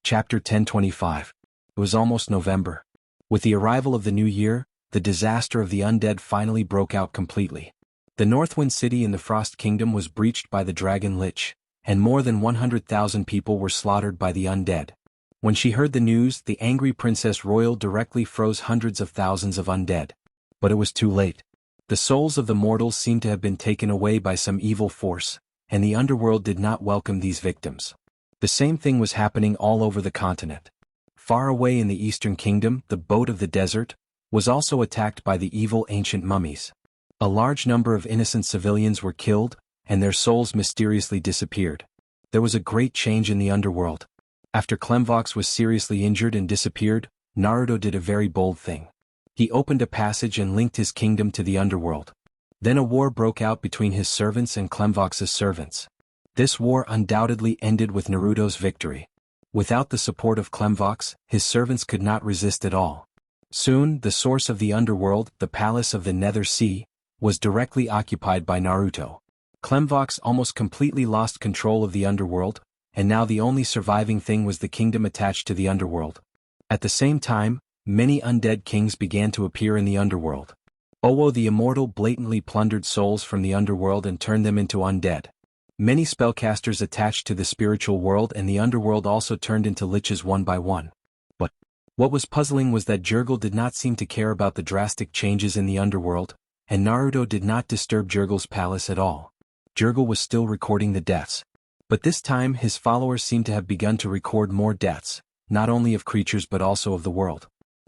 Chapter 1025. It was almost November. With the arrival of the new year, the disaster of the undead finally broke out completely. The Northwind City in the Frost Kingdom was breached by the Dragon Lich, and more than 100,000 people were slaughtered by the undead. When she heard the news, the angry Princess Royal directly froze hundreds of thousands of undead. But it was too late. The souls of the mortals seemed to have been taken away by some evil force, and the underworld did not welcome these victims. The same thing was happening all over the continent. Far away in the Eastern Kingdom, the Boat of the Desert was also attacked by the evil ancient mummies. A large number of innocent civilians were killed, and their souls mysteriously disappeared. There was a great change in the underworld. After Clemvox was seriously injured and disappeared, Naruto did a very bold thing. He opened a passage and linked his kingdom to the underworld. Then a war broke out between his servants and Clemvox's servants. This war undoubtedly ended with Naruto's victory. Without the support of Clemvox, his servants could not resist at all. Soon, the source of the underworld, the Palace of the Nether Sea, was directly occupied by Naruto. Clemvox almost completely lost control of the underworld, and now the only surviving thing was the kingdom attached to the underworld. At the same time, many undead kings began to appear in the underworld. Owo the Immortal blatantly plundered souls from the underworld and turned them into undead. Many spellcasters attached to the spiritual world and the underworld also turned into liches one by one. But what was puzzling was that Jurgil did not seem to care about the drastic changes in the underworld, and Naruto did not disturb Jurgil's palace at all. Jurgil was still recording the deaths. But this time his followers seemed to have begun to record more deaths, not only of creatures but also of the world.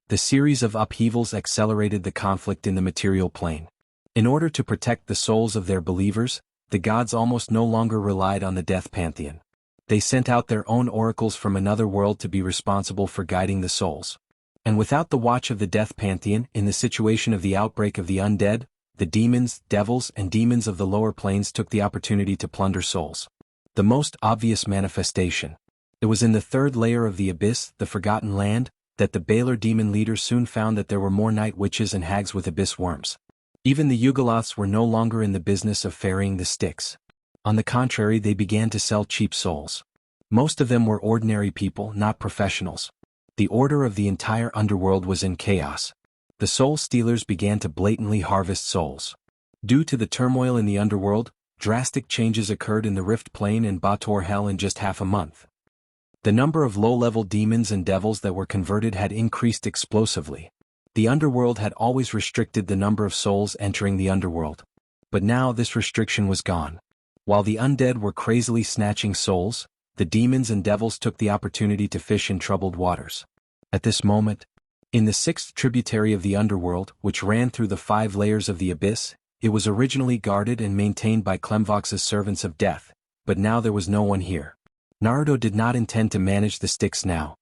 The series of upheavals accelerated the conflict in the material plane. In order to protect the souls of their believers, the gods almost no longer relied on the Death Pantheon. They sent out their own oracles from another world to be responsible for guiding the souls. And without the watch of the Death Pantheon, in the situation of the outbreak of the undead, the demons, devils, and demons of the lower planes took the opportunity to plunder souls. The most obvious manifestation. It was in the third layer of the abyss, the Forgotten Land, that the Baylor demon leader soon found that there were more night witches and hags with abyss worms. Even the Yugoloths were no longer in the business of ferrying the Styx. On the contrary, they began to sell cheap souls. Most of them were ordinary people, not professionals. The order of the entire underworld was in chaos. The soul stealers began to blatantly harvest souls. Due to the turmoil in the underworld, drastic changes occurred in the Rift Plane and Bator Hell in just half a month. The number of low-level demons and devils that were converted had increased explosively. The underworld had always restricted the number of souls entering the underworld. But now this restriction was gone. While the undead were crazily snatching souls, the demons and devils took the opportunity to fish in troubled waters. At this moment, in the sixth tributary of the underworld, which ran through the 5 layers of the abyss, it was originally guarded and maintained by Clemvox's servants of death, but now there was no one here. Naruto did not intend to manage the Styx now.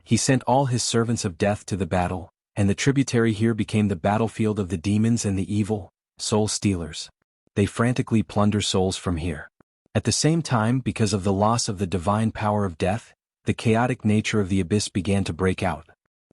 He sent all his servants of death to the battle, and the tributary here became the battlefield of the demons and the evil soul stealers. They frantically plunder souls from here. At the same time, because of the loss of the divine power of death, the chaotic nature of the abyss began to break out.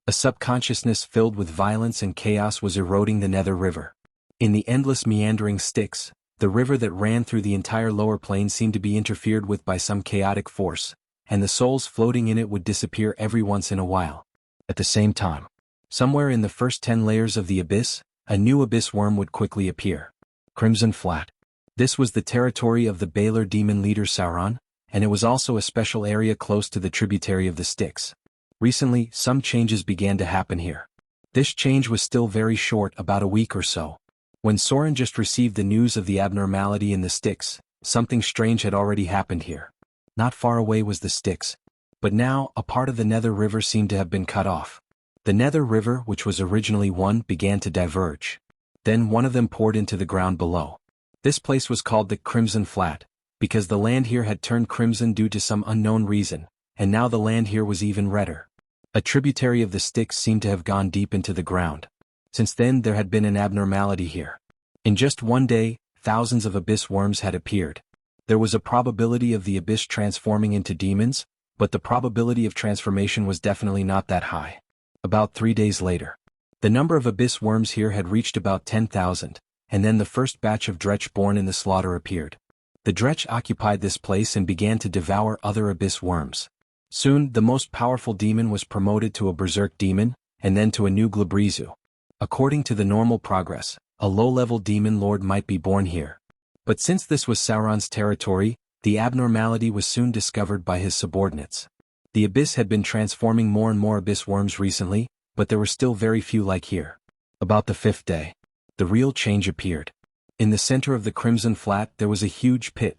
A subconsciousness filled with violence and chaos was eroding the Nether River. In the endless meandering Styx, the river that ran through the entire lower plane seemed to be interfered with by some chaotic force, and the souls floating in it would disappear every once in a while. At the same time, somewhere in the first 10 layers of the abyss, a new abyss worm would quickly appear. Crimson Flat. This was the territory of the Baylor demon leader Sauron, and it was also a special area close to the tributary of the Styx. Recently, some changes began to happen here. This change was still very short, about a week or so. When Soren just received the news of the abnormality in the Styx, something strange had already happened here. Not far away was the Styx, but now a part of the Nether River seemed to have been cut off. The Nether River, which was originally one, began to diverge. Then one of them poured into the ground below. This place was called the Crimson Flat, because the land here had turned crimson due to some unknown reason, and now the land here was even redder. A tributary of the Styx seemed to have gone deep into the ground. Since then there had been an abnormality here. In just one day, thousands of abyss worms had appeared. There was a probability of the abyss transforming into demons, but the probability of transformation was definitely not that high. About 3 days later, the number of abyss worms here had reached about 10,000, and then the first batch of Dretch born in the slaughter appeared. The Dretch occupied this place and began to devour other abyss worms. Soon, the most powerful demon was promoted to a berserk demon, and then to a new Glabrizu. According to the normal progress, a low-level demon lord might be born here. But since this was Sauron's territory, the abnormality was soon discovered by his subordinates. The abyss had been transforming more and more abyss worms recently, but there were still very few like here. About the 5th day, the real change appeared. In the center of the Crimson Flat there was a huge pit.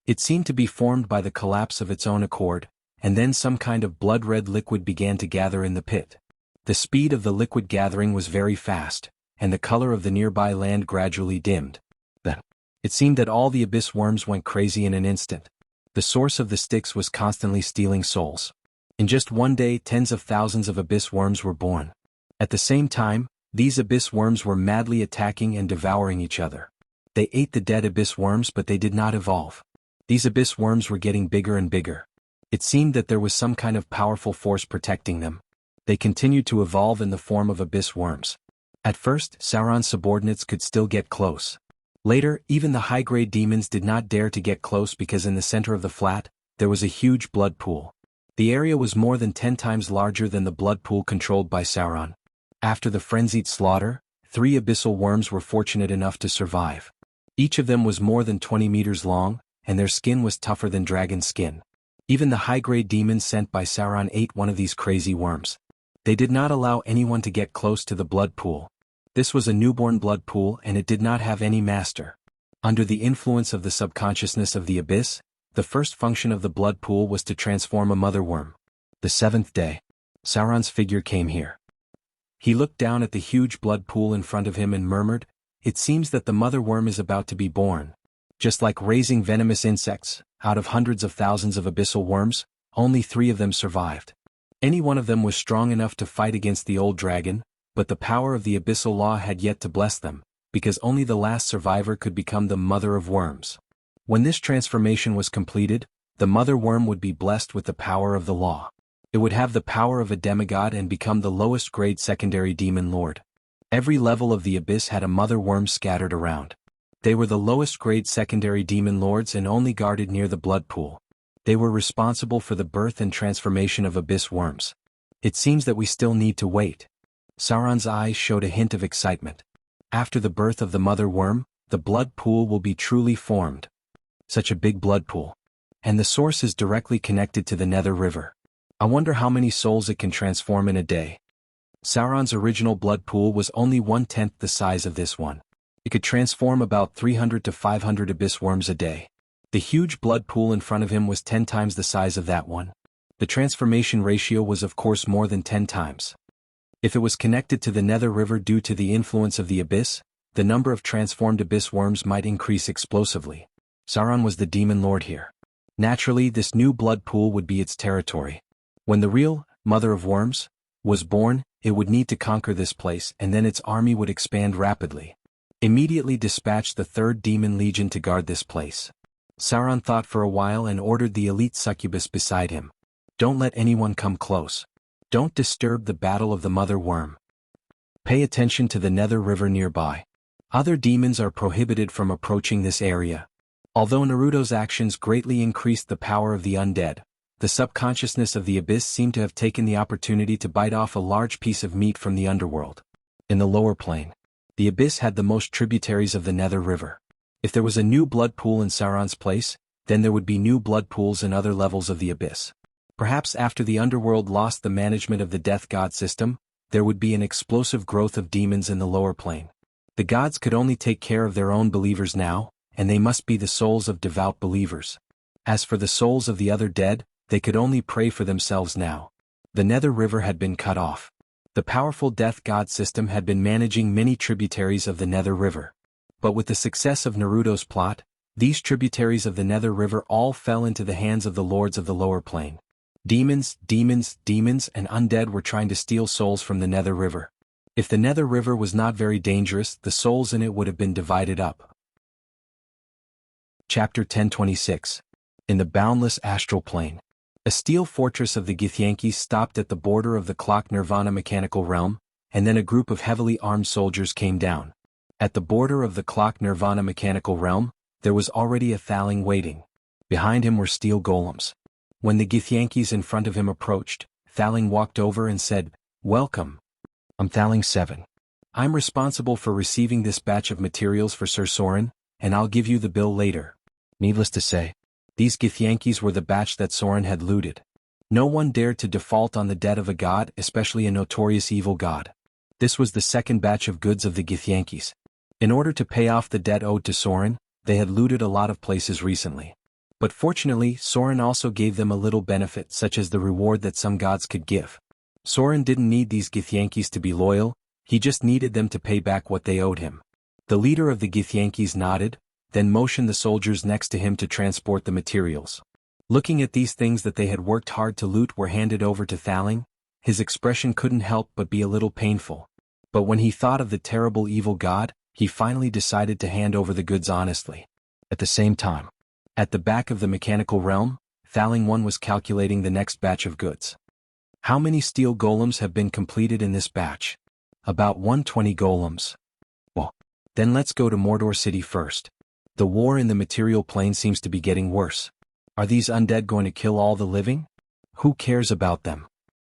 It seemed to be formed by the collapse of its own accord, and then some kind of blood-red liquid began to gather in the pit. The speed of the liquid gathering was very fast, and the color of the nearby land gradually dimmed. Then, it seemed that all the abyss worms went crazy in an instant. The source of the Styx was constantly stealing souls. In just one day, tens of thousands of abyss worms were born. At the same time, these abyss worms were madly attacking and devouring each other. They ate the dead abyss worms, but they did not evolve. These abyss worms were getting bigger and bigger. It seemed that there was some kind of powerful force protecting them. They continued to evolve in the form of abyss worms. At first, Sauron's subordinates could still get close. Later, even the high-grade demons did not dare to get close because in the center of the flat, there was a huge blood pool. The area was more than 10 times larger than the blood pool controlled by Sauron. After the frenzied slaughter, 3 abyssal worms were fortunate enough to survive. Each of them was more than 20 meters long, and their skin was tougher than dragon skin. Even the high-grade demons sent by Sauron ate one of these crazy worms. They did not allow anyone to get close to the blood pool. This was a newborn blood pool and it did not have any master. Under the influence of the subconsciousness of the abyss, the first function of the blood pool was to transform a mother worm. The 7th day, Sauron's figure came here. He looked down at the huge blood pool in front of him and murmured, "It seems that the mother worm is about to be born." Just like raising venomous insects, out of hundreds of thousands of abyssal worms, only 3 of them survived. Any one of them was strong enough to fight against the old dragon, but the power of the abyssal law had yet to bless them, because only the last survivor could become the mother of worms. When this transformation was completed, the mother worm would be blessed with the power of the law. It would have the power of a demigod and become the lowest grade secondary demon lord. Every level of the abyss had a mother worm scattered around. They were the lowest grade secondary demon lords and only guarded near the blood pool. They were responsible for the birth and transformation of abyss worms. It seems that we still need to wait. Sauron's eyes showed a hint of excitement. After the birth of the mother worm, the blood pool will be truly formed. Such a big blood pool. And the source is directly connected to the Nether River. I wonder how many souls it can transform in a day. Sauron's original blood pool was only 1/10 the size of this one. It could transform about 300 to 500 abyss worms a day. The huge blood pool in front of him was 10 times the size of that one. The transformation ratio was of course more than 10 times. If it was connected to the Nether River due to the influence of the abyss, the number of transformed abyss worms might increase explosively. Sauron was the demon lord here. Naturally, this new blood pool would be its territory. When the real mother of worms was born, it would need to conquer this place and then its army would expand rapidly. Immediately dispatch the 3rd Demon Legion to guard this place. Sauron thought for a while and ordered the elite succubus beside him. Don't let anyone come close. Don't disturb the battle of the mother worm. Pay attention to the Nether River nearby. Other demons are prohibited from approaching this area. Although Naruto's actions greatly increased the power of the undead, the subconsciousness of the abyss seemed to have taken the opportunity to bite off a large piece of meat from the underworld. In the lower plane, the abyss had the most tributaries of the Nether River. If there was a new blood pool in Sauron's place, then there would be new blood pools in other levels of the abyss. Perhaps after the underworld lost the management of the death god system, there would be an explosive growth of demons in the lower plane. The gods could only take care of their own believers now, and they must be the souls of devout believers. As for the souls of the other dead, they could only pray for themselves now. The Nether River had been cut off. The powerful death god system had been managing many tributaries of the Nether River. But with the success of Naruto's plot, these tributaries of the Nether River all fell into the hands of the lords of the lower plane. Demons, and undead were trying to steal souls from the Nether River. If the Nether River was not very dangerous, the souls in it would have been divided up. Chapter 1026. In the boundless astral plane. A steel fortress of the Githyanki stopped at the border of the Clock Nirvana mechanical realm, and then a group of heavily armed soldiers came down. At the border of the Clock Nirvana mechanical realm, there was already a Thaling waiting. Behind him were steel golems. When the Githyanki's in front of him approached, Thaling walked over and said, "Welcome. I'm Thaling 7. I'm responsible for receiving this batch of materials for Sir Soren, and I'll give you the bill later." Needless to say, these Githyanki's were the batch that Soren had looted. No one dared to default on the debt of a god, especially a notorious evil god. This was the second batch of goods of the Githyanki's. In order to pay off the debt owed to Soren, they had looted a lot of places recently. But fortunately, Soren also gave them a little benefit, such as the reward that some gods could give. Soren didn't need these Githyanki's to be loyal, he just needed them to pay back what they owed him. The leader of the Githyanki's nodded, then motioned the soldiers next to him to transport the materials. Looking at these things that they had worked hard to loot were handed over to Thaling, his expression couldn't help but be a little painful. But when he thought of the terrible evil god, he finally decided to hand over the goods honestly. At the same time, at the back of the mechanical realm, Thaling 1 was calculating the next batch of goods. How many steel golems have been completed in this batch? About 120 golems. Well, then let's go to Mordor City first. The war in the material plane seems to be getting worse. Are these undead going to kill all the living? Who cares about them?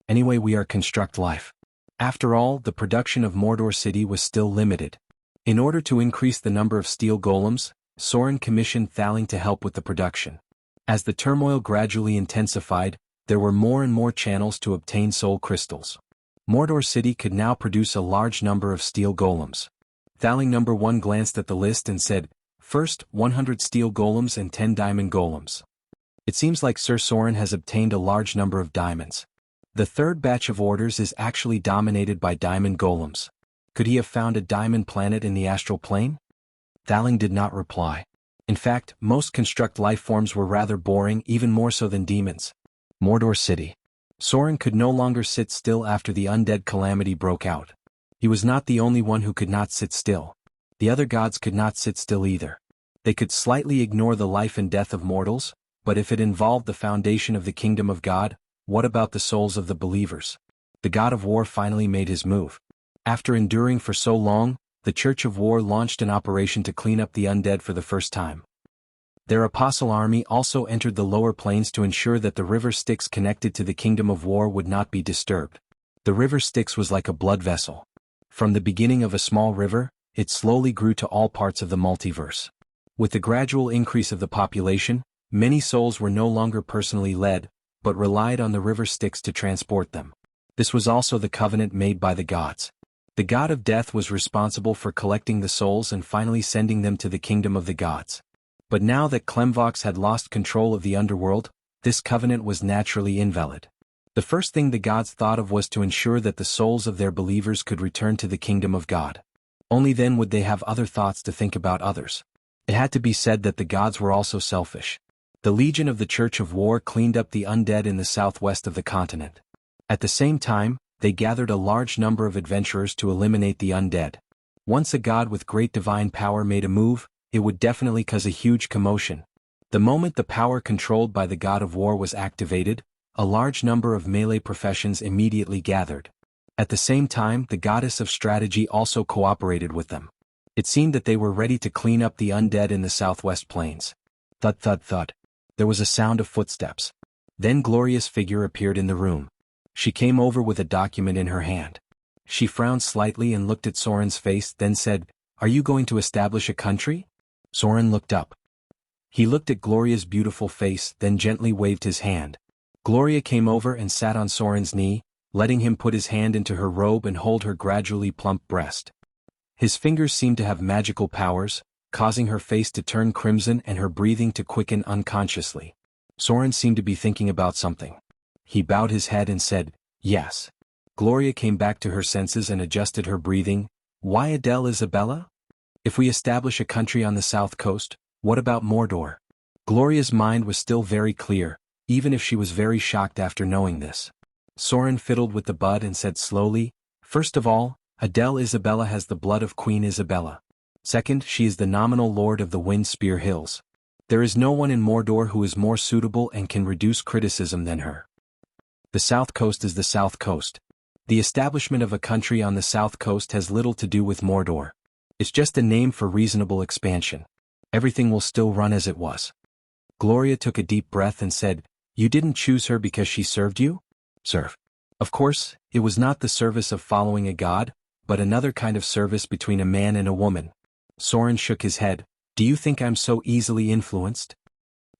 Anyway, we are construct life. After all, the production of Mordor City was still limited. In order to increase the number of steel golems, Soren commissioned Thaling to help with the production. As the turmoil gradually intensified, there were more and more channels to obtain soul crystals. Mordor City could now produce a large number of steel golems. Thaling number 1 glanced at the list and said, "First, 100 steel golems and 10 diamond golems." It seems like Sir Soren has obtained a large number of diamonds. The third batch of orders is actually dominated by diamond golems. Could he have found a diamond planet in the astral plane? Thaling did not reply. In fact, most construct life forms were rather boring, even more so than demons. Mordor City. Soren could no longer sit still after the undead calamity broke out. He was not the only one who could not sit still. The other gods could not sit still either. They could slightly ignore the life and death of mortals, but if it involved the foundation of the kingdom of God, what about the souls of the believers? The god of war finally made his move. After enduring for so long, the Church of War launched an operation to clean up the undead for the first time. Their apostle army also entered the lower plains to ensure that the river Styx connected to the kingdom of war would not be disturbed. The river Styx was like a blood vessel. From the beginning of a small river, it slowly grew to all parts of the multiverse. With the gradual increase of the population, many souls were no longer personally led, but relied on the river Styx to transport them. This was also the covenant made by the gods. The god of death was responsible for collecting the souls and finally sending them to the kingdom of the gods. But now that Klemvox had lost control of the underworld, this covenant was naturally invalid. The first thing the gods thought of was to ensure that the souls of their believers could return to the kingdom of God. Only then would they have other thoughts to think about others. It had to be said that the gods were also selfish. The Legion of the Church of War cleaned up the undead in the southwest of the continent. At the same time, they gathered a large number of adventurers to eliminate the undead. Once a god with great divine power made a move, it would definitely cause a huge commotion. The moment the power controlled by the god of war was activated, a large number of melee professions immediately gathered. At the same time, the goddess of strategy also cooperated with them. It seemed that they were ready to clean up the undead in the southwest plains. Thud thud thud. There was a sound of footsteps. Then Gloria's figure appeared in the room. She came over with a document in her hand. She frowned slightly and looked at Soren's face, then said, "Are you going to establish a country?" Soren looked up. He looked at Gloria's beautiful face, then gently waved his hand. Gloria came over and sat on Soren's knee, letting him put his hand into her robe and hold her gradually plump breast. His fingers seemed to have magical powers, causing her face to turn crimson and her breathing to quicken unconsciously. Soren seemed to be thinking about something. He bowed his head and said, "Yes." Gloria came back to her senses and adjusted her breathing. "Why Adele Isabella? If we establish a country on the south coast, what about Mordor?" Gloria's mind was still very clear, even if she was very shocked after knowing this. Soren fiddled with the bud and said slowly, "First of all, Adele Isabella has the blood of Queen Isabella. Second, she is the nominal lord of the Wind Spear Hills. There is no one in Mordor who is more suitable and can reduce criticism than her. The South Coast is the South Coast. The establishment of a country on the South Coast has little to do with Mordor. It's just a name for reasonable expansion. Everything will still run as it was." Gloria took a deep breath and said, You didn't choose her because she served you? Serve. Of course, it was not the service of following a god, but another kind of service between a man and a woman. Soren shook his head. Do you think I'm so easily influenced?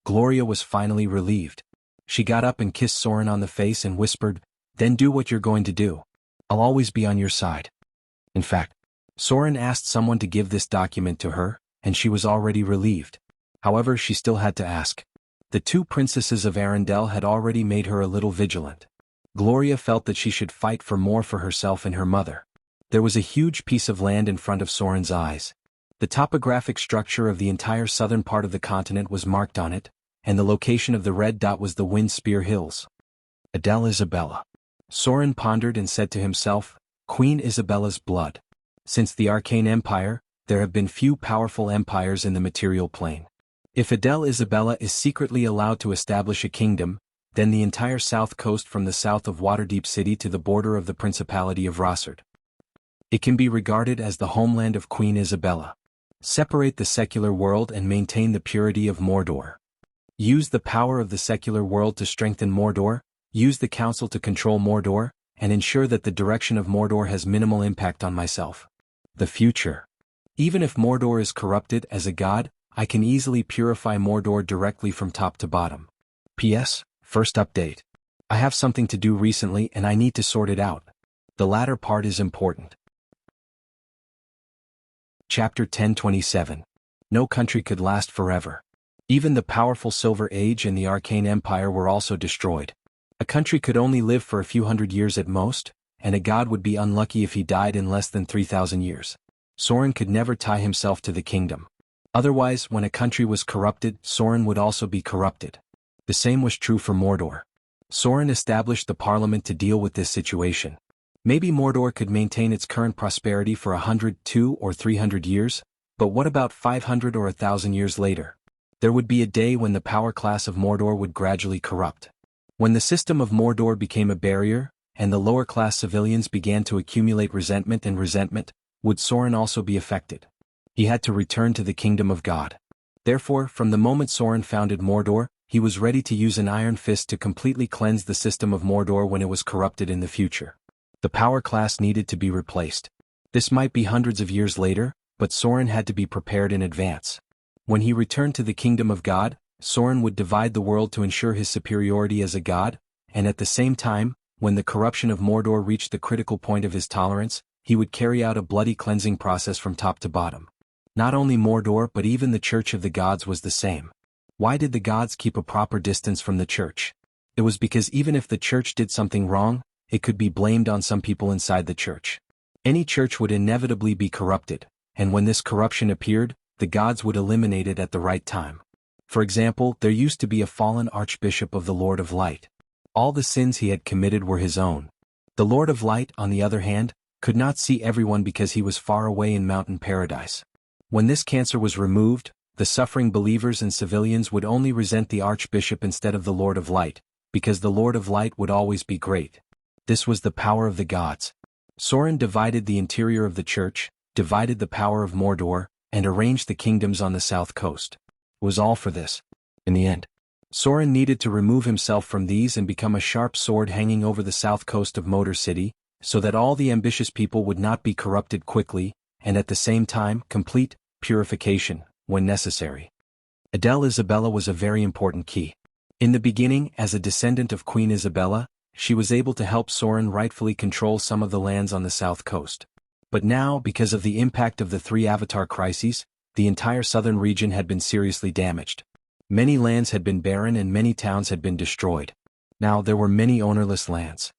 Gloria was finally relieved. She got up and kissed Soren on the face and whispered, then do what you're going to do. I'll always be on your side. In fact, Soren asked someone to give this document to her, and she was already relieved. However, she still had to ask. The two princesses of Arendelle had already made her a little vigilant. Gloria felt that she should fight for more for herself and her mother. There was a huge piece of land in front of Soren's eyes. The topographic structure of the entire southern part of the continent was marked on it, and the location of the red dot was the Wind Spear Hills. Adele Isabella. Soren pondered and said to himself, Queen Isabella's blood. Since the Arcane Empire, there have been few powerful empires in the material plane. If Adele Isabella is secretly allowed to establish a kingdom, then the entire south coast from the south of Waterdeep City to the border of the Principality of Rossard. It can be regarded as the homeland of Queen Isabella. Separate the secular world and maintain the purity of Mordor. Use the power of the secular world to strengthen Mordor, use the council to control Mordor, and ensure that the direction of Mordor has minimal impact on myself. The future. Even if Mordor is corrupted as a god, I can easily purify Mordor directly from top to bottom. P.S. First update. I have something to do recently and I need to sort it out. The latter part is important. Chapter 1027. No country could last forever. Even the powerful Silver Age and the Arcane Empire were also destroyed. A country could only live for a few hundred years at most, and a god would be unlucky if he died in less than 3,000 years. Soren could never tie himself to the kingdom. Otherwise, when a country was corrupted, Soren would also be corrupted. The same was true for Mordor. Soren established the parliament to deal with this situation. Maybe Mordor could maintain its current prosperity for 100, 200 or 300 years, but what about 500 or 1,000 years later? There would be a day when the power class of Mordor would gradually corrupt. When the system of Mordor became a barrier, and the lower-class civilians began to accumulate resentment, would Soren also be affected? He had to return to the kingdom of God. Therefore, from the moment Soren founded Mordor, he was ready to use an iron fist to completely cleanse the system of Mordor when it was corrupted in the future. The power class needed to be replaced. This might be hundreds of years later, but Soren had to be prepared in advance. When he returned to the kingdom of God, Soren would divide the world to ensure his superiority as a god, and at the same time, when the corruption of Mordor reached the critical point of his tolerance, he would carry out a bloody cleansing process from top to bottom. Not only Mordor but even the Church of the Gods was the same. Why did the gods keep a proper distance from the Church? It was because even if the Church did something wrong, it could be blamed on some people inside the Church. Any church would inevitably be corrupted, and when this corruption appeared, the gods would eliminate it at the right time. For example, there used to be a fallen archbishop of the Lord of Light. All the sins he had committed were his own. The Lord of Light, on the other hand, could not see everyone because he was far away in mountain paradise. When this cancer was removed, the suffering believers and civilians would only resent the archbishop instead of the Lord of Light, because the Lord of Light would always be great. This was the power of the gods. Soren divided the interior of the church, divided the power of Mordor, and arranged the kingdoms on the south coast. It was all for this. In the end, Soren needed to remove himself from these and become a sharp sword hanging over the south coast of Motor City, so that all the ambitious people would not be corrupted quickly, and at the same time, complete purification, when necessary. Adele Isabella was a very important key. In the beginning, as a descendant of Queen Isabella, she was able to help Soren rightfully control some of the lands on the south coast. But now, because of the impact of the 3 Avatar crises, the entire southern region had been seriously damaged. Many lands had been barren and many towns had been destroyed. Now there were many ownerless lands.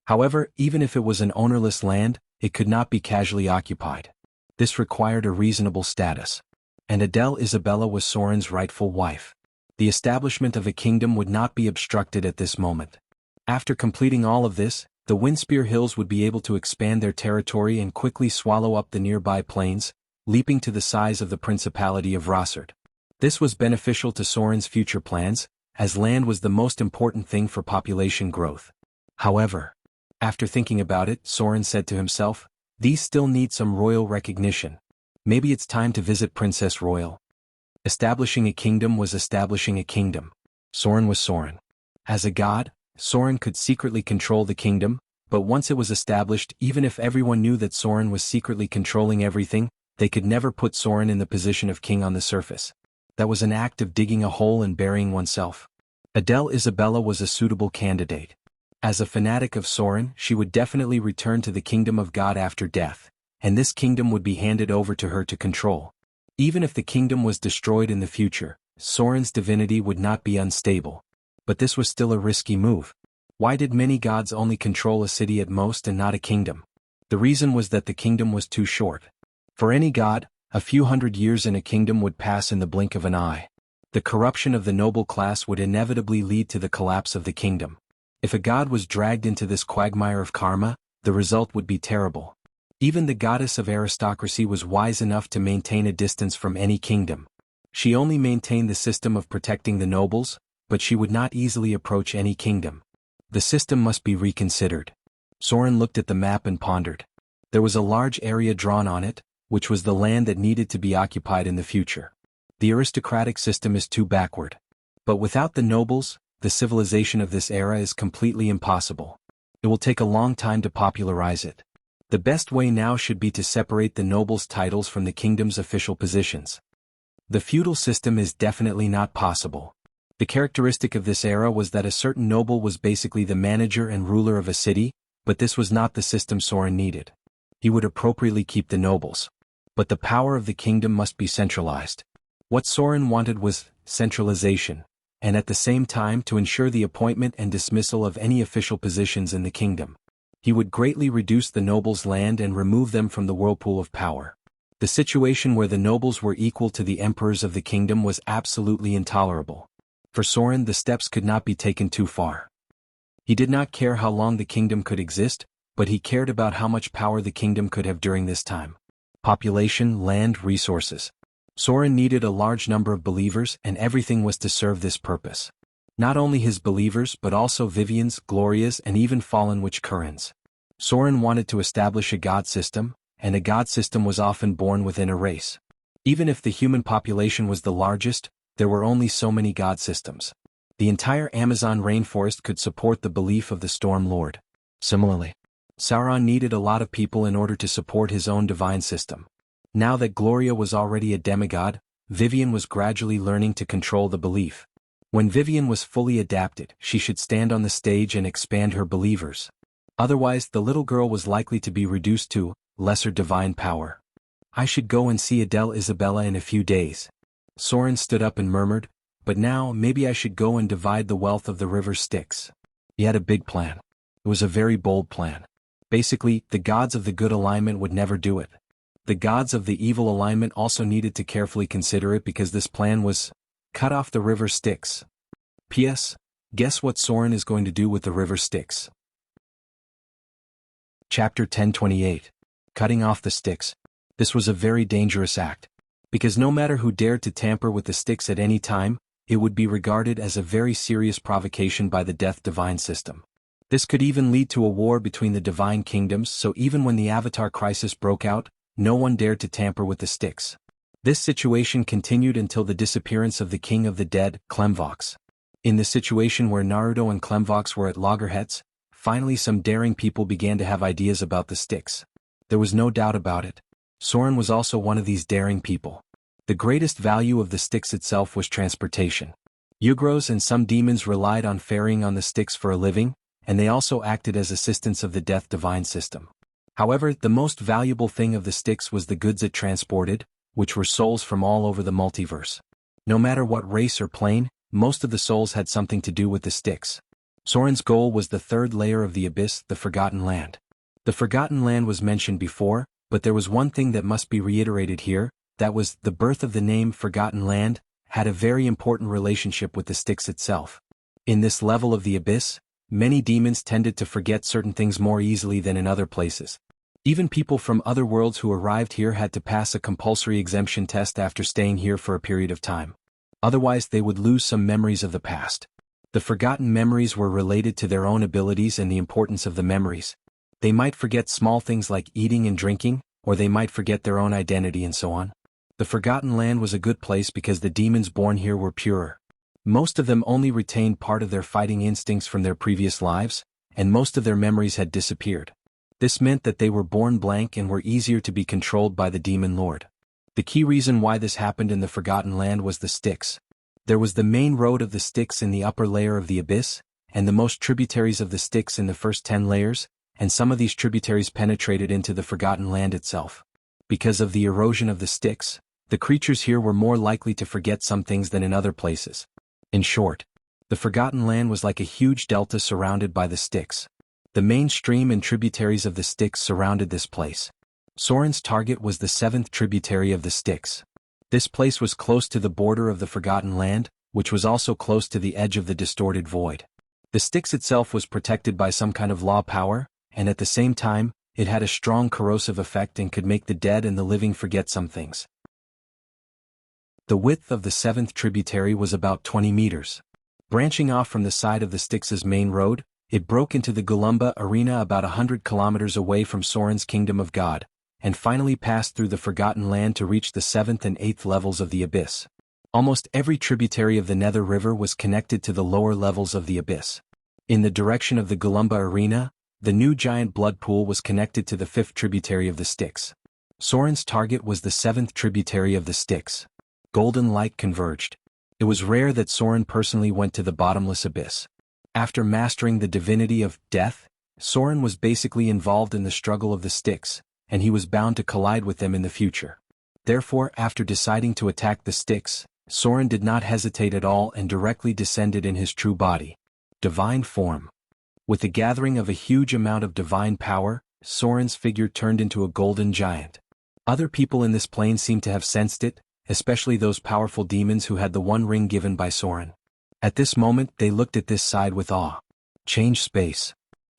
However, even if it was an ownerless land, it could not be casually occupied. This required a reasonable status. And Adele Isabella was Soren's rightful wife. The establishment of a kingdom would not be obstructed at this moment. After completing all of this, the Windspear Hills would be able to expand their territory and quickly swallow up the nearby plains, leaping to the size of the Principality of Rossard. This was beneficial to Soren's future plans, as land was the most important thing for population growth. However, after thinking about it, Soren said to himself, these still need some royal recognition. Maybe it's time to visit Princess Royal. Establishing a kingdom was establishing a kingdom. Soren was Soren. As a god, Soren could secretly control the kingdom, but once it was established, even if everyone knew that Soren was secretly controlling everything, they could never put Soren in the position of king on the surface. That was an act of digging a hole and burying oneself. Adele Isabella was a suitable candidate. As a fanatic of Soren, she would definitely return to the kingdom of God after death, and this kingdom would be handed over to her to control. Even if the kingdom was destroyed in the future, Soren's divinity would not be unstable. But this was still a risky move. Why did many gods only control a city at most and not a kingdom? The reason was that the kingdom was too short. For any god, a few hundred years in a kingdom would pass in the blink of an eye. The corruption of the noble class would inevitably lead to the collapse of the kingdom. If a god was dragged into this quagmire of karma, the result would be terrible. Even the goddess of aristocracy was wise enough to maintain a distance from any kingdom. She only maintained the system of protecting the nobles, but she would not easily approach any kingdom. The system must be reconsidered. Soren looked at the map and pondered. There was a large area drawn on it, which was the land that needed to be occupied in the future. The aristocratic system is too backward. But without the nobles, the civilization of this era is completely impossible. It will take a long time to popularize it. The best way now should be to separate the nobles' titles from the kingdom's official positions. The feudal system is definitely not possible. The characteristic of this era was that a certain noble was basically the manager and ruler of a city, but this was not the system Soren needed. He would appropriately keep the nobles. But the power of the kingdom must be centralized. What Soren wanted was centralization, and at the same time to ensure the appointment and dismissal of any official positions in the kingdom. He would greatly reduce the nobles' land and remove them from the whirlpool of power. The situation where the nobles were equal to the emperors of the kingdom was absolutely intolerable. For Soren, the steps could not be taken too far. He did not care how long the kingdom could exist, but he cared about how much power the kingdom could have during this time. Population, land, resources. Soren needed a large number of believers, and everything was to serve this purpose. Not only his believers but also Vivian's, Gloria's, and even fallen witch Curran's. Soren wanted to establish a god system, and a god system was often born within a race. Even if the human population was the largest, there were only so many god systems. The entire Amazon rainforest could support the belief of the Storm Lord. Similarly, Sauron needed a lot of people in order to support his own divine system. Now that Gloria was already a demigod, Vivian was gradually learning to control the belief. When Vivian was fully adapted, she should stand on the stage and expand her believers. Otherwise, the little girl was likely to be reduced to lesser divine power. I should go and see Adele Isabella in a few days. Soren stood up and murmured, but now maybe I should go and divide the wealth of the river Styx. He had a big plan. It was a very bold plan. Basically, the gods of the good alignment would never do it. The gods of the evil alignment also needed to carefully consider it because this plan was cut off the river Styx. P.S. Guess what Soren is going to do with the river Styx? Chapter 1028. Cutting off the Styx. This was a very dangerous act. Because no matter who dared to tamper with the Styx at any time, it would be regarded as a very serious provocation by the Death Divine system. This could even lead to a war between the divine kingdoms, so even when the Avatar crisis broke out, no one dared to tamper with the Styx. This situation continued until the disappearance of the king of the dead, Clemvox. In the situation where Naruto and Clemvox were at loggerheads, finally some daring people began to have ideas about the Styx. There was no doubt about it. Soren was also one of these daring people. The greatest value of the Styx itself was transportation. Yugros and some demons relied on ferrying on the Styx for a living, and they also acted as assistants of the Death Divine system. However, the most valuable thing of the Styx was the goods it transported, which were souls from all over the multiverse. No matter what race or plane, most of the souls had something to do with the Styx. Soren's goal was the third layer of the abyss, the Forgotten Land. The Forgotten Land was mentioned before, but there was one thing that must be reiterated here, that was, the birth of the name Forgotten Land had a very important relationship with the Styx itself. In this level of the abyss, many demons tended to forget certain things more easily than in other places. Even people from other worlds who arrived here had to pass a compulsory exemption test after staying here for a period of time. Otherwise they would lose some memories of the past. The forgotten memories were related to their own abilities and the importance of the memories. They might forget small things like eating and drinking, or they might forget their own identity and so on. The Forgotten Land was a good place because the demons born here were purer. Most of them only retained part of their fighting instincts from their previous lives, and most of their memories had disappeared. This meant that they were born blank and were easier to be controlled by the Demon Lord. The key reason why this happened in the Forgotten Land was the Styx. There was the main road of the Styx in the upper layer of the abyss, and the most tributaries of the Styx in the first 10 layers, and some of these tributaries penetrated into the Forgotten Land itself. Because of the erosion of the Styx, the creatures here were more likely to forget some things than in other places. In short, the Forgotten Land was like a huge delta surrounded by the Styx. The main stream and tributaries of the Styx surrounded this place. Soren's target was the 7th tributary of the Styx. This place was close to the border of the Forgotten Land, which was also close to the edge of the distorted void. The Styx itself was protected by some kind of law power, and at the same time, it had a strong corrosive effect and could make the dead and the living forget some things. The width of the 7th tributary was about 20 meters. Branching off from the side of the Styx's main road, it broke into the Gulumba arena about 100 kilometers away from Soren's Kingdom of God, and finally passed through the Forgotten Land to reach the 7th and 8th levels of the abyss. Almost every tributary of the Nether River was connected to the lower levels of the abyss. In the direction of the Gulumba arena, the new giant blood pool was connected to the 5th tributary of the Styx. Soren's target was the 7th tributary of the Styx. Golden light converged. It was rare that Soren personally went to the bottomless abyss. After mastering the divinity of death, Soren was basically involved in the struggle of the Styx, and he was bound to collide with them in the future. Therefore, after deciding to attack the Styx, Soren did not hesitate at all and directly descended in his true body. Divine form. With the gathering of a huge amount of divine power, Soren's figure turned into a golden giant. Other people in this plane seemed to have sensed it, especially those powerful demons who had the one ring given by Soren. At this moment they looked at this side with awe. Change space.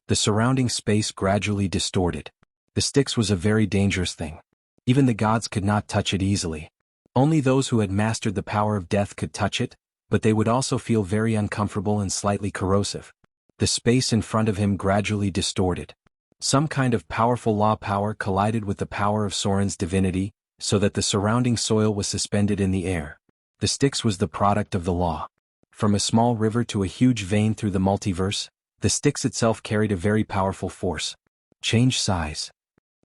The surrounding space gradually distorted. The Styx was a very dangerous thing. Even the gods could not touch it easily. Only those who had mastered the power of death could touch it, but they would also feel very uncomfortable and slightly corrosive. The space in front of him gradually distorted. Some kind of powerful law power collided with the power of Soren's divinity, so that the surrounding soil was suspended in the air. The Styx was the product of the law. From a small river to a huge vein through the multiverse, the Styx itself carried a very powerful force. Change size.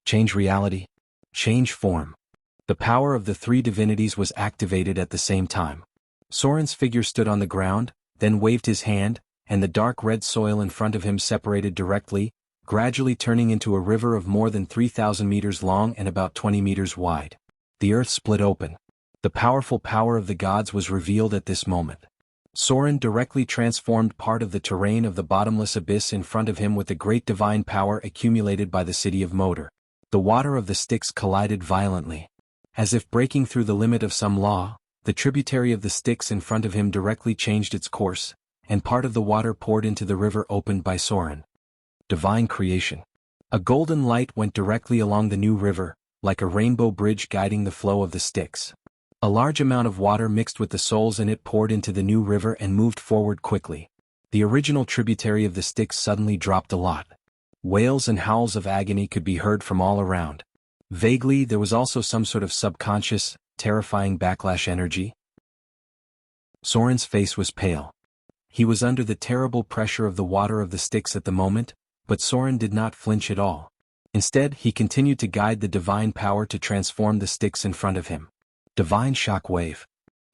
Change reality. Change form. The power of the 3 divinities was activated at the same time. Soren's figure stood on the ground, then waved his hand, and the dark red soil in front of him separated directly, gradually turning into a river of more than 3,000 meters long and about 20 meters wide. The earth split open. The powerful power of the gods was revealed at this moment. Soren directly transformed part of the terrain of the bottomless abyss in front of him with the great divine power accumulated by the city of Moder. The water of the Styx collided violently. As if breaking through the limit of some law, the tributary of the Styx in front of him directly changed its course, and part of the water poured into the river opened by Soren. Divine creation. A golden light went directly along the new river, like a rainbow bridge guiding the flow of the Styx. A large amount of water mixed with the souls in it poured into the new river and moved forward quickly. The original tributary of the Styx suddenly dropped a lot. Wails and howls of agony could be heard from all around. Vaguely, there was also some sort of subconscious, terrifying backlash energy. Soren's face was pale. He was under the terrible pressure of the water of the Styx at the moment, but Soren did not flinch at all. Instead, he continued to guide the divine power to transform the Styx in front of him. Divine shock wave.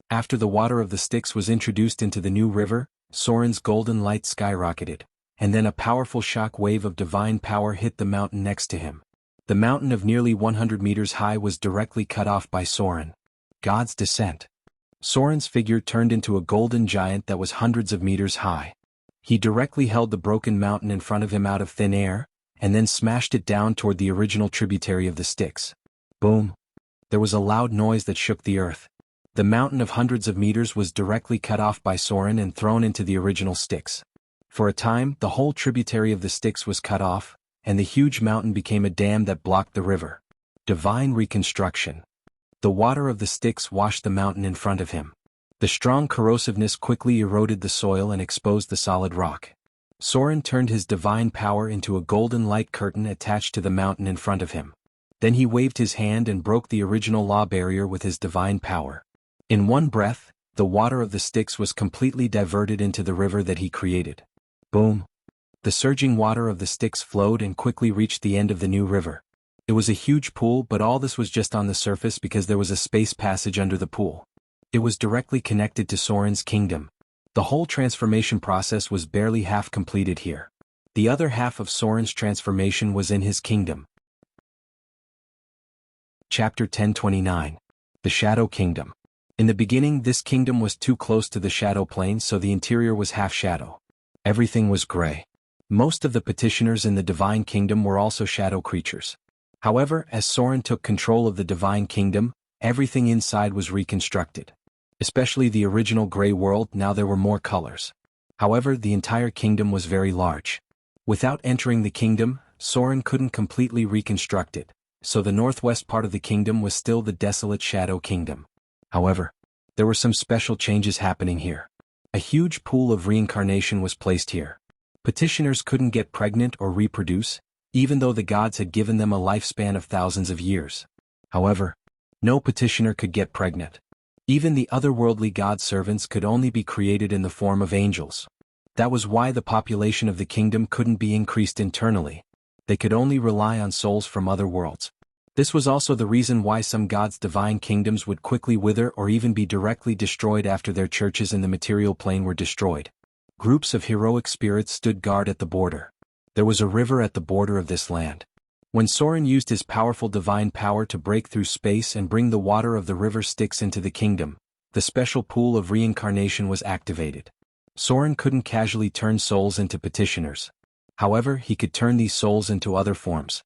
After the water of the Styx was introduced into the new river, Soren's golden light skyrocketed, and then a powerful shock wave of divine power hit the mountain next to him. The mountain of nearly 100 meters high was directly cut off by Soren. God's descent. Soren's figure turned into a golden giant that was hundreds of meters high. He directly held the broken mountain in front of him out of thin air, and then smashed it down toward the original tributary of the Styx. Boom. There was a loud noise that shook the earth. The mountain of hundreds of meters was directly cut off by Soren and thrown into the original Styx. For a time, the whole tributary of the Styx was cut off, and the huge mountain became a dam that blocked the river. Divine reconstruction. The water of the Styx washed the mountain in front of him. The strong corrosiveness quickly eroded the soil and exposed the solid rock. Soren turned his divine power into a golden light curtain attached to the mountain in front of him. Then he waved his hand and broke the original law barrier with his divine power. In one breath, the water of the Styx was completely diverted into the river that he created. Boom! The surging water of the Styx flowed and quickly reached the end of the new river. It was a huge pool, but all this was just on the surface because there was a space passage under the pool. It was directly connected to Soren's kingdom. The whole transformation process was barely half completed here. The other half of Soren's transformation was in his kingdom. Chapter 1029. The Shadow Kingdom. In the beginning, this kingdom was too close to the shadow plane, so the interior was half shadow. Everything was gray. Most of the petitioners in the divine kingdom were also shadow creatures. However, as Soren took control of the divine kingdom, everything inside was reconstructed. Especially the original gray world, now there were more colors. However, the entire kingdom was very large. Without entering the kingdom, Soren couldn't completely reconstruct it, so the northwest part of the kingdom was still the desolate shadow kingdom. However, there were some special changes happening here. A huge pool of reincarnation was placed here. Petitioners couldn't get pregnant or reproduce, even though the gods had given them a lifespan of thousands of years. However, no petitioner could get pregnant. Even the otherworldly god servants could only be created in the form of angels. That was why the population of the kingdom couldn't be increased internally. They could only rely on souls from other worlds. This was also the reason why some gods' divine kingdoms would quickly wither or even be directly destroyed after their churches in the material plane were destroyed. Groups of heroic spirits stood guard at the border. There was a river at the border of this land. When Soren used his powerful divine power to break through space and bring the water of the river Styx into the kingdom, the special pool of reincarnation was activated. Soren couldn't casually turn souls into petitioners. However, he could turn these souls into other forms.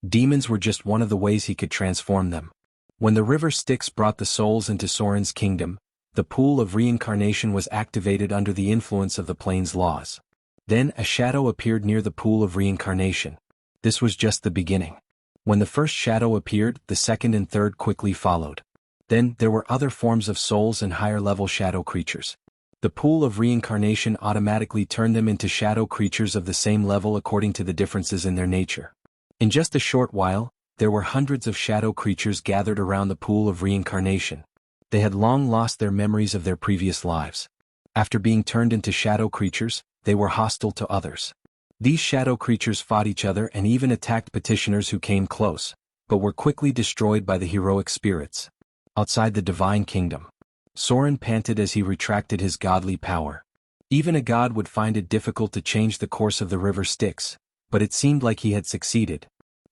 Demons were just one of the ways he could transform them. When the river Styx brought the souls into Soren's kingdom, the pool of reincarnation was activated under the influence of the plane's laws. Then a shadow appeared near the pool of reincarnation. This was just the beginning. When the first shadow appeared, the second and third quickly followed. Then there were other forms of souls and higher-level shadow creatures. The pool of reincarnation automatically turned them into shadow creatures of the same level according to the differences in their nature. In just a short while, there were hundreds of shadow creatures gathered around the pool of reincarnation. They had long lost their memories of their previous lives. After being turned into shadow creatures, they were hostile to others. These shadow creatures fought each other and even attacked petitioners who came close, but were quickly destroyed by the heroic spirits. Outside the divine kingdom, Soren panted as he retracted his godly power. Even a god would find it difficult to change the course of the river Styx, but it seemed like he had succeeded.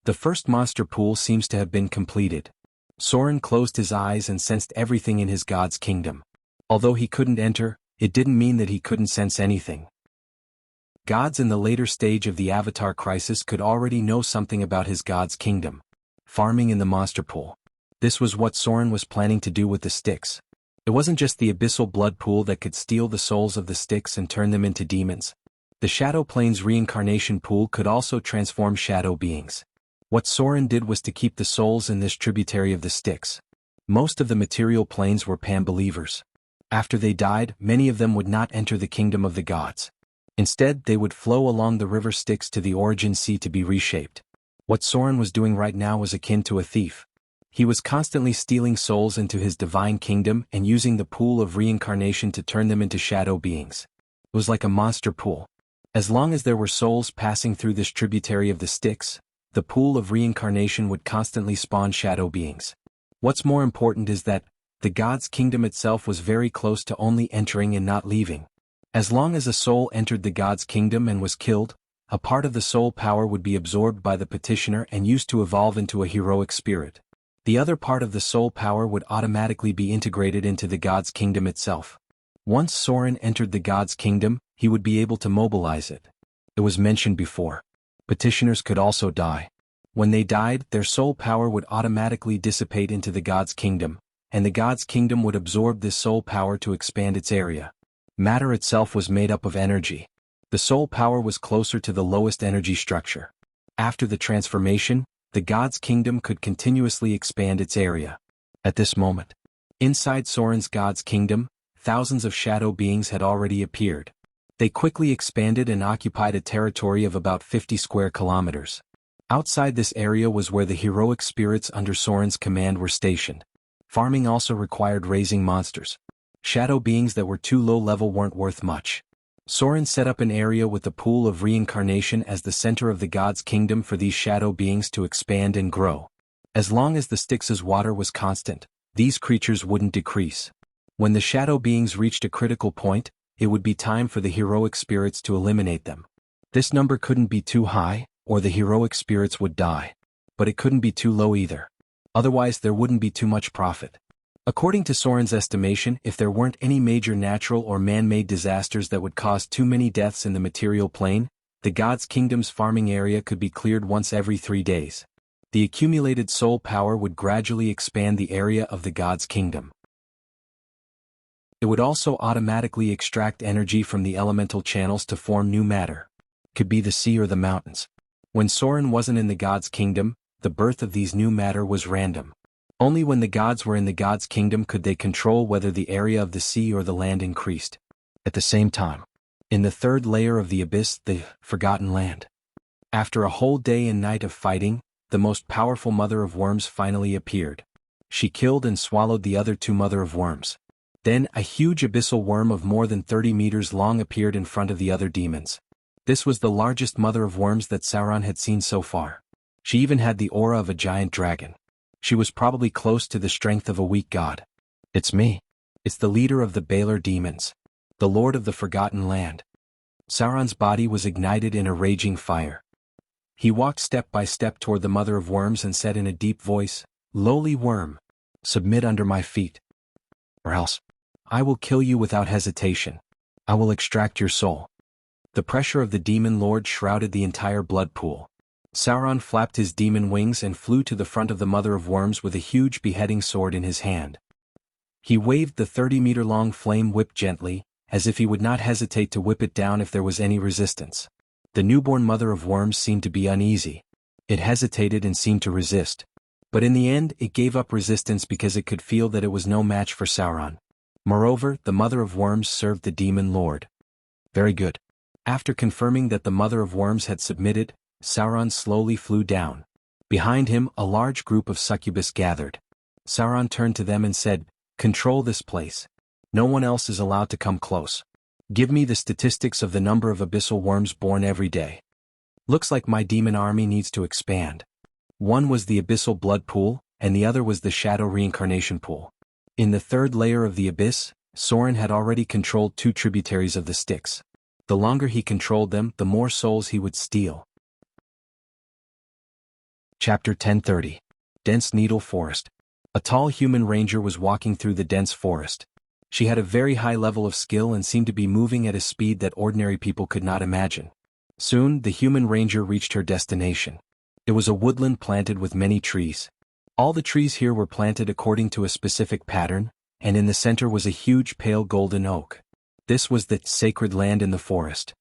The first monster pool seems to have been completed. Soren closed his eyes and sensed everything in his god's kingdom. Although he couldn't enter, it didn't mean that he couldn't sense anything. Gods in the later stage of the Avatar crisis could already know something about his god's kingdom. Farming in the monster pool. This was what Soren was planning to do with the Styx. It wasn't just the abyssal blood pool that could steal the souls of the Styx and turn them into demons. The Shadow Plane's reincarnation pool could also transform shadow beings. What Soren did was to keep the souls in this tributary of the Styx. Most of the material planes were Pan-believers. After they died, many of them would not enter the kingdom of the gods. Instead, they would flow along the river Styx to the origin sea to be reshaped. What Soren was doing right now was akin to a thief. He was constantly stealing souls into his divine kingdom and using the pool of reincarnation to turn them into shadow beings. It was like a monster pool. As long as there were souls passing through this tributary of the Styx, the pool of reincarnation would constantly spawn shadow beings. What's more important is that the god's kingdom itself was very close to only entering and not leaving. As long as a soul entered the god's kingdom and was killed, a part of the soul power would be absorbed by the petitioner and used to evolve into a heroic spirit. The other part of the soul power would automatically be integrated into the god's kingdom itself. Once Soren entered the god's kingdom, he would be able to mobilize it. It was mentioned before. Petitioners could also die. When they died, their soul power would automatically dissipate into the god's kingdom, and the god's kingdom would absorb this soul power to expand its area. Matter itself was made up of energy. The soul power was closer to the lowest energy structure. After the transformation, the god's kingdom could continuously expand its area. At this moment, inside Soren's god's kingdom, thousands of shadow beings had already appeared. They quickly expanded and occupied a territory of about 50 square kilometers. Outside this area was where the heroic spirits under Soren's command were stationed. Farming also required raising monsters. Shadow beings that were too low level weren't worth much. Soren set up an area with the pool of reincarnation as the center of the god's kingdom for these shadow beings to expand and grow. As long as the Styx's water was constant, these creatures wouldn't decrease. When the shadow beings reached a critical point, it would be time for the heroic spirits to eliminate them. This number couldn't be too high, or the heroic spirits would die. But it couldn't be too low either. Otherwise there wouldn't be too much profit. According to Soren's estimation, if there weren't any major natural or man-made disasters that would cause too many deaths in the material plane, the god's kingdom's farming area could be cleared once every 3 days. The accumulated soul power would gradually expand the area of the god's kingdom. It would also automatically extract energy from the elemental channels to form new matter. Could be the sea or the mountains. When Soren wasn't in the god's kingdom, the birth of these new matter was random. Only when the gods were in the god's kingdom could they control whether the area of the sea or the land increased. At the same time, in the third layer of the abyss, the forgotten land. After a whole day and night of fighting, the most powerful mother of worms finally appeared. She killed and swallowed the other 2 mother of worms. Then a huge abyssal worm of more than 30 meters long appeared in front of the other demons. This was the largest mother of worms that Sauron had seen so far. She even had the aura of a giant dragon. She was probably close to the strength of a weak god. It's me. It's the leader of the Baelor demons. The lord of the forgotten land. Sauron's body was ignited in a raging fire. He walked step by step toward the mother of worms and said in a deep voice, "Lowly worm, submit under my feet. Or else, I will kill you without hesitation. I will extract your soul." The pressure of the demon lord shrouded the entire blood pool. Sauron flapped his demon wings and flew to the front of the mother of worms with a huge beheading sword in his hand. He waved the 30-meter-long flame whip gently, as if he would not hesitate to whip it down if there was any resistance. The newborn mother of worms seemed to be uneasy. It hesitated and seemed to resist. But in the end it gave up resistance because it could feel that it was no match for Sauron. Moreover, the mother of worms served the demon lord. Very good. After confirming that the mother of worms had submitted, Sauron slowly flew down. Behind him, a large group of succubus gathered. Sauron turned to them and said, "Control this place. No one else is allowed to come close. Give me the statistics of the number of abyssal worms born every day. Looks like my demon army needs to expand." One was the abyssal blood pool, and the other was the shadow reincarnation pool. In the third layer of the abyss, Soren had already controlled 2 tributaries of the Styx. The longer he controlled them, the more souls he would steal. Chapter 1030. Dense Needle Forest. A tall human ranger was walking through the dense forest. She had a very high level of skill and seemed to be moving at a speed that ordinary people could not imagine. Soon, the human ranger reached her destination. It was a woodland planted with many trees. All the trees here were planted according to a specific pattern, and in the center was a huge pale golden oak. This was the sacred land in the forest.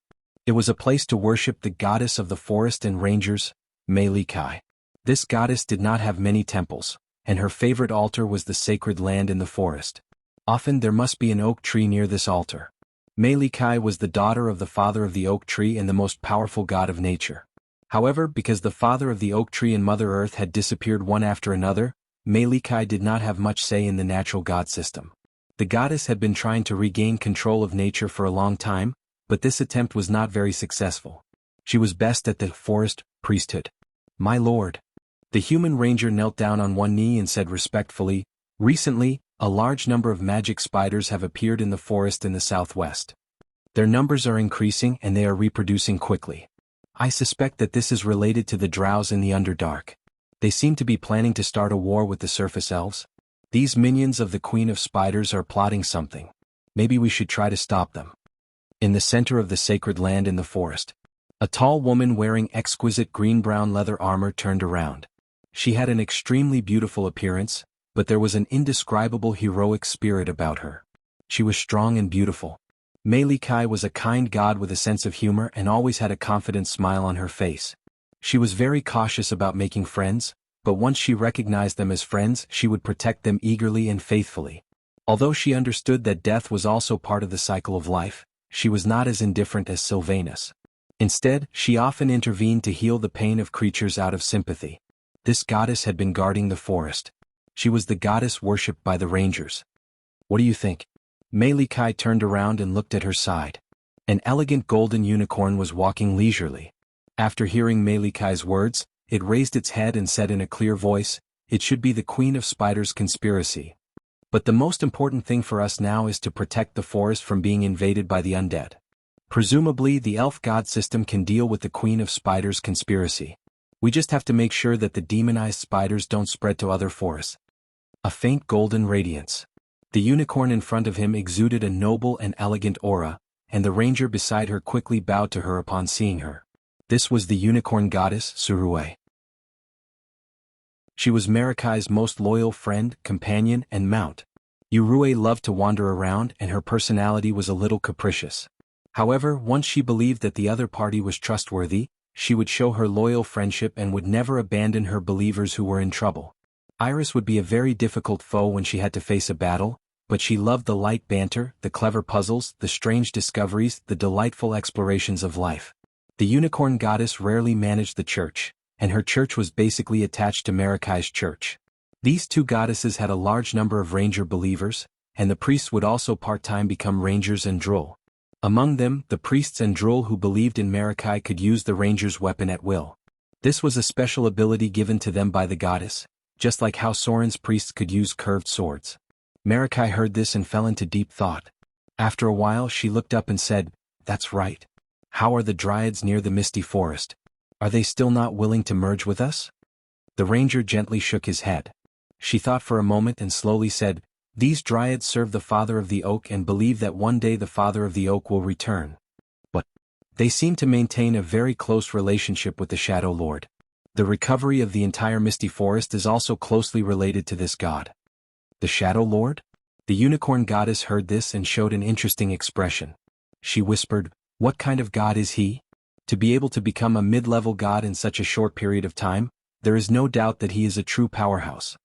It was a place to worship the goddess of the forest and rangers, Melikai. This goddess did not have many temples, and her favorite altar was the sacred land in the forest. Often there must be an oak tree near this altar. Melikai was the daughter of the father of the oak tree and the most powerful god of nature. However, because the father of the oak tree and Mother Earth had disappeared one after another, Melikai did not have much say in the natural god system. The goddess had been trying to regain control of nature for a long time, but this attempt was not very successful. She was best at the forest priesthood. "My lord." The human ranger knelt down on one knee and said respectfully, "Recently, a large number of magic spiders have appeared in the forest in the southwest. Their numbers are increasing and they are reproducing quickly. I suspect that this is related to the drows in the Underdark. They seem to be planning to start a war with the surface elves. These minions of the Queen of Spiders are plotting something. Maybe we should try to stop them." In the center of the sacred land in the forest, a tall woman wearing exquisite green-brown leather armor turned around. She had an extremely beautiful appearance, but there was an indescribable heroic spirit about her. She was strong and beautiful. Melikai was a kind god with a sense of humor and always had a confident smile on her face. She was very cautious about making friends, but once she recognized them as friends, she would protect them eagerly and faithfully. Although she understood that death was also part of the cycle of life, she was not as indifferent as Sylvanus. Instead, she often intervened to heal the pain of creatures out of sympathy. This goddess had been guarding the forest. She was the goddess worshipped by the rangers. What do you think? Mei Li Kai turned around and looked at her side. An elegant golden unicorn was walking leisurely. After hearing Mei Li Kai's words, it raised its head and said in a clear voice, "It should be the Queen of Spiders conspiracy. But the most important thing for us now is to protect the forest from being invaded by the undead. Presumably the elf god system can deal with the Queen of Spiders conspiracy. We just have to make sure that the demonized spiders don't spread to other forests." A faint golden radiance. The unicorn in front of him exuded a noble and elegant aura, and the ranger beside her quickly bowed to her upon seeing her. This was the unicorn goddess, Surue. She was Marikai's most loyal friend, companion, and mount. Urue loved to wander around and her personality was a little capricious. However, once she believed that the other party was trustworthy, she would show her loyal friendship and would never abandon her believers who were in trouble. Iris would be a very difficult foe when she had to face a battle, but she loved the light banter, the clever puzzles, the strange discoveries, the delightful explorations of life. The unicorn goddess rarely managed the church, and her church was basically attached to Marikai's church. These two goddesses had a large number of ranger believers, and the priests would also part-time become rangers and droll. Among them, the priests and droll who believed in Marikai could use the ranger's weapon at will. This was a special ability given to them by the goddess, just like how Soren's priests could use curved swords. Marikai heard this and fell into deep thought. After a while she looked up and said, "That's right. How are the dryads near the misty forest? Are they still not willing to merge with us?" The ranger gently shook his head. She thought for a moment and slowly said, "These dryads serve the father of the oak and believe that one day the father of the oak will return. But they seem to maintain a very close relationship with the Shadow Lord. The recovery of the entire misty forest is also closely related to this god." "The Shadow Lord?" The unicorn goddess heard this and showed an interesting expression. She whispered, "What kind of god is he? To be able to become a mid-level god in such a short period of time, there is no doubt that he is a true powerhouse.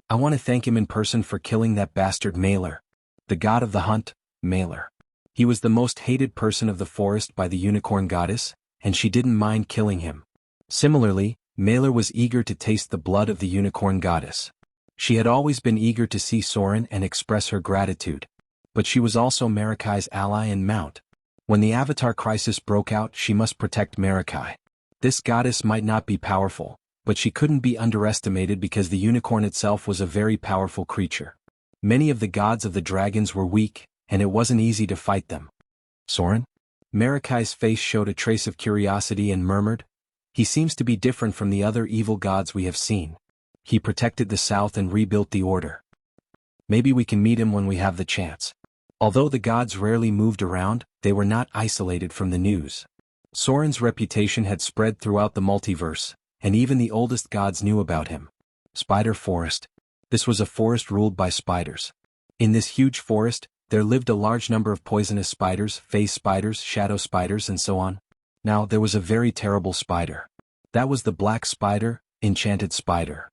I want to thank him in person for killing that bastard Mailer. The god of the hunt, Mailer. He was the most hated person of the forest by the unicorn goddess, and she didn't mind killing him." Similarly, Mailer was eager to taste the blood of the unicorn goddess. She had always been eager to see Soren and express her gratitude. But she was also Marikai's ally and mount. When the Avatar crisis broke out, she must protect Marikai. This goddess might not be powerful, but she couldn't be underestimated because the unicorn itself was a very powerful creature. Many of the gods of the dragons were weak, and it wasn't easy to fight them. "Soren?" Marikai's face showed a trace of curiosity and murmured, "He seems to be different from the other evil gods we have seen. He protected the south and rebuilt the order. Maybe we can meet him when we have the chance." Although the gods rarely moved around, they were not isolated from the news. Soren's reputation had spread throughout the multiverse, and even the oldest gods knew about him. Spider Forest. This was a forest ruled by spiders. In this huge forest, there lived a large number of poisonous spiders, phase spiders, shadow spiders, and so on. Now there was a very terrible spider. That was the black spider, enchanted spider.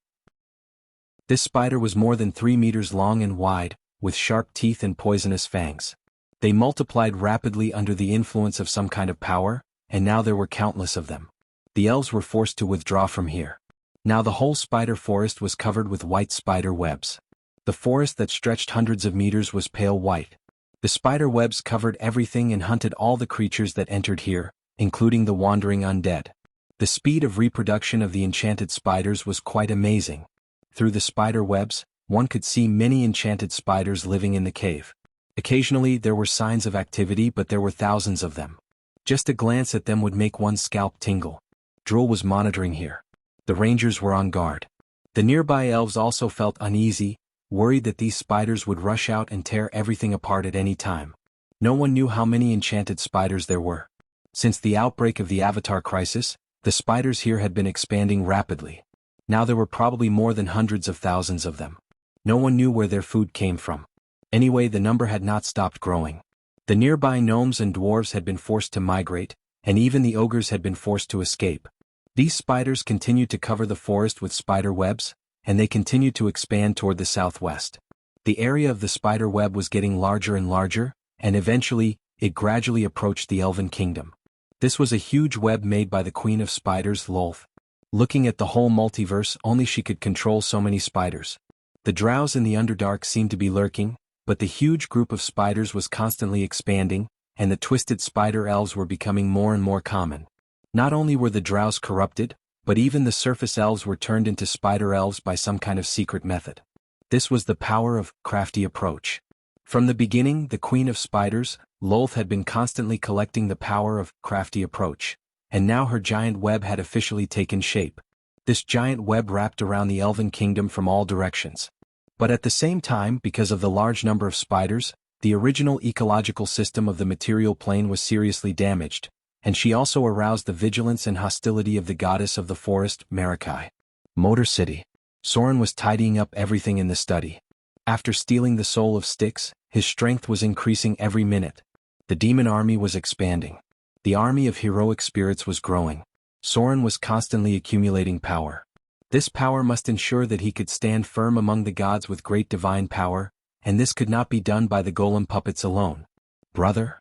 This spider was more than 3 meters long and wide, with sharp teeth and poisonous fangs. They multiplied rapidly under the influence of some kind of power, and now there were countless of them. The elves were forced to withdraw from here. Now the whole spider forest was covered with white spider webs. The forest that stretched hundreds of meters was pale white. The spider webs covered everything and hunted all the creatures that entered here, including the wandering undead. The speed of reproduction of the enchanted spiders was quite amazing. Through the spider webs, one could see many enchanted spiders living in the cave. Occasionally there were signs of activity, but there were thousands of them. Just a glance at them would make one's scalp tingle. Droll was monitoring here. The rangers were on guard. The nearby elves also felt uneasy, worried that these spiders would rush out and tear everything apart at any time. No one knew how many enchanted spiders there were. Since the outbreak of the Avatar crisis, the spiders here had been expanding rapidly. Now there were probably more than hundreds of thousands of them. No one knew where their food came from. Anyway, the number had not stopped growing. The nearby gnomes and dwarves had been forced to migrate, and even the ogres had been forced to escape. These spiders continued to cover the forest with spider webs, and they continued to expand toward the southwest. The area of the spider web was getting larger and larger, and eventually, it gradually approached the Elven Kingdom. This was a huge web made by the Queen of Spiders, Lolth. Looking at the whole multiverse, only she could control so many spiders. The drows in the Underdark seemed to be lurking, But the huge group of spiders was constantly expanding, and the twisted spider elves were becoming more and more common. Not only were the drows corrupted, but even the surface elves were turned into spider elves by some kind of secret method. This was the power of crafty approach. From the beginning, the Queen of Spiders, Lolth, had been constantly collecting the power of crafty approach, and now her giant web had officially taken shape. This giant web wrapped around the Elven Kingdom from all directions. But at the same time, because of the large number of spiders, the original ecological system of the material plane was seriously damaged, and she also aroused the vigilance and hostility of the goddess of the forest, Marikai. Motor City. Soren was tidying up everything in the study. After stealing the soul of Styx, his strength was increasing every minute. The demon army was expanding. The army of heroic spirits was growing. Soren was constantly accumulating power. This power must ensure that he could stand firm among the gods with great divine power, and this could not be done by the golem puppets alone. Brother?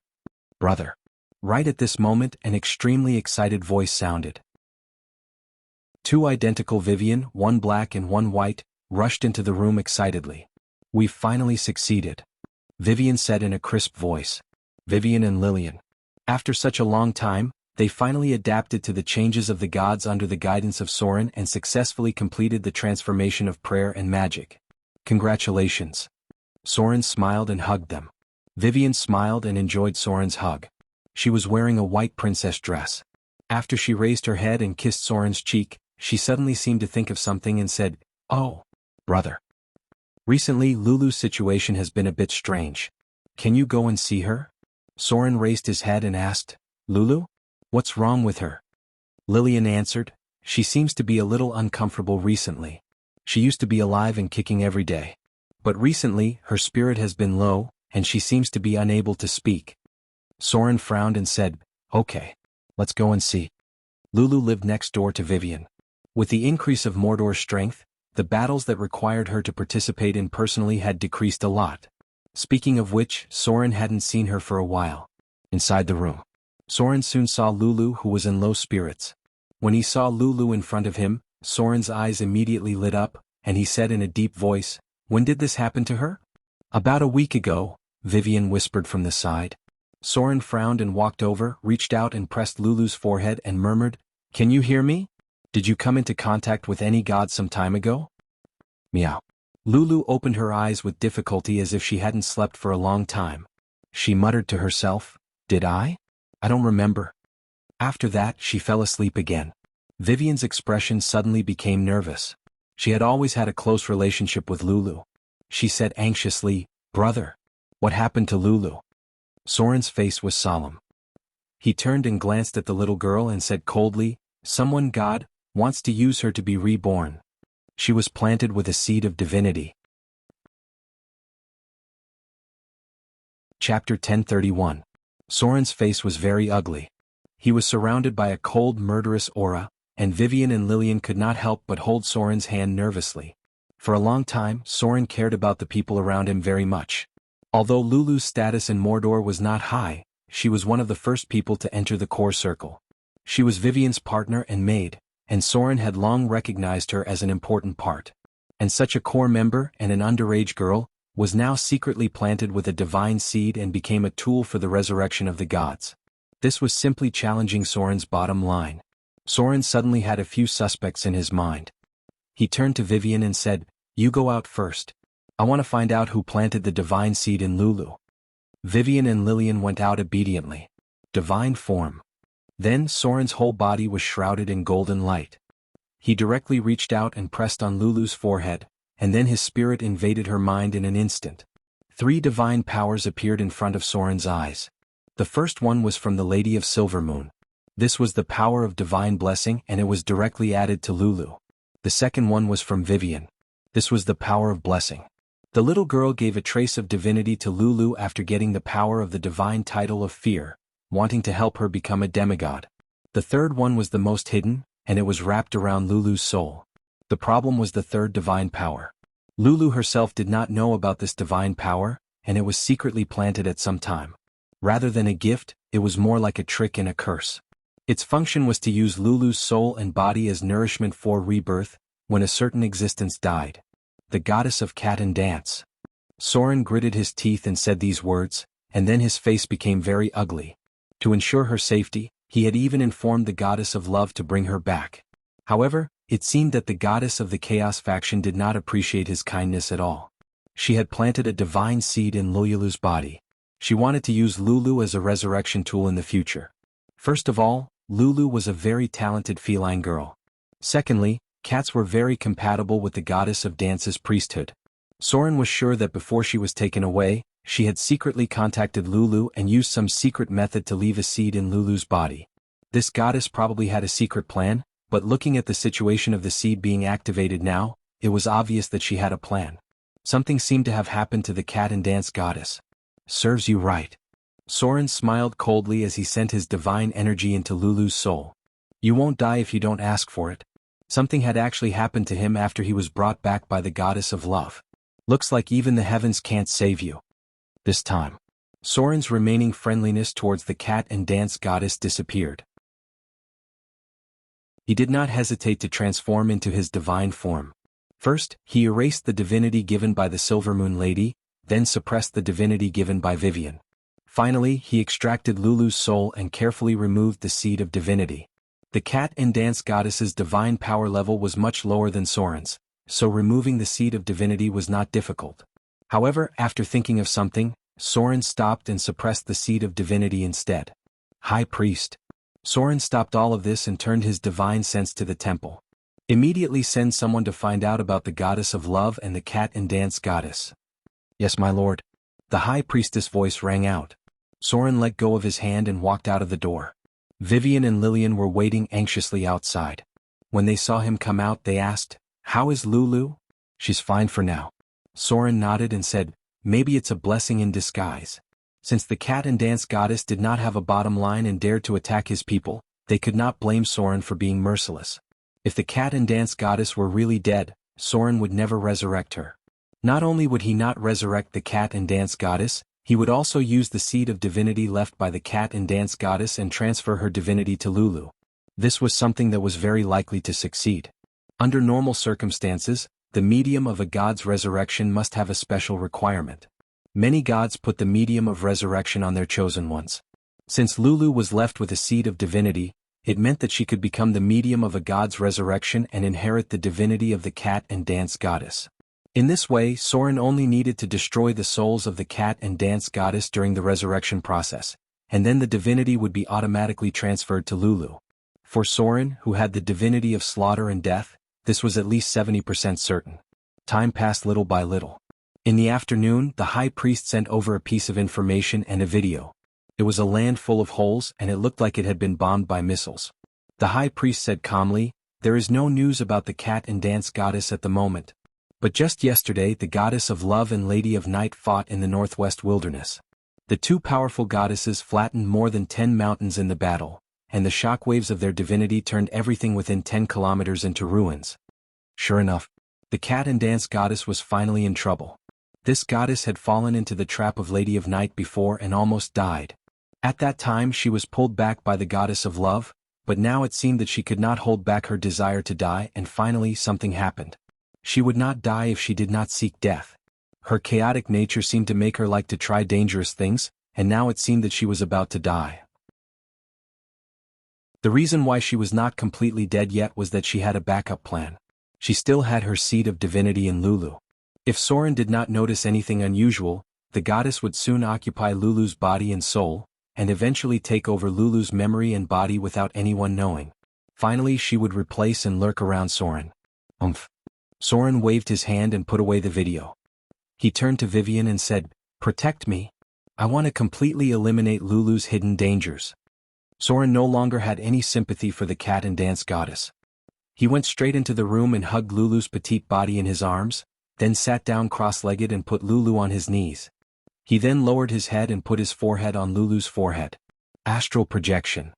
Brother. Right at this moment, an extremely excited voice sounded. Two identical Vivian, one black and one white, rushed into the room excitedly. "We've finally succeeded," Vivian said in a crisp voice. Vivian and Lillian. After such a long time, they finally adapted to the changes of the gods under the guidance of Soren and successfully completed the transformation of prayer and magic. "Congratulations." Soren smiled and hugged them. Vivian smiled and enjoyed Soren's hug. She was wearing a white princess dress. After she raised her head and kissed Soren's cheek, she suddenly seemed to think of something and said, "Oh, brother. Recently Lulu's situation has been a bit strange. Can you go and see her?" Soren raised his head and asked, "Lulu? What's wrong with her?" Lillian answered, "She seems to be a little uncomfortable recently. She used to be alive and kicking every day. But recently, her spirit has been low, and she seems to be unable to speak." Soren frowned and said, "Okay. Let's go and see." Lulu lived next door to Vivian. With the increase of Mordor's strength, the battles that required her to participate in personally had decreased a lot. Speaking of which, Soren hadn't seen her for a while. Inside the room, Soren soon saw Lulu, who was in low spirits. When he saw Lulu in front of him, Soren's eyes immediately lit up, and he said in a deep voice, "When did this happen to her?" "About a week ago," Vivian whispered from the side. Soren frowned and walked over, reached out and pressed Lulu's forehead and murmured, "Can you hear me? Did you come into contact with any god some time ago?" Meow. Lulu opened her eyes with difficulty as if she hadn't slept for a long time. She muttered to herself, "Did I? I don't remember." After that, she fell asleep again. Vivian's expression suddenly became nervous. She had always had a close relationship with Lulu. She said anxiously, "Brother, what happened to Lulu?" Soren's face was solemn. He turned and glanced at the little girl and said coldly, "Someone God wants to use her to be reborn. She was planted with a seed of divinity." Chapter 1031. Soren's face was very ugly. He was surrounded by a cold, murderous aura, and Vivian and Lillian could not help but hold Soren's hand nervously. For a long time, Soren cared about the people around him very much. Although Lulu's status in Mordor was not high, she was one of the first people to enter the core circle. She was Vivian's partner and maid, and Soren had long recognized her as an important part. And such a core member and an underage girl was now secretly planted with a divine seed and became a tool for the resurrection of the gods. This was simply challenging Soren's bottom line. Soren suddenly had a few suspects in his mind. He turned to Vivian and said, "You go out first. I want to find out who planted the divine seed in Lulu." Vivian and Lillian went out obediently. Divine form. Then Soren's whole body was shrouded in golden light. He directly reached out and pressed on Lulu's forehead, and then his spirit invaded her mind in an instant. 3 divine powers appeared in front of Soren's eyes. The first one was from the Lady of Silvermoon. This was the power of divine blessing, and it was directly added to Lulu. The second one was from Vivian. This was the power of blessing. The little girl gave a trace of divinity to Lulu after getting the power of the divine title of fear, wanting to help her become a demigod. The third one was the most hidden, and it was wrapped around Lulu's soul. The problem was the third divine power. Lulu herself did not know about this divine power, and it was secretly planted at some time. Rather than a gift, it was more like a trick and a curse. Its function was to use Lulu's soul and body as nourishment for rebirth, when a certain existence died. The goddess of cat and dance. Soren gritted his teeth and said these words, and then his face became very ugly. To ensure her safety, he had even informed the goddess of love to bring her back. However, it seemed that the goddess of the Chaos faction did not appreciate his kindness at all. She had planted a divine seed in Lulu's body. She wanted to use Lulu as a resurrection tool in the future. First of all, Lulu was a very talented feline girl. Secondly, cats were very compatible with the goddess of dance's priesthood. Soren was sure that before she was taken away, she had secretly contacted Lulu and used some secret method to leave a seed in Lulu's body. This goddess probably had a secret plan, but looking at the situation of the seed being activated now, it was obvious that she had a plan. Something seemed to have happened to the cat and dance goddess. Serves you right. Soren smiled coldly as he sent his divine energy into Lulu's soul. You won't die if you don't ask for it. Something had actually happened to him after he was brought back by the goddess of love. Looks like even the heavens can't save you. This time, Soren's remaining friendliness towards the cat and dance goddess disappeared. He did not hesitate to transform into his divine form. First, he erased the divinity given by the Silver Moon Lady, then suppressed the divinity given by Vivian. Finally, he extracted Lulu's soul and carefully removed the seed of divinity. The cat and dance goddess's divine power level was much lower than Soren's, so removing the seed of divinity was not difficult. However, after thinking of something, Soren stopped and suppressed the seed of divinity instead. High Priest. Soren stopped all of this and turned his divine sense to the temple. Immediately send someone to find out about the goddess of love and the cat and dance goddess. Yes, my lord. The high priestess voice rang out. Soren let go of his hand and walked out of the door. Vivian and Lillian were waiting anxiously outside. When they saw him come out, they asked, "How is Lulu?" "She's fine for now." Soren nodded and said, "Maybe it's a blessing in disguise." Since the cat and dance goddess did not have a bottom line and dared to attack his people, they could not blame Soren for being merciless. If the cat and dance goddess were really dead, Soren would never resurrect her. Not only would he not resurrect the cat and dance goddess, he would also use the seed of divinity left by the cat and dance goddess and transfer her divinity to Lulu. This was something that was very likely to succeed. Under normal circumstances, the medium of a god's resurrection must have a special requirement. Many gods put the medium of resurrection on their chosen ones. Since Lulu was left with a seed of divinity, it meant that she could become the medium of a god's resurrection and inherit the divinity of the cat and dance goddess. In this way, Soren only needed to destroy the souls of the cat and dance goddess during the resurrection process, and then the divinity would be automatically transferred to Lulu. For Soren, who had the divinity of slaughter and death, this was at least 70% certain. Time passed little by little. In the afternoon, the high priest sent over a piece of information and a video. It was a land full of holes and it looked like it had been bombed by missiles. The high priest said calmly, "There is no news about the cat and dance goddess at the moment. But just yesterday the goddess of love and lady of night fought in the northwest wilderness. The two powerful goddesses flattened more than 10 mountains in the battle, and the shockwaves of their divinity turned everything within 10 kilometers into ruins." Sure enough, the cat and dance goddess was finally in trouble. This goddess had fallen into the trap of Lady of Night before and almost died. At that time she was pulled back by the goddess of love, but now it seemed that she could not hold back her desire to die, and finally something happened. She would not die if she did not seek death. Her chaotic nature seemed to make her like to try dangerous things, and now it seemed that she was about to die. The reason why she was not completely dead yet was that she had a backup plan. She still had her seed of divinity in Lulu. If Soren did not notice anything unusual, the goddess would soon occupy Lulu's body and soul, and eventually take over Lulu's memory and body without anyone knowing. Finally she would replace and lurk around Soren. Soren waved his hand and put away the video. He turned to Vivian and said, "Protect me. I want to completely eliminate Lulu's hidden dangers." Soren no longer had any sympathy for the cat and dance goddess. He went straight into the room and hugged Lulu's petite body in his arms, then sat down cross-legged and put Lulu on his knees. He then lowered his head and put his forehead on Lulu's forehead. Astral projection.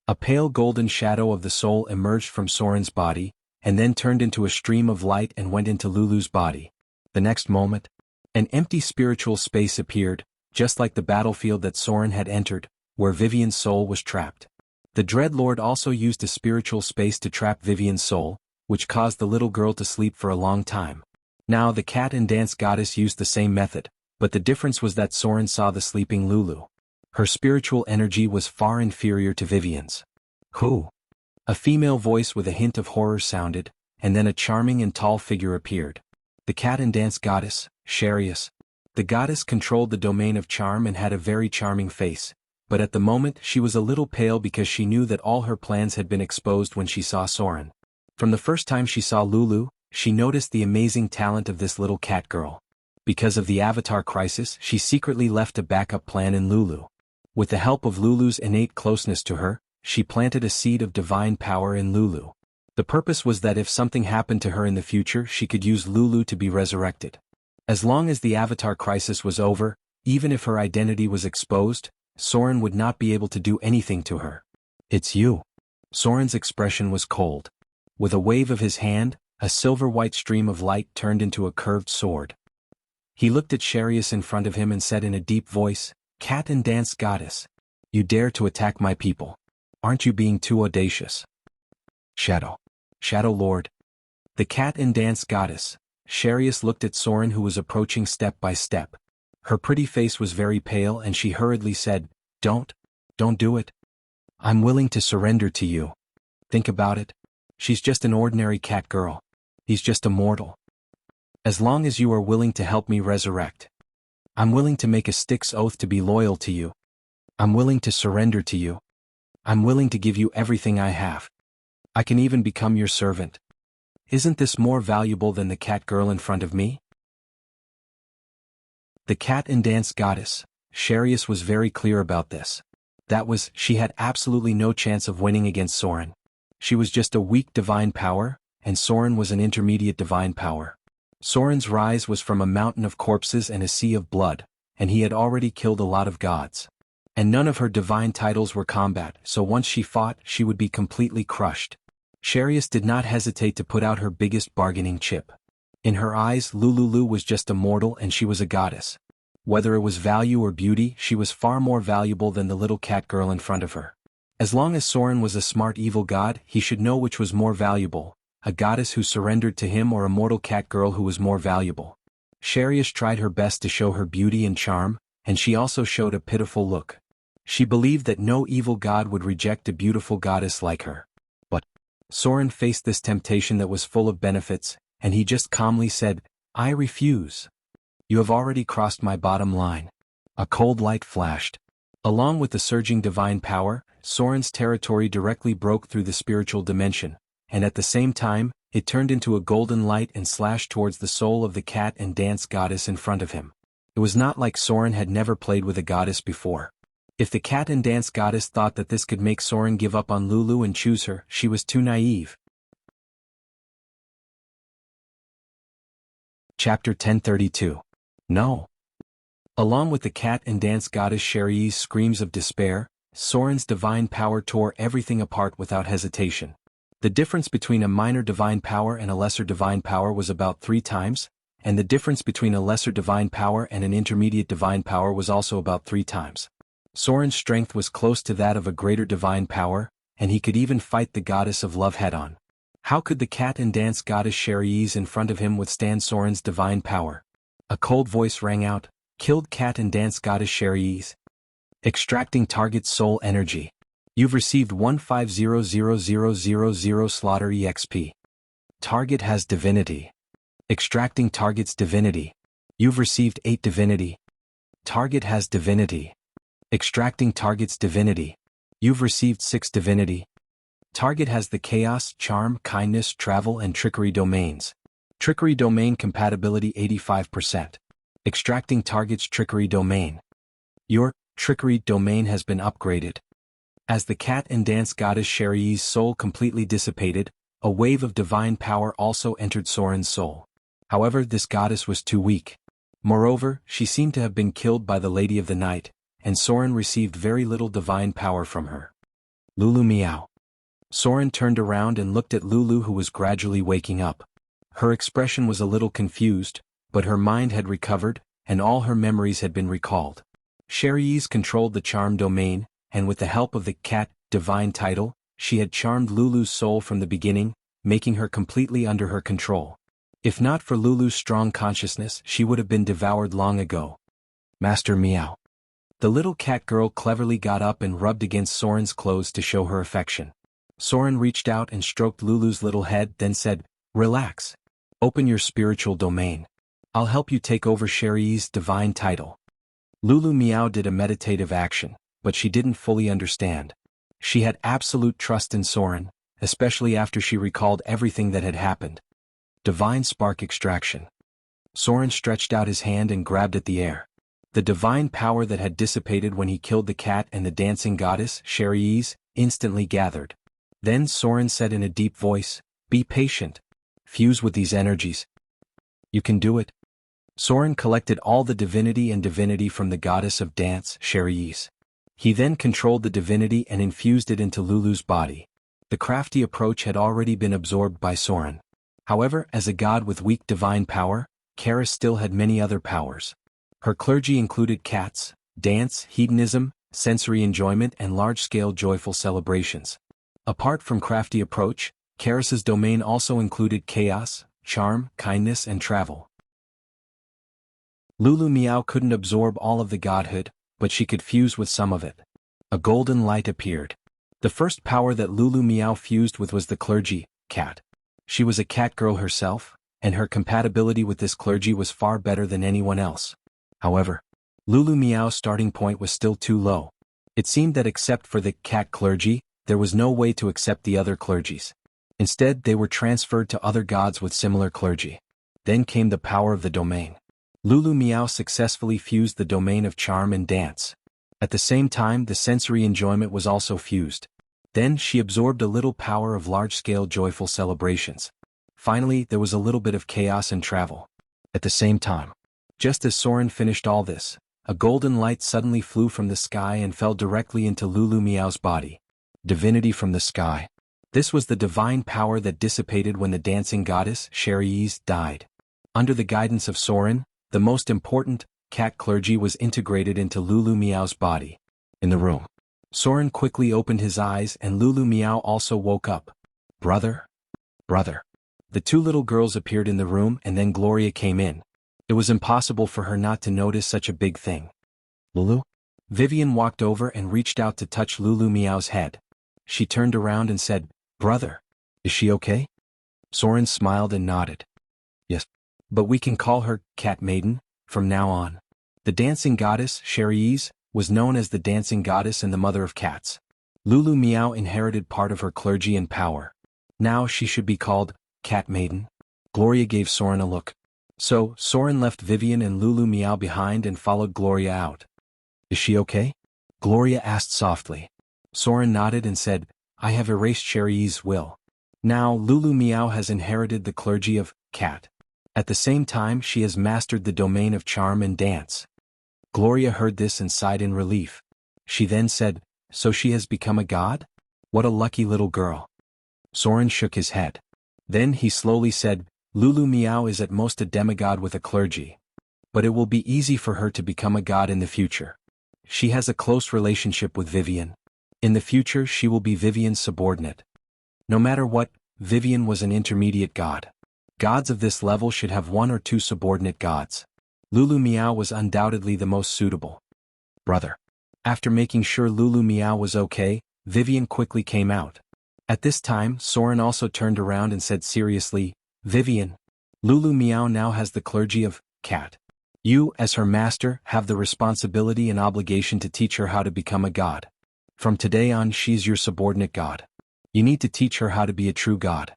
A pale golden shadow of the soul emerged from Soren's body, and then turned into a stream of light and went into Lulu's body. The next moment, an empty spiritual space appeared, just like the battlefield that Soren had entered, where Vivian's soul was trapped. The Dreadlord also used a spiritual space to trap Vivian's soul, which caused the little girl to sleep for a long time. Now the cat and dance goddess used the same method, but the difference was that Soren saw the sleeping Lulu. Her spiritual energy was far inferior to Vivian's. Who? A female voice with a hint of horror sounded, and then a charming and tall figure appeared. The cat and dance goddess, Sharius. The goddess controlled the domain of charm and had a very charming face, but at the moment she was a little pale because she knew that all her plans had been exposed when she saw Soren. From the first time she saw Lulu, she noticed the amazing talent of this little cat girl. Because of the Avatar crisis, she secretly left a backup plan in Lulu. With the help of Lulu's innate closeness to her, she planted a seed of divine power in Lulu. The purpose was that if something happened to her in the future, she could use Lulu to be resurrected. As long as the Avatar crisis was over, even if her identity was exposed, Soren would not be able to do anything to her. "It's you." Soren's expression was cold. With a wave of his hand, a silver-white stream of light turned into a curved sword. He looked at Sharius in front of him and said in a deep voice, "Cat and dance goddess. You dare to attack my people. Aren't you being too audacious?" Shadow Lord. The cat and dance goddess, Sharius looked at Soren, who was approaching step by step. Her pretty face was very pale and she hurriedly said, Don't do it. I'm willing to surrender to you. Think about it. She's just an ordinary cat girl. He's just a mortal. As long as you are willing to help me resurrect, I'm willing to make a Styx oath to be loyal to you. I'm willing to surrender to you. I'm willing to give you everything I have. I can even become your servant. Isn't this more valuable than the cat girl in front of me? The cat and dance goddess, Sharius, was very clear about this. That was, she had absolutely no chance of winning against Soren. She was just a weak divine power, and Soren was an intermediate divine power. Soren's rise was from a mountain of corpses and a sea of blood, and he had already killed a lot of gods. And none of her divine titles were combat, so once she fought, she would be completely crushed. Sharius did not hesitate to put out her biggest bargaining chip. In her eyes, Lulu was just a mortal and she was a goddess. Whether it was value or beauty, she was far more valuable than the little cat girl in front of her. As long as Soren was a smart evil god, he should know which was more valuable, a goddess who surrendered to him or a mortal cat girl who was more valuable. Sharius tried her best to show her beauty and charm, and she also showed a pitiful look. She believed that no evil god would reject a beautiful goddess like her. But Soren faced this temptation that was full of benefits, and he just calmly said, I refuse. You have already crossed my bottom line. A cold light flashed. Along with the surging divine power, Soren's territory directly broke through the spiritual dimension, and at the same time, it turned into a golden light and slashed towards the soul of the cat and dance goddess in front of him. It was not like Soren had never played with a goddess before. If the cat and dance goddess thought that this could make Soren give up on Lulu and choose her, she was too naive. Chapter 1032. No. Along with the cat and dance goddess Shari's screams of despair, Soren's divine power tore everything apart without hesitation. The difference between a minor divine power and a lesser divine power was about 3 times, and the difference between a lesser divine power and an intermediate divine power was also about 3 times. Soren's strength was close to that of a greater divine power, and he could even fight the goddess of love head-on. How could the cat and dance goddess Shari's in front of him withstand Soren's divine power? A cold voice rang out, Killed cat and dance goddess Shari's. Extracting target's soul energy. You've received 150000 slaughter EXP. Target has divinity. Extracting target's divinity. You've received 8 divinity. Target has divinity. Extracting target's divinity. You've received 6 divinity. Target has the chaos, charm, kindness, travel and trickery domains. Trickery domain compatibility 85%. Extracting target's trickery domain. Your trickery domain has been upgraded. As the cat and dance goddess Shari's soul completely dissipated, a wave of divine power also entered Soren's soul. However, this goddess was too weak. Moreover, she seemed to have been killed by the Lady of the Night, and Soren received very little divine power from her. Lulu meow. Soren turned around and looked at Lulu, who was gradually waking up. Her expression was a little confused, but her mind had recovered, and all her memories had been recalled. Shari's controlled the charm domain, and with the help of the cat divine title, she had charmed Lulu's soul from the beginning, making her completely under her control. If not for Lulu's strong consciousness, she would have been devoured long ago. Master Meow. The little cat girl cleverly got up and rubbed against Soren's clothes to show her affection. Soren reached out and stroked Lulu's little head, then said, "Relax. Open your spiritual domain. I'll help you take over Sherry's divine title." Lulu Meow did a meditative action, but she didn't fully understand. She had absolute trust in Soren, especially after she recalled everything that had happened. Divine spark extraction. Soren stretched out his hand and grabbed at the air. The divine power that had dissipated when he killed the cat and the dancing goddess, Sherry's, instantly gathered. Then Soren said in a deep voice, "Be patient. Fuse with these energies. You can do it." Soren collected all the divinity from the goddess of dance, Sherry's. He then controlled the divinity and infused it into Lulu's body. The crafty approach had already been absorbed by Soren. However, as a god with weak divine power, Kara still had many other powers. Her clergy included cats, dance, hedonism, sensory enjoyment and large-scale joyful celebrations. Apart from crafty approach, Kara's domain also included chaos, charm, kindness and travel. Lulu Meow couldn't absorb all of the godhood, but she could fuse with some of it. A golden light appeared. The first power that Lulu Meow fused with was the clergy, cat. She was a cat girl herself, and her compatibility with this clergy was far better than anyone else. However, Lulu Meow's starting point was still too low. It seemed that except for the cat clergy, there was no way to accept the other clergies. Instead, they were transferred to other gods with similar clergy. Then came the power of the domain. Lulu Meow successfully fused the domain of charm and dance. At the same time, the sensory enjoyment was also fused. Then she absorbed a little power of large-scale joyful celebrations. Finally, there was a little bit of chaos and travel. At the same time, just as Soren finished all this, a golden light suddenly flew from the sky and fell directly into Lulu Meow's body. Divinity from the sky. This was the divine power that dissipated when the dancing goddess, Sherry's, died. Under the guidance of Soren, the most important, cat clergy was integrated into Lulu Meow's body. In the room, Soren quickly opened his eyes and Lulu Meow also woke up. "Brother? Brother." The two little girls appeared in the room and then Gloria came in. It was impossible for her not to notice such a big thing. "Lulu?" Vivian walked over and reached out to touch Lulu Meow's head. She turned around and said, "Brother, is she okay?" Soren smiled and nodded. "Yes. But we can call her Cat Maiden from now on." The dancing goddess, Sherry's, was known as the dancing goddess and the mother of cats. Lulu Meow inherited part of her clergy and power. Now she should be called Cat Maiden. Gloria gave Soren a look. So, Soren left Vivian and Lulu Meow behind and followed Gloria out. "Is she okay?" Gloria asked softly. Soren nodded and said, "I have erased Sherry's will. Now Lulu Meow has inherited the clergy of cat. At the same time she has mastered the domain of charm and dance." Gloria heard this and sighed in relief. She then said, "So she has become a god? What a lucky little girl." Soren shook his head. Then he slowly said, "Lulu Meow is at most a demigod with a clergy. But it will be easy for her to become a god in the future. She has a close relationship with Vivian. In the future she will be Vivian's subordinate." No matter what, Vivian was an intermediate god. Gods of this level should have one or two subordinate gods. Lulu Meow was undoubtedly the most suitable. "Brother." After making sure Lulu Meow was okay, Vivian quickly came out. At this time, Soren also turned around and said seriously, "Vivian, Lulu Meow now has the clergy of cat. You, as her master, have the responsibility and obligation to teach her how to become a god. From today on she's your subordinate god. You need to teach her how to be a true god."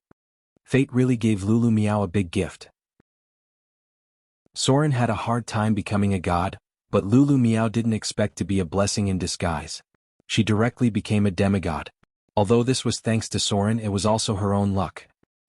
Fate really gave Lulu Meow a big gift. Soren had a hard time becoming a god, but Lulu Meow didn't expect to be a blessing in disguise. She directly became a demigod. Although this was thanks to Soren, it was also her own luck.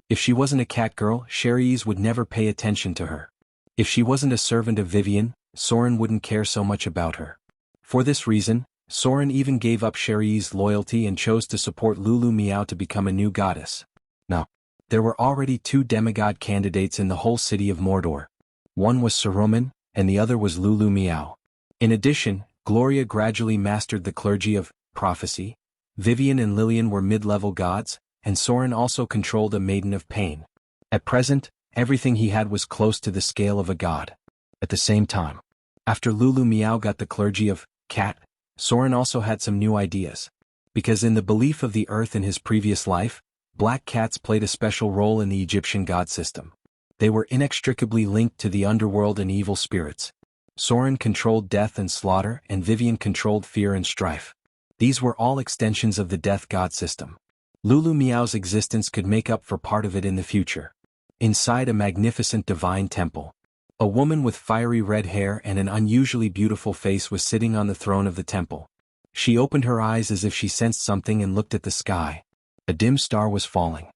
If she wasn't a cat girl, Sherry's would never pay attention to her. If she wasn't a servant of Vivian, Soren wouldn't care so much about her. For this reason, Soren even gave up Sherry's loyalty and chose to support Lulu Meow to become a new goddess. Now, there were already two demigod candidates in the whole city of Mordor. One was Saruman, and the other was Lulu Meow. In addition, Gloria gradually mastered the clergy of prophecy. Vivian and Lillian were mid-level gods, and Soren also controlled a maiden of pain. At present, Everything he had was close to the scale of a god. At the same time, after Lulu Miao got the clergy of cat, Soren also had some new ideas. Because in the belief of the earth in his previous life, black cats played a special role in the Egyptian god system. They were inextricably linked to the underworld and evil spirits. Soren controlled death and slaughter, and Vivian controlled fear and strife. These were all extensions of the death god system. Lulu Miao's existence could make up for part of it in the future. Inside a magnificent divine temple, a woman with fiery red hair and an unusually beautiful face was sitting on the throne of the temple. She opened her eyes as if she sensed something and looked at the sky. A dim star was falling.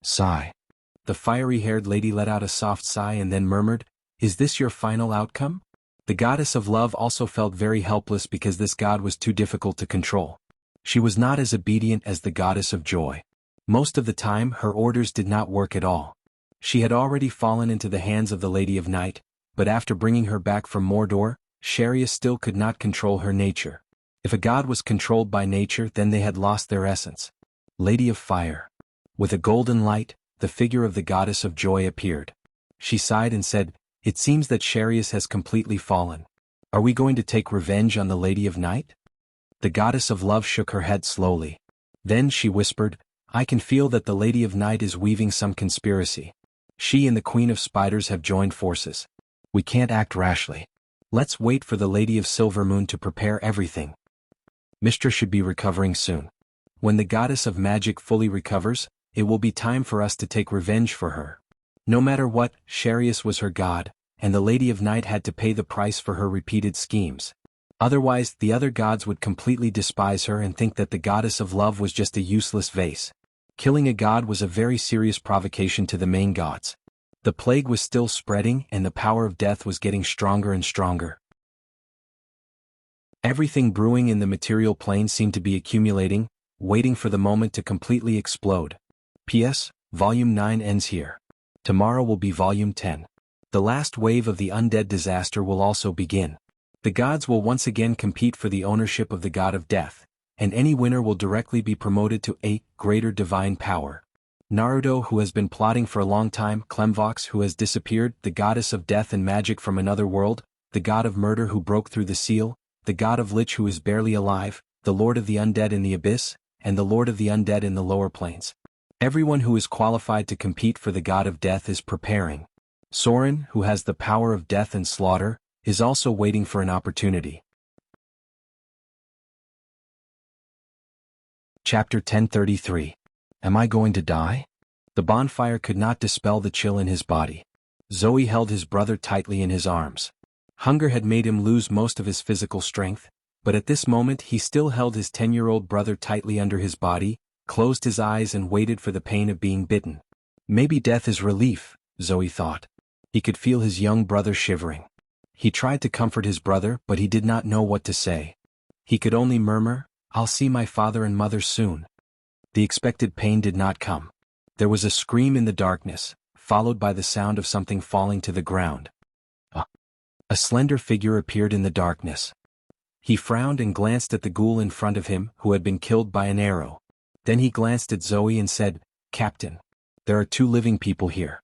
Sigh. The fiery-haired lady let out a soft sigh and then murmured, "Is this your final outcome?" The goddess of love also felt very helpless because this god was too difficult to control. She was not as obedient as the goddess of joy. Most of the time her orders did not work at all. She had already fallen into the hands of the Lady of Night, but after bringing her back from Mordor, Sharius still could not control her nature. If a god was controlled by nature, then they had lost their essence. Lady of Fire. With a golden light, the figure of the goddess of joy appeared. She sighed and said, "It seems that Sharius has completely fallen. Are we going to take revenge on the Lady of Night?" The goddess of love shook her head slowly. Then she whispered, "I can feel that the Lady of Night is weaving some conspiracy. She and the Queen of Spiders have joined forces. We can't act rashly. Let's wait for the Lady of Silvermoon to prepare everything. Mystra should be recovering soon. When the goddess of magic fully recovers, it will be time for us to take revenge for her." No matter what, Sharius was her god, and the Lady of Night had to pay the price for her repeated schemes. Otherwise, the other gods would completely despise her and think that the goddess of love was just a useless vase. Killing a god was a very serious provocation to the main gods. The plague was still spreading and the power of death was getting stronger and stronger. Everything brewing in the material plane seemed to be accumulating, waiting for the moment to completely explode. P.S. Volume 9 ends here. Tomorrow will be Volume 10. The last wave of the undead disaster will also begin. The gods will once again compete for the ownership of the god of death, and any winner will directly be promoted to a greater divine power. Naruto, who has been plotting for a long time, Clemvox, who has disappeared, the goddess of death and magic from another world, the god of murder who broke through the seal, the god of lich who is barely alive, the lord of the undead in the abyss, and the lord of the undead in the lower planes. Everyone who is qualified to compete for the god of death is preparing. Soren, who has the power of death and slaughter, is also waiting for an opportunity. Chapter 1033. Am I going to die? The bonfire could not dispel the chill in his body. Zoe held his brother tightly in his arms. Hunger had made him lose most of his physical strength, but at this moment he still held his 10-year-old brother tightly under his body, closed his eyes and waited for the pain of being bitten. Maybe death is relief, Zoe thought. He could feel his young brother shivering. He tried to comfort his brother, but he did not know what to say. He could only murmur, "I'll see my father and mother soon." The expected pain did not come. There was a scream in the darkness, followed by the sound of something falling to the ground. A slender figure appeared in the darkness. He frowned and glanced at the ghoul in front of him, who had been killed by an arrow. Then he glanced at Zoe and said, "Captain, there are 2 living people here."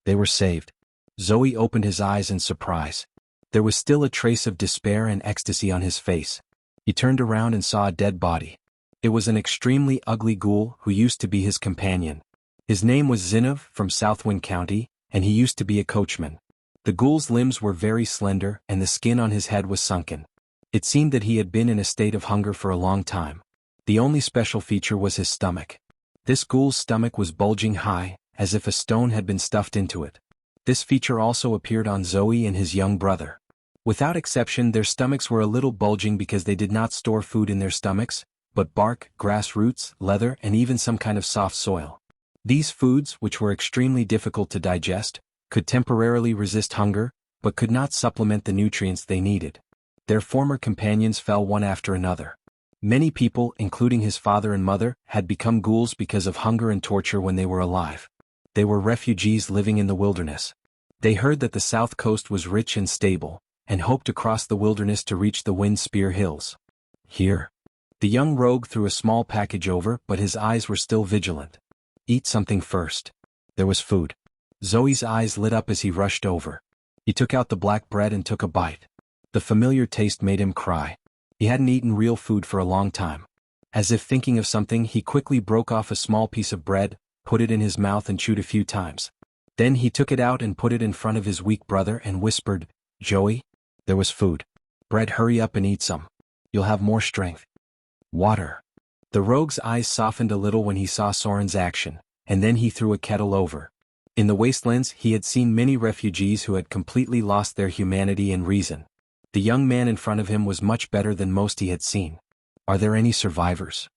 They were saved. Zoe opened his eyes in surprise. There was still a trace of despair and ecstasy on his face. He turned around and saw a dead body. It was an extremely ugly ghoul who used to be his companion. His name was Zinov from Southwind County, and he used to be a coachman. The ghoul's limbs were very slender and the skin on his head was sunken. It seemed that he had been in a state of hunger for a long time. The only special feature was his stomach. This ghoul's stomach was bulging high, as if a stone had been stuffed into it. This feature also appeared on Zoe and his young brother. Without exception, their stomachs were a little bulging because they did not store food in their stomachs, but bark, grass roots, leather, and even some kind of soft soil. These foods, which were extremely difficult to digest, could temporarily resist hunger, but could not supplement the nutrients they needed. Their former companions fell one after another. Many people, including his father and mother, had become ghouls because of hunger and torture when they were alive. They were refugees living in the wilderness. They heard that the south coast was rich and stable, and hoped to cross the wilderness to reach the Wind Spear Hills. Here. The young rogue threw a small package over, but his eyes were still vigilant. Eat something first. There was food. Zoe's eyes lit up as he rushed over. He took out the black bread and took a bite. The familiar taste made him cry. He hadn't eaten real food for a long time. As if thinking of something, he quickly broke off a small piece of bread, put it in his mouth and chewed a few times. Then he took it out and put it in front of his weak brother and whispered, "Joey, there was food. Bread, hurry up and eat some. You'll have more strength." Water. The rogue's eyes softened a little when he saw Soren's action, and then he threw a kettle over. In the wastelands he had seen many refugees who had completely lost their humanity and reason. The young man in front of him was much better than most he had seen. Are there any survivors?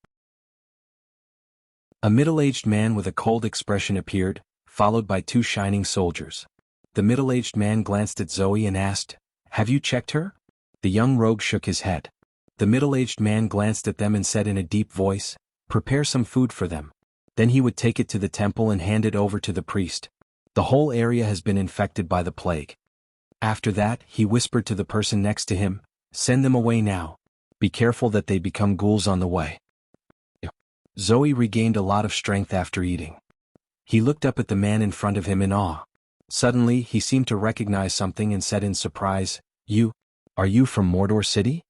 A middle-aged man with a cold expression appeared, followed by two shining soldiers. The middle-aged man glanced at Zoe and asked, "Have you checked her?" The young rogue shook his head. The middle-aged man glanced at them and said in a deep voice, "Prepare some food for them." Then he would take it to the temple and hand it over to the priest. "The whole area has been infected by the plague." After that, he whispered to the person next to him, "Send them away now. Be careful that they become ghouls on the way." Zoe regained a lot of strength after eating. He looked up at the man in front of him in awe. Suddenly, he seemed to recognize something and said in surprise, Are you from Mordor City?"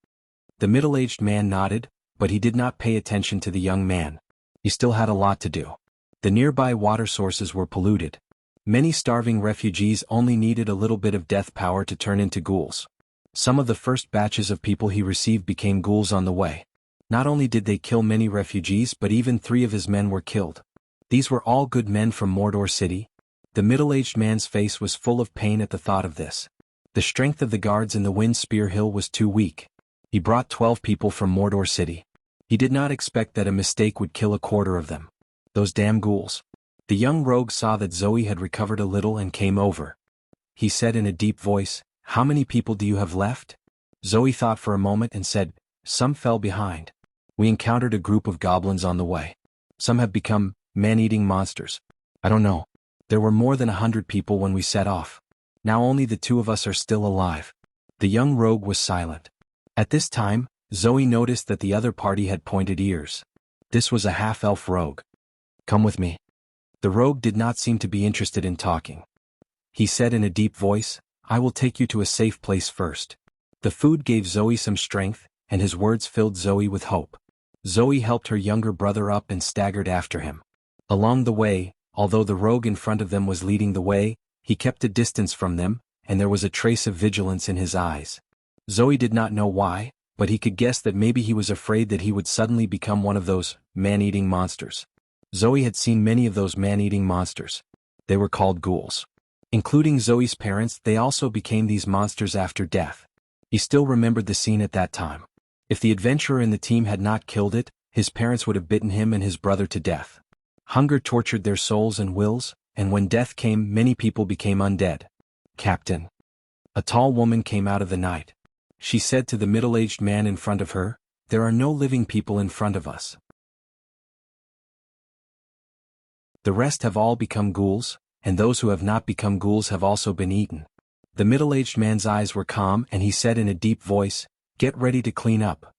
The middle-aged man nodded, but he did not pay attention to the young man. He still had a lot to do. The nearby water sources were polluted. Many starving refugees only needed a little bit of death power to turn into ghouls. Some of the first batches of people he received became ghouls on the way. Not only did they kill many refugees, but even 3 of his men were killed. These were all good men from Mordor City. The middle-aged man's face was full of pain at the thought of this. The strength of the guards in the Wind Spear Hill was too weak. He brought 12 people from Mordor City. He did not expect that a mistake would kill a quarter of them. Those damn ghouls. The young rogue saw that Zoe had recovered a little and came over. He said in a deep voice, "How many people do you have left?" Zoe thought for a moment and said, "Some fell behind. We encountered a group of goblins on the way. Some have become man-eating monsters. I don't know. There were more than 100 people when we set off. Now only the 2 of us are still alive." The young rogue was silent. At this time, Zoe noticed that the other party had pointed ears. This was a half-elf rogue. "Come with me." The rogue did not seem to be interested in talking. He said in a deep voice, "I will take you to a safe place first." The food gave Zoe some strength, and his words filled Zoe with hope. Zoe helped her younger brother up and staggered after him. Along the way, although the rogue in front of them was leading the way, he kept a distance from them, and there was a trace of vigilance in his eyes. Zoe did not know why, but he could guess that maybe he was afraid that he would suddenly become one of those man-eating monsters. Zoe had seen many of those man-eating monsters. They were called ghouls. Including Zoe's parents, they also became these monsters after death. He still remembered the scene at that time. If the adventurer in the team had not killed it, his parents would have bitten him and his brother to death. Hunger tortured their souls and wills, and when death came, many people became undead. "Captain." A tall woman came out of the night. She said to the middle-aged man in front of her, "There are no living people in front of us. The rest have all become ghouls, and those who have not become ghouls have also been eaten." The middle-aged man's eyes were calm and he said in a deep voice, "Get ready to clean up.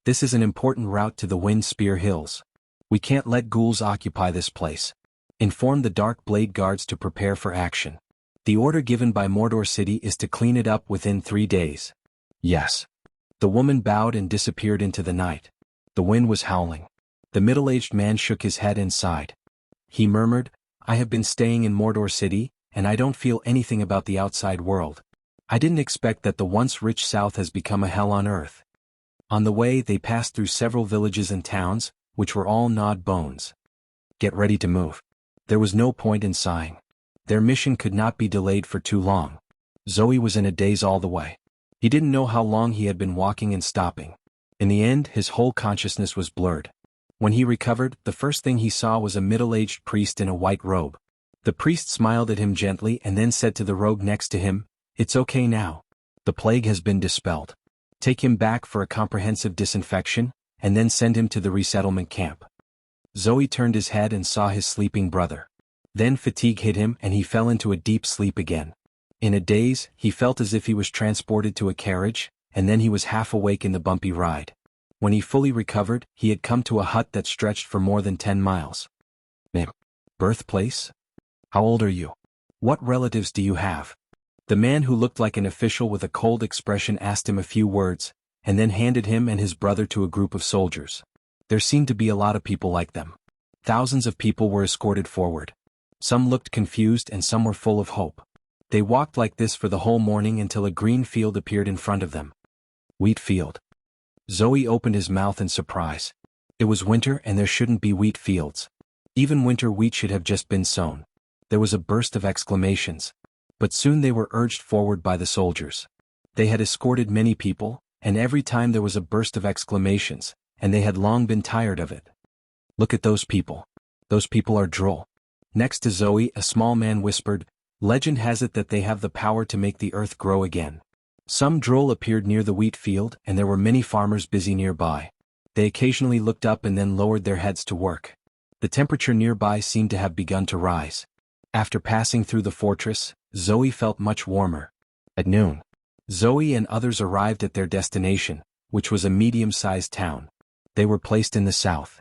This is an important route to the Wind Spear Hills. We can't let ghouls occupy this place. Inform the Dark Blade Guards to prepare for action. The order given by Mordor City is to clean it up within 3 days." "Yes." The woman bowed and disappeared into the night. The wind was howling. The middle-aged man shook his head and sighed. He murmured, "I have been staying in Mordor City, and I don't feel anything about the outside world. I didn't expect that the once rich South has become a hell on earth." On the way they passed through several villages and towns, which were all gnawed bones. "Get ready to move." There was no point in sighing. Their mission could not be delayed for too long. Zoe was in a daze all the way. He didn't know how long he had been walking and stopping. In the end, his whole consciousness was blurred. When he recovered, the first thing he saw was a middle-aged priest in a white robe. The priest smiled at him gently and then said to the rogue next to him, "It's okay now. The plague has been dispelled. Take him back for a comprehensive disinfection, and then send him to the resettlement camp." Zoe turned his head and saw his sleeping brother. Then fatigue hit him and he fell into a deep sleep again. In a daze, he felt as if he was transported to a carriage, and then he was half awake in the bumpy ride. When he fully recovered, he had come to a hut that stretched for more than 10 miles. "Birthplace? How old are you?" What relatives do you have? The man who looked like an official with a cold expression asked him a few words, and then handed him and his brother to a group of soldiers. There seemed to be a lot of people like them. Thousands of people were escorted forward. Some looked confused and some were full of hope. They walked like this for the whole morning until a green field appeared in front of them. Wheat field. Zoe opened his mouth in surprise. It was winter and there shouldn't be wheat fields. Even winter wheat should have just been sown. There was a burst of exclamations. But soon they were urged forward by the soldiers. They had escorted many people, and every time there was a burst of exclamations, and they had long been tired of it. Look at those people. Those people are droll. Next to Zoe, a small man whispered, "Legend has it that they have the power to make the earth grow again." Some droll appeared near the wheat field, and there were many farmers busy nearby. They occasionally looked up and then lowered their heads to work. The temperature nearby seemed to have begun to rise. After passing through the fortress, Zoe felt much warmer. At noon, Zoe and others arrived at their destination, which was a medium-sized town. They were placed in the south.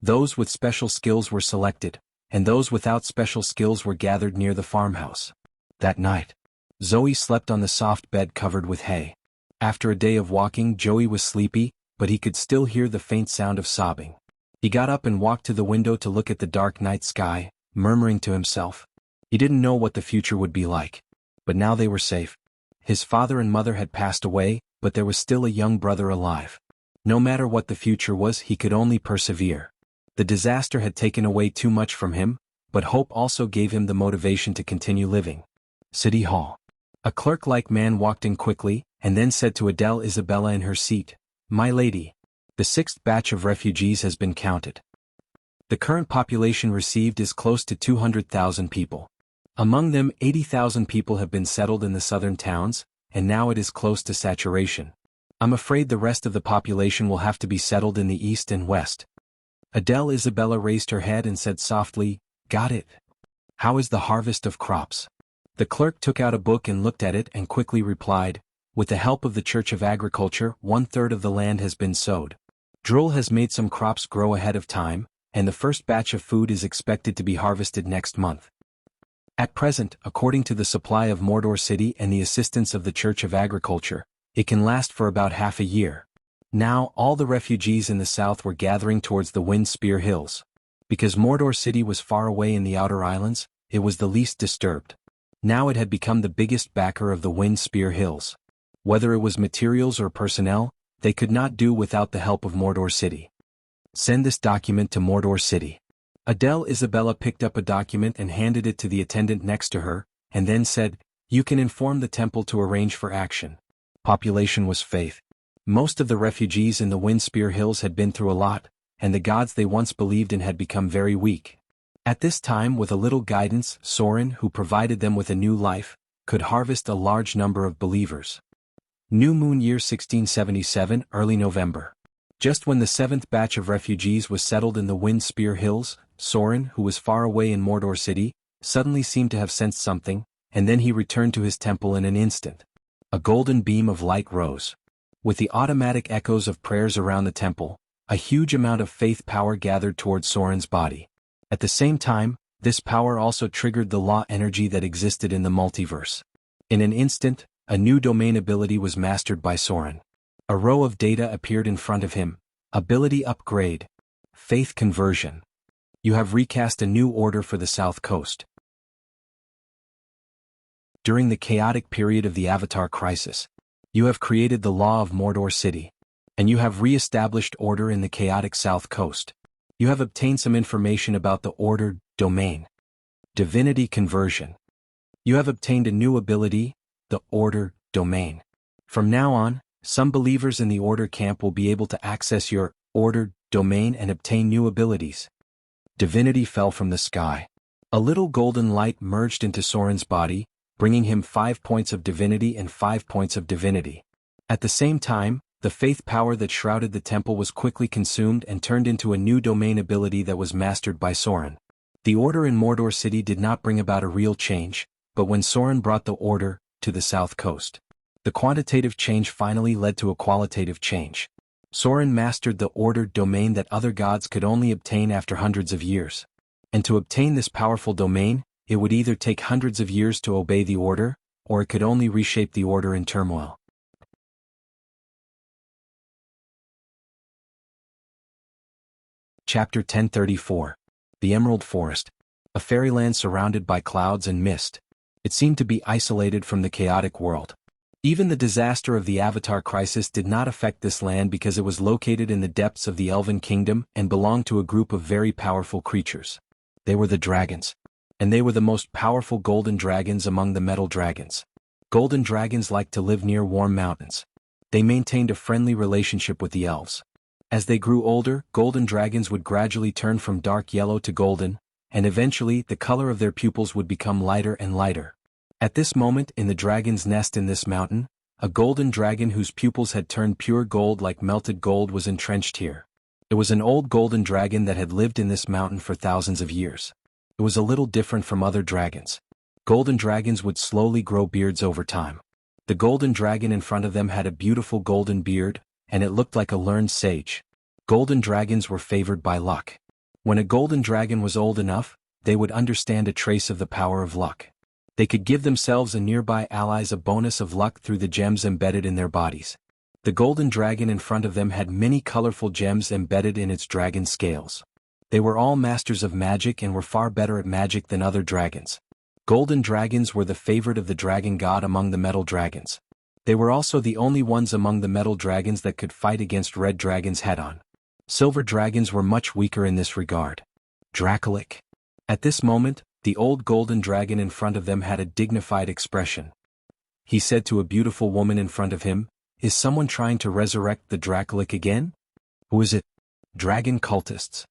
Those with special skills were selected, and those without special skills were gathered near the farmhouse. That night, Zoe slept on the soft bed covered with hay. After a day of walking, Joey was sleepy, but he could still hear the faint sound of sobbing. He got up and walked to the window to look at the dark night sky, murmuring to himself. He didn't know what the future would be like. But now they were safe. His father and mother had passed away, but there was still a young brother alive. No matter what the future was, he could only persevere. The disaster had taken away too much from him, but hope also gave him the motivation to continue living. City Hall. A clerk-like man walked in quickly, and then said to Adele Isabella in her seat, "My lady, the 6th batch of refugees has been counted. The current population received is close to 200,000 people. Among them 80,000 people have been settled in the southern towns, and now it is close to saturation. I'm afraid the rest of the population will have to be settled in the east and west." Adele Isabella raised her head and said softly, "Got it. How is the harvest of crops?" The clerk took out a book and looked at it and quickly replied, "With the help of the Church of Agriculture, 1/3 of the land has been sowed. Droll has made some crops grow ahead of time, and the first batch of food is expected to be harvested next month. At present, according to the supply of Mordor City and the assistance of the Church of Agriculture, it can last for about half a year." Now all the refugees in the south were gathering towards the Wind Spear Hills. Because Mordor City was far away in the outer islands, it was the least disturbed. Now it had become the biggest backer of the Wind Spear Hills. Whether it was materials or personnel, they could not do without the help of Mordor City. "Send this document to Mordor City." Adele Isabella picked up a document and handed it to the attendant next to her, and then said, "You can inform the temple to arrange for action." Population was faith. Most of the refugees in the Wind Spear Hills had been through a lot, and the gods they once believed in had become very weak. At this time, with a little guidance, Soren, who provided them with a new life, could harvest a large number of believers. New Moon Year 1677, early November. Just when the 7th batch of refugees was settled in the Wind Spear Hills, Soren, who was far away in Mordor City, suddenly seemed to have sensed something, and then he returned to his temple in an instant. A golden beam of light rose. With the automatic echoes of prayers around the temple, a huge amount of faith power gathered towards Soren's body. At the same time, this power also triggered the law energy that existed in the multiverse. In an instant, a new domain ability was mastered by Soren. A row of data appeared in front of him. Ability upgrade. Faith conversion. You have recast a new order for the South Coast. During the chaotic period of the Avatar crisis, you have created the law of Mordor City, and you have re-established order in the chaotic South Coast. You have obtained some information about the order domain. Divinity conversion. You have obtained a new ability, the order domain. From now on, some believers in the order camp will be able to access your order domain and obtain new abilities. Divinity fell from the sky. A little golden light merged into Soren's body, bringing him 5 points of divinity and 5 points of divinity. At the same time, the faith power that shrouded the temple was quickly consumed and turned into a new domain ability that was mastered by Soren. The order in Mordor City did not bring about a real change, but when Soren brought the order to the South Coast, the quantitative change finally led to a qualitative change. Soren mastered the order domain that other gods could only obtain after hundreds of years. And to obtain this powerful domain, it would either take hundreds of years to obey the order, or it could only reshape the order in turmoil. Chapter 1034. The Emerald Forest. A fairyland surrounded by clouds and mist. It seemed to be isolated from the chaotic world. Even the disaster of the Avatar crisis did not affect this land because it was located in the depths of the Elven Kingdom and belonged to a group of very powerful creatures. They were the dragons. And they were the most powerful golden dragons among the metal dragons. Golden dragons liked to live near warm mountains. They maintained a friendly relationship with the elves. As they grew older, golden dragons would gradually turn from dark yellow to golden, and eventually the color of their pupils would become lighter and lighter. At this moment in the dragon's nest in this mountain, a golden dragon whose pupils had turned pure gold like melted gold was entrenched here. It was an old golden dragon that had lived in this mountain for thousands of years. It was a little different from other dragons. Golden dragons would slowly grow beards over time. The golden dragon in front of them had a beautiful golden beard, and it looked like a learned sage. Golden dragons were favored by luck. When a golden dragon was old enough, they would understand a trace of the power of luck. They could give themselves and nearby allies a bonus of luck through the gems embedded in their bodies. The golden dragon in front of them had many colorful gems embedded in its dragon scales. They were all masters of magic and were far better at magic than other dragons. Golden dragons were the favorite of the dragon god among the metal dragons. They were also the only ones among the metal dragons that could fight against red dragons head-on. Silver dragons were much weaker in this regard. Dracolic. At this moment, the old golden dragon in front of them had a dignified expression. He said to a beautiful woman in front of him, "Is someone trying to resurrect the Dracolic again? Who is it? Dragon cultists.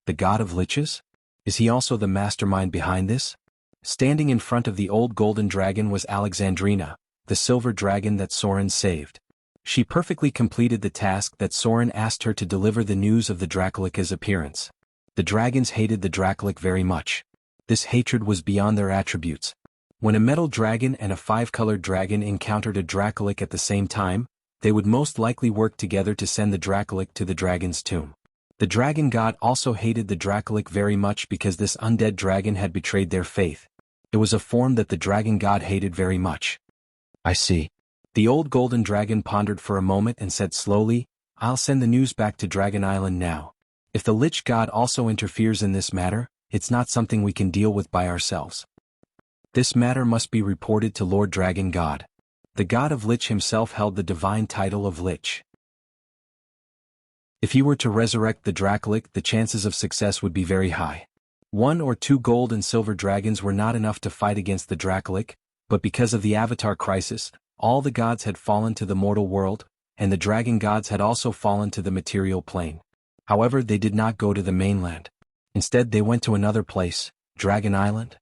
The god of liches? Is he also the mastermind behind this?" Standing in front of the old golden dragon was Alexandrina, the silver dragon that Soren saved. She perfectly completed the task that Soren asked her to deliver the news of the Dracolic's appearance. The dragons hated the Dracolic very much. This hatred was beyond their attributes. When a metal dragon and a five-colored dragon encountered a Dracolic at the same time, they would most likely work together to send the Dracolic to the dragon's tomb. The dragon god also hated the Dracolic very much because this undead dragon had betrayed their faith. It was a form that the dragon god hated very much. "I see." The old golden dragon pondered for a moment and said slowly, "I'll send the news back to Dragon Island now. If the Lich God also interferes in this matter, it's not something we can deal with by ourselves. This matter must be reported to Lord Dragon God." The god of Lich himself held the divine title of Lich. If he were to resurrect the Dracolic, the chances of success would be very high. 1 or 2 gold and silver dragons were not enough to fight against the Dracolic, but because of the Avatar crisis, all the gods had fallen to the mortal world, and the dragon gods had also fallen to the material plane. However, they did not go to the mainland. Instead, they went to another place, Dragon Island.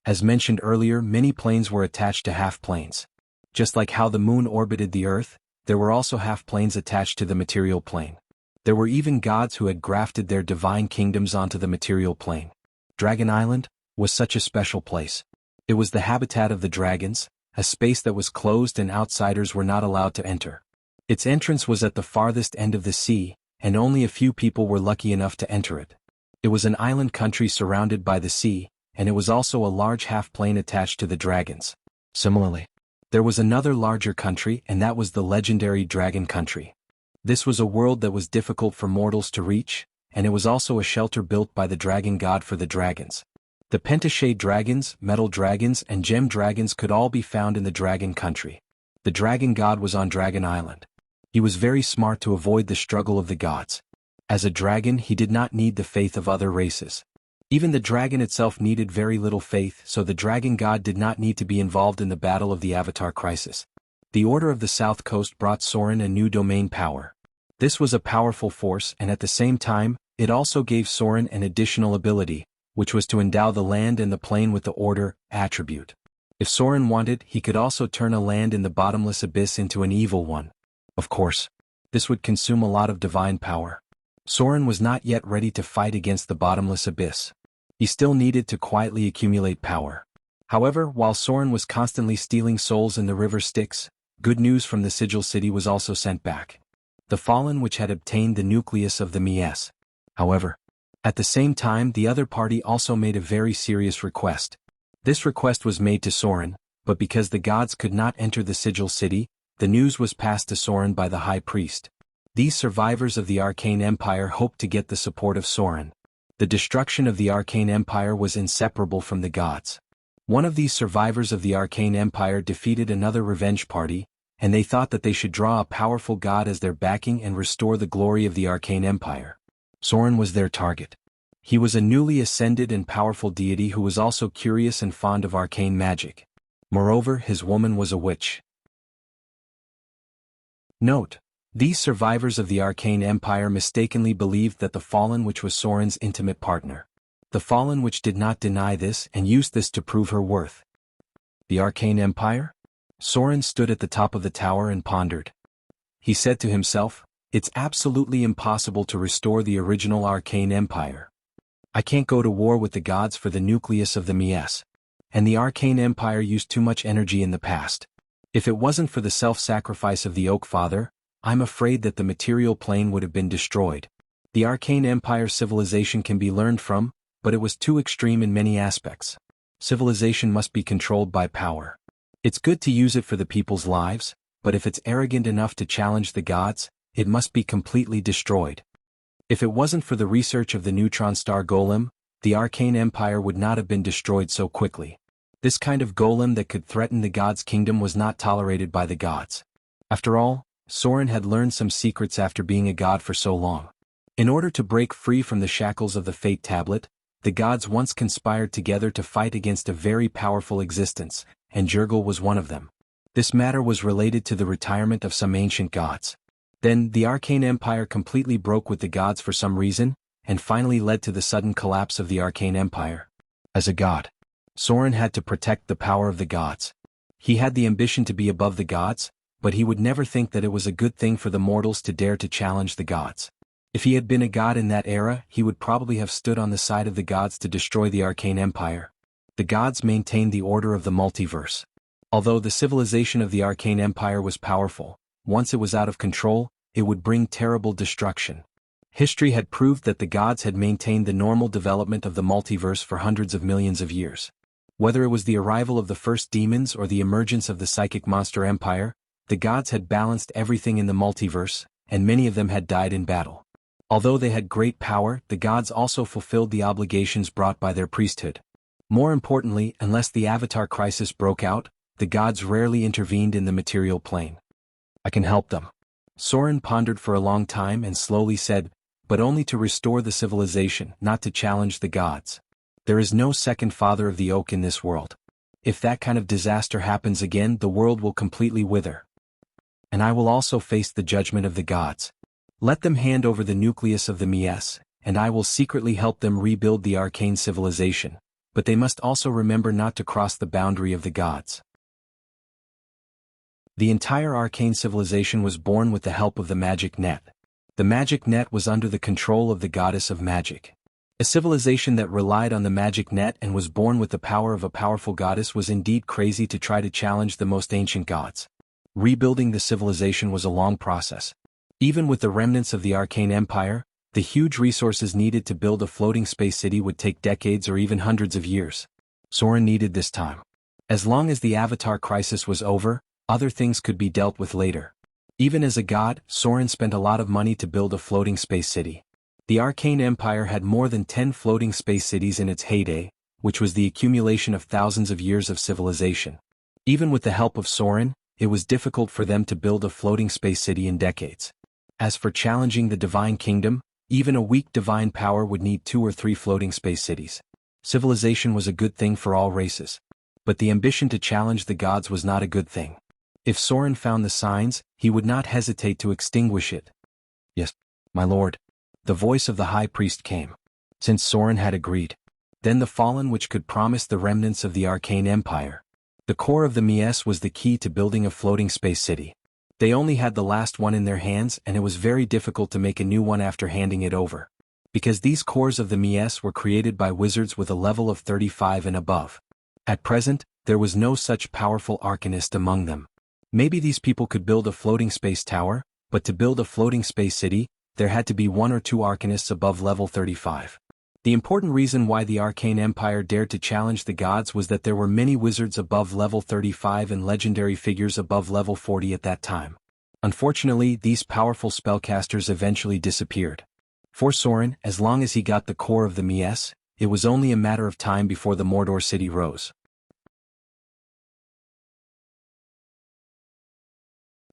As mentioned earlier, many planes were attached to half-planes. Just like how the moon orbited the Earth, there were also half-planes attached to the material plane. There were even gods who had grafted their divine kingdoms onto the material plane. Dragon Island was such a special place. It was the habitat of the dragons, a space that was closed and outsiders were not allowed to enter. Its entrance was at the farthest end of the sea, and only a few people were lucky enough to enter it. It was an island country surrounded by the sea, and it was also a large half-plane attached to the dragons. Similarly, there was another larger country, and that was the legendary Dragon Country. This was a world that was difficult for mortals to reach, and it was also a shelter built by the dragon god for the dragons. The pentashade dragons, metal dragons, and gem dragons could all be found in the Dragon Country. The dragon god was on Dragon Island. He was very smart to avoid the struggle of the gods. As a dragon, he did not need the faith of other races. Even the dragon itself needed very little faith, so the dragon god did not need to be involved in the battle of the Avatar crisis. The Order of the South Coast brought Soren a new domain power. This was a powerful force, and at the same time, it also gave Soren an additional ability, which was to endow the land and the plane with the Order attribute. If Soren wanted, he could also turn a land in the bottomless abyss into an evil one. Of course, this would consume a lot of divine power. Soren was not yet ready to fight against the bottomless abyss. He still needed to quietly accumulate power. However, while Soren was constantly stealing souls in the river Styx, good news from the Sigil City was also sent back. The Fallen which had obtained the nucleus of the Mies. However, at the same time, the other party also made a very serious request. This request was made to Soren, but because the gods could not enter the sigil city, the news was passed to Soren by the high priest. These survivors of the Arcane Empire hoped to get the support of Soren. The destruction of the Arcane Empire was inseparable from the gods. One of these survivors of the Arcane Empire defeated another revenge party, and they thought that they should draw a powerful god as their backing and restore the glory of the Arcane Empire. Soren was their target. He was a newly ascended and powerful deity who was also curious and fond of arcane magic. Moreover, his woman was a witch. Note: these survivors of the Arcane Empire mistakenly believed that the Fallen Witch was Soren's intimate partner. The Fallen Witch did not deny this and used this to prove her worth. The Arcane Empire? Soren stood at the top of the tower and pondered. He said to himself, "It's absolutely impossible to restore the original Arcane Empire. I can't go to war with the gods for the nucleus of the Mies. And the Arcane Empire used too much energy in the past. If it wasn't for the self-sacrifice of the Oak Father, I'm afraid that the material plane would have been destroyed. The Arcane Empire civilization can be learned from, but it was too extreme in many aspects. Civilization must be controlled by power. It's good to use it for the people's lives, but if it's arrogant enough to challenge the gods, it must be completely destroyed. If it wasn't for the research of the neutron star golem, the Arcane Empire would not have been destroyed so quickly. This kind of golem that could threaten the gods' kingdom was not tolerated by the gods. After all, Soren had learned some secrets after being a god for so long. In order to break free from the shackles of the Fate Tablet, the gods once conspired together to fight against a very powerful existence, and Jurgil was one of them. This matter was related to the retirement of some ancient gods. Then, the Arcane Empire completely broke with the gods for some reason, and finally led to the sudden collapse of the Arcane Empire. As a god, Soren had to protect the power of the gods. He had the ambition to be above the gods, but he would never think that it was a good thing for the mortals to dare to challenge the gods. If he had been a god in that era, he would probably have stood on the side of the gods to destroy the Arcane Empire. The gods maintained the order of the multiverse. Although the civilization of the Arcane Empire was powerful, once it was out of control, it would bring terrible destruction. History had proved that the gods had maintained the normal development of the multiverse for hundreds of millions of years. Whether it was the arrival of the first demons or the emergence of the psychic monster empire, the gods had balanced everything in the multiverse, and many of them had died in battle. Although they had great power, the gods also fulfilled the obligations brought by their priesthood. More importantly, unless the Avatar crisis broke out, the gods rarely intervened in the material plane. I can help them. Soren pondered for a long time and slowly said, but only to restore the civilization, not to challenge the gods. There is no second father of the oak in this world. If that kind of disaster happens again, the world will completely wither. And I will also face the judgment of the gods. Let them hand over the nucleus of the Mies, and I will secretly help them rebuild the arcane civilization, but they must also remember not to cross the boundary of the gods. The entire arcane civilization was born with the help of the magic net. The magic net was under the control of the goddess of magic. A civilization that relied on the magic net and was born with the power of a powerful goddess was indeed crazy to try to challenge the most ancient gods. Rebuilding the civilization was a long process. Even with the remnants of the Arcane Empire, the huge resources needed to build a floating space city would take decades or even hundreds of years. Soren needed this time. As long as the Avatar crisis was over, other things could be dealt with later. Even as a god, Soren spent a lot of money to build a floating space city. The Arcane Empire had more than 10 floating space cities in its heyday, which was the accumulation of thousands of years of civilization. Even with the help of Soren, it was difficult for them to build a floating space city in decades. As for challenging the divine kingdom, even a weak divine power would need 2 or 3 floating space cities. Civilization was a good thing for all races. But the ambition to challenge the gods was not a good thing. If Soren found the signs, he would not hesitate to extinguish it. Yes, my lord. The voice of the high priest came. Since Soren had agreed. Then the fallen which could promise the remnants of the Arcane Empire. The core of the Mies was the key to building a floating space city. They only had the last one in their hands, and it was very difficult to make a new one after handing it over. Because these cores of the Mies were created by wizards with a level of 35 and above. At present, there was no such powerful arcanist among them. Maybe these people could build a floating space tower, but to build a floating space city, there had to be 1 or 2 arcanists above level 35. The important reason why the Arcane Empire dared to challenge the gods was that there were many wizards above level 35 and legendary figures above level 40 at that time. Unfortunately, these powerful spellcasters eventually disappeared. For Soren, as long as he got the core of the Mies, it was only a matter of time before the Mordor city rose.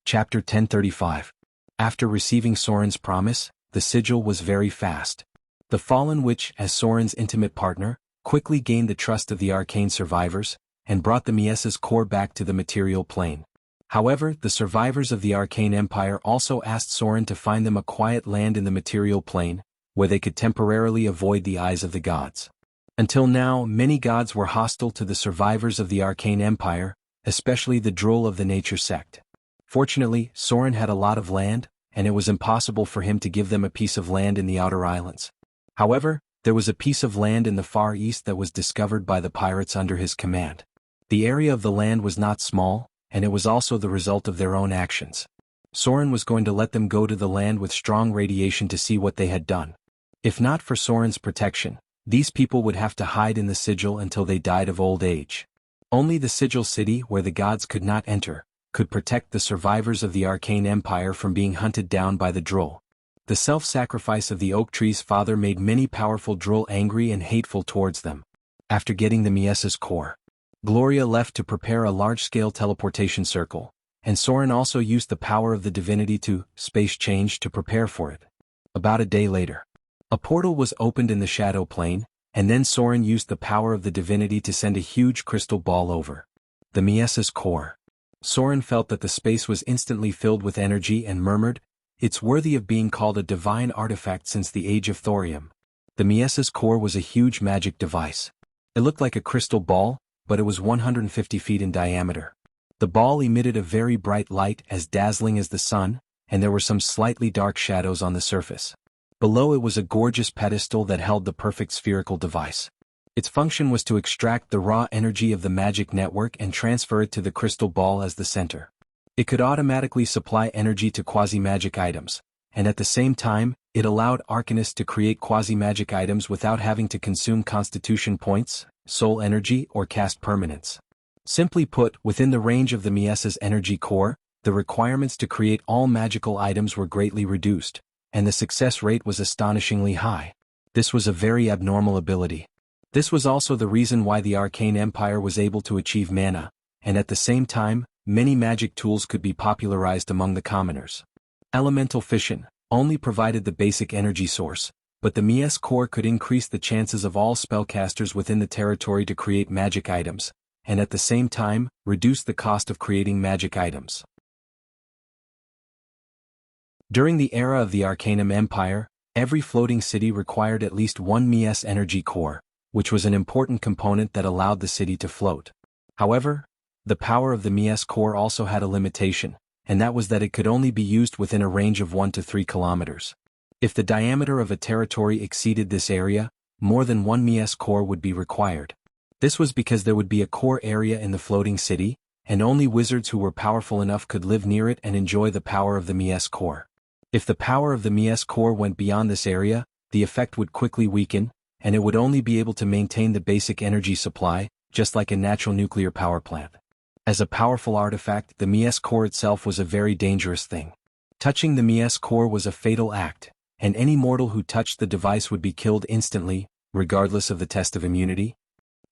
Chapter 1035. After receiving Soren's promise, the sigil was very fast. The Fallen Witch, as Soren's intimate partner, quickly gained the trust of the arcane survivors, and brought the Mies's core back to the material plane. However, the survivors of the Arcane Empire also asked Soren to find them a quiet land in the material plane, where they could temporarily avoid the eyes of the gods. Until now, many gods were hostile to the survivors of the Arcane Empire, especially the Droll of the Nature sect. Fortunately, Soren had a lot of land, and it was impossible for him to give them a piece of land in the Outer Islands. However, there was a piece of land in the Far East that was discovered by the pirates under his command. The area of the land was not small, and it was also the result of their own actions. Soren was going to let them go to the land with strong radiation to see what they had done. If not for Soren's protection, these people would have to hide in the sigil until they died of old age. Only the sigil city, where the gods could not enter, could protect the survivors of the Arcane Empire from being hunted down by the Droll. The self-sacrifice of the oak tree's father made many powerful Droll angry and hateful towards them. After getting the Mies's core, Gloria left to prepare a large-scale teleportation circle, and Soren also used the power of the divinity to space change to prepare for it. About a day later, a portal was opened in the shadow plane, and then Soren used the power of the divinity to send a huge crystal ball over the Mies's core. Soren felt that the space was instantly filled with energy and murmured, "It's worthy of being called a divine artifact since the age of thorium." The Mies's core was a huge magic device. It looked like a crystal ball, but it was 150 feet in diameter. The ball emitted a very bright light as dazzling as the sun, and there were some slightly dark shadows on the surface. Below it was a gorgeous pedestal that held the perfect spherical device. Its function was to extract the raw energy of the magic network and transfer it to the crystal ball as the center. It could automatically supply energy to quasi-magic items, and at the same time, it allowed arcanists to create quasi-magic items without having to consume constitution points, soul energy, or cast permanents. Simply put, within the range of the Mies's energy core, the requirements to create all magical items were greatly reduced, and the success rate was astonishingly high. This was a very abnormal ability. This was also the reason why the Arcane Empire was able to achieve mana, and at the same time, many magic tools could be popularized among the commoners. Elemental fission only provided the basic energy source, but the Mies core could increase the chances of all spellcasters within the territory to create magic items, and at the same time, reduce the cost of creating magic items. During the era of the Arcanum Empire, every floating city required at least one Mies energy core, which was an important component that allowed the city to float. However, the power of the Mies core also had a limitation, and that was that it could only be used within a range of 1 to 3 kilometers. If the diameter of a territory exceeded this area, more than one Mies core would be required. This was because there would be a core area in the floating city, and only wizards who were powerful enough could live near it and enjoy the power of the Mies core. If the power of the Mies core went beyond this area, the effect would quickly weaken, and it would only be able to maintain the basic energy supply, just like a natural nuclear power plant. As a powerful artifact, the Mies core itself was a very dangerous thing. Touching the Mies core was a fatal act, and any mortal who touched the device would be killed instantly, regardless of the test of immunity.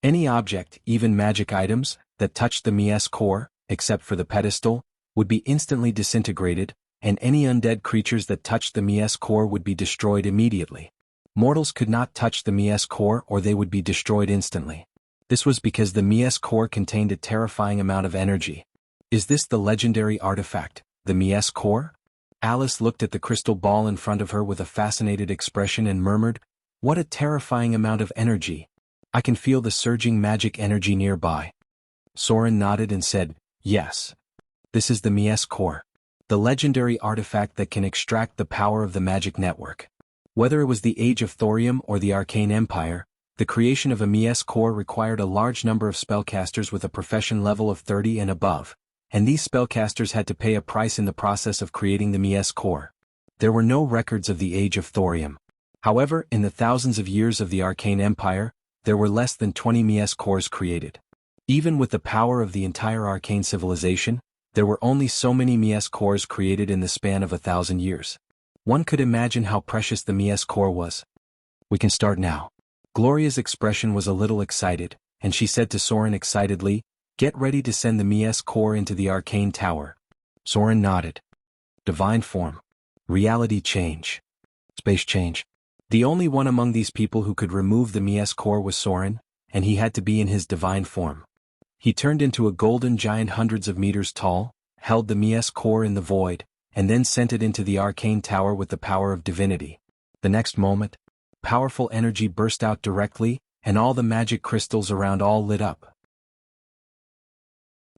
Any object, even magic items, that touched the Mies core, except for the pedestal, would be instantly disintegrated, and any undead creatures that touched the Mies core would be destroyed immediately. Mortals could not touch the Mies core or they would be destroyed instantly. This was because the Mies core contained a terrifying amount of energy. Is this the legendary artifact, the Mies core? Alice looked at the crystal ball in front of her with a fascinated expression and murmured, "What a terrifying amount of energy. I can feel the surging magic energy nearby." Soren nodded and said, "Yes. This is the Mies core, the legendary artifact that can extract the power of the magic network." Whether it was the Age of Thorium or the Arcane Empire, the creation of a Mies core required a large number of spellcasters with a profession level of 30 and above, and these spellcasters had to pay a price in the process of creating the Mies core. There were no records of the Age of Thorium. However, in the thousands of years of the Arcane Empire, there were less than 20 Mies cores created. Even with the power of the entire Arcane civilization, there were only so many Mies cores created in the span of 1,000 years. One could imagine how precious the Mies core was. We can start now. Gloria's expression was a little excited, and she said to Soren excitedly, "Get ready to send the Mies core into the Arcane Tower." Soren nodded. Divine form. Reality change. Space change. The only one among these people who could remove the Mies core was Soren, and he had to be in his divine form. He turned into a golden giant hundreds of meters tall, held the Mies core in the void, and then sent it into the Arcane Tower with the power of divinity. The next moment, powerful energy burst out directly, and all the magic crystals around all lit up.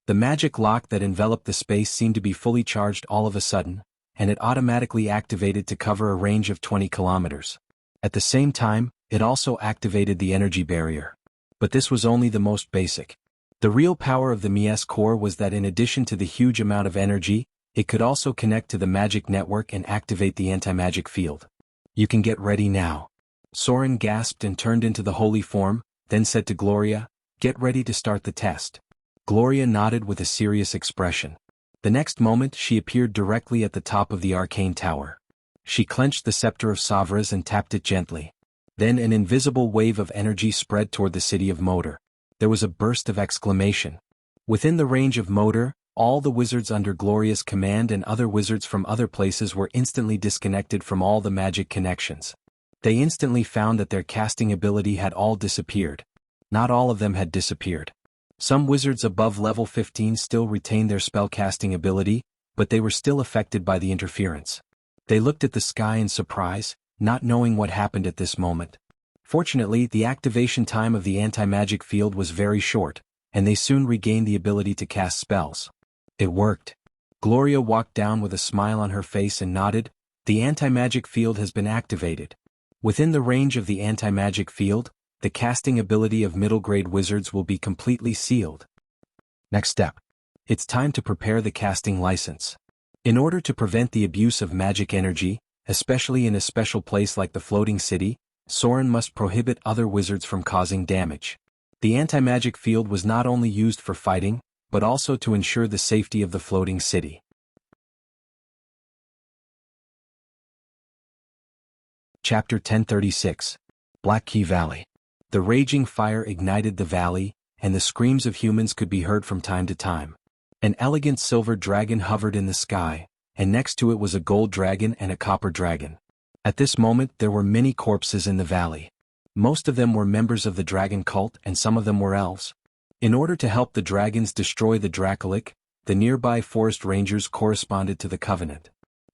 The magic lock that enveloped the space seemed to be fully charged all of a sudden, and it automatically activated to cover a range of 20 kilometers. At the same time, it also activated the energy barrier. But this was only the most basic. The real power of the Mies core was that in addition to the huge amount of energy, it could also connect to the magic network and activate the anti-magic field. "You can get ready now." Soren gasped and turned into the holy form, then said to Gloria, "Get ready to start the test." Gloria nodded with a serious expression. The next moment she appeared directly at the top of the Arcane Tower. She clenched the scepter of Savras and tapped it gently. Then an invisible wave of energy spread toward the city of Moder. There was a burst of exclamation. Within the range of Moder, all the wizards under Gloria's command and other wizards from other places were instantly disconnected from all the magic connections. They instantly found that their casting ability had all disappeared. Not all of them had disappeared. Some wizards above level 15 still retained their spellcasting ability, but they were still affected by the interference. They looked at the sky in surprise, not knowing what happened at this moment. Fortunately, the activation time of the anti-magic field was very short, and they soon regained the ability to cast spells. It worked. Gloria walked down with a smile on her face and nodded. "The anti-magic field has been activated." Within the range of the anti-magic field, the casting ability of middle-grade wizards will be completely sealed. Next step. It's time to prepare the casting license. In order to prevent the abuse of magic energy, especially in a special place like the floating city, Soren must prohibit other wizards from causing damage. The anti-magic field was not only used for fighting, but also to ensure the safety of the floating city. Chapter 1036. Black Key Valley. The raging fire ignited the valley, and the screams of humans could be heard from time to time. An elegant silver dragon hovered in the sky, and next to it was a gold dragon and a copper dragon. At this moment there were many corpses in the valley. Most of them were members of the dragon cult and some of them were elves. In order to help the dragons destroy the Dracolic, the nearby forest rangers corresponded to the Covenant.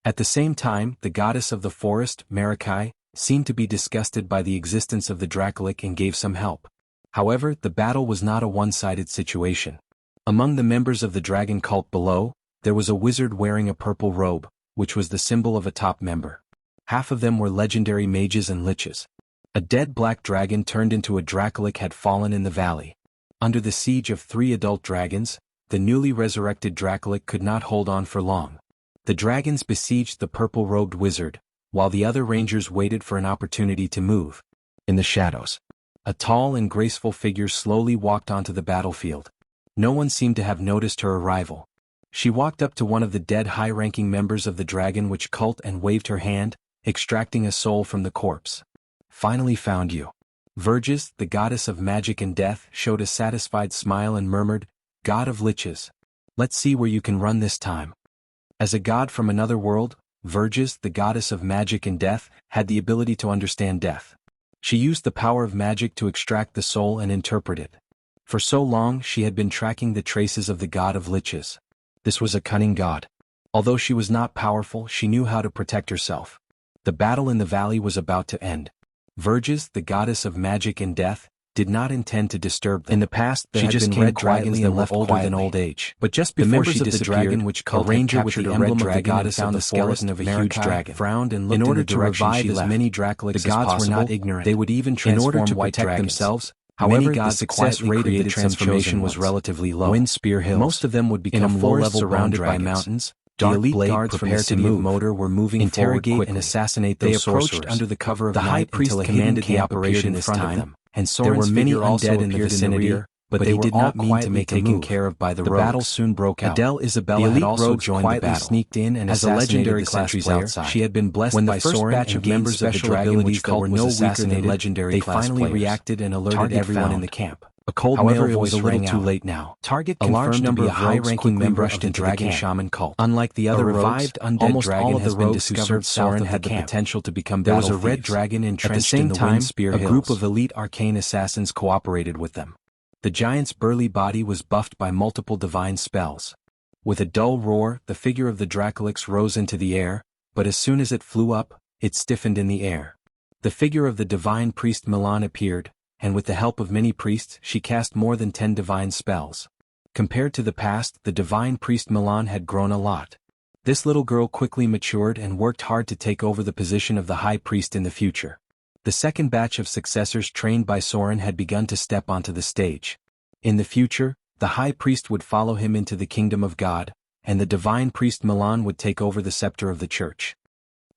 At the same time, the goddess of the forest, Marikai, seemed to be disgusted by the existence of the Dracolic and gave some help. However, the battle was not a one-sided situation. Among the members of the dragon cult below, there was a wizard wearing a purple robe, which was the symbol of a top member. Half of them were legendary mages and liches. A dead black dragon turned into a Dracolic had fallen in the valley. Under the siege of 3 adult dragons, the newly resurrected Dracolic could not hold on for long. The dragons besieged the purple-robed wizard, while the other rangers waited for an opportunity to move. In the shadows, a tall and graceful figure slowly walked onto the battlefield. No one seemed to have noticed her arrival. She walked up to one of the dead high-ranking members of the Dragon Witch cult and waved her hand, extracting a soul from the corpse. "Finally found you." Verges, the goddess of magic and death, showed a satisfied smile and murmured, "God of liches. Let's see where you can run this time." As a god from another world, Verges, the goddess of magic and death, had the ability to understand death. She used the power of magic to extract the soul and interpret it. For so long she had been tracking the traces of the god of liches. This was a cunning god. Although she was not powerful, she knew how to protect herself. The battle in the valley was about to end. Verges, the goddess of magic and death, did not intend to disturb them. In the past, there had been red dragons that were older than old age. But just before she disappeared, the Dragon Witch cult had captured a emblem of the goddess of the skeleton of a huge dragon. Frowned and looked in order to revive as many Dracolics as possible. The gods were not ignorant. They would even transform white dragons themselves. However, the success rate of the transformation was relatively low. Wind Spear Hills. Most of them would become low-level surrounded by mountains, The elite guards from the city of Moder were moving forward quickly. And assassinate those sorcerers. They approached under the cover of night until a commanded the operation in front of them, and Soren's figure also appeared in the vicinity, but they did not mean to make taken care of by the rogues. The battle soon broke out. Adele Isabella had also joined the battle. Sneaked in and as a legendary class player, outside. She had been blessed by Soren. When the first batch of members of the dragon which cult was assassinated, legendary class they finally reacted and alerted everyone in the camp. A cold male voice rang out. Too late now. Target a large number of high-ranking members of the dragon shaman cult. Unlike the other revived undead dragon, all of the rogues who served Soren had the potential to become battle thieves. There was a red dragon entrenched in the Windspear Hills. A group of elite arcane assassins cooperated with them. The giant's burly body was buffed by multiple divine spells. With a dull roar, the figure of the Draculix rose into the air, but as soon as it flew up, it stiffened in the air. The figure of the divine priest Milan appeared, and with the help of many priests she cast more than 10 divine spells. Compared to the past, the divine priest Milan had grown a lot. This little girl quickly matured and worked hard to take over the position of the high priest in the future. The second batch of successors trained by Soren had begun to step onto the stage. In the future, the high priest would follow him into the kingdom of God, and the divine priest Milan would take over the scepter of the church.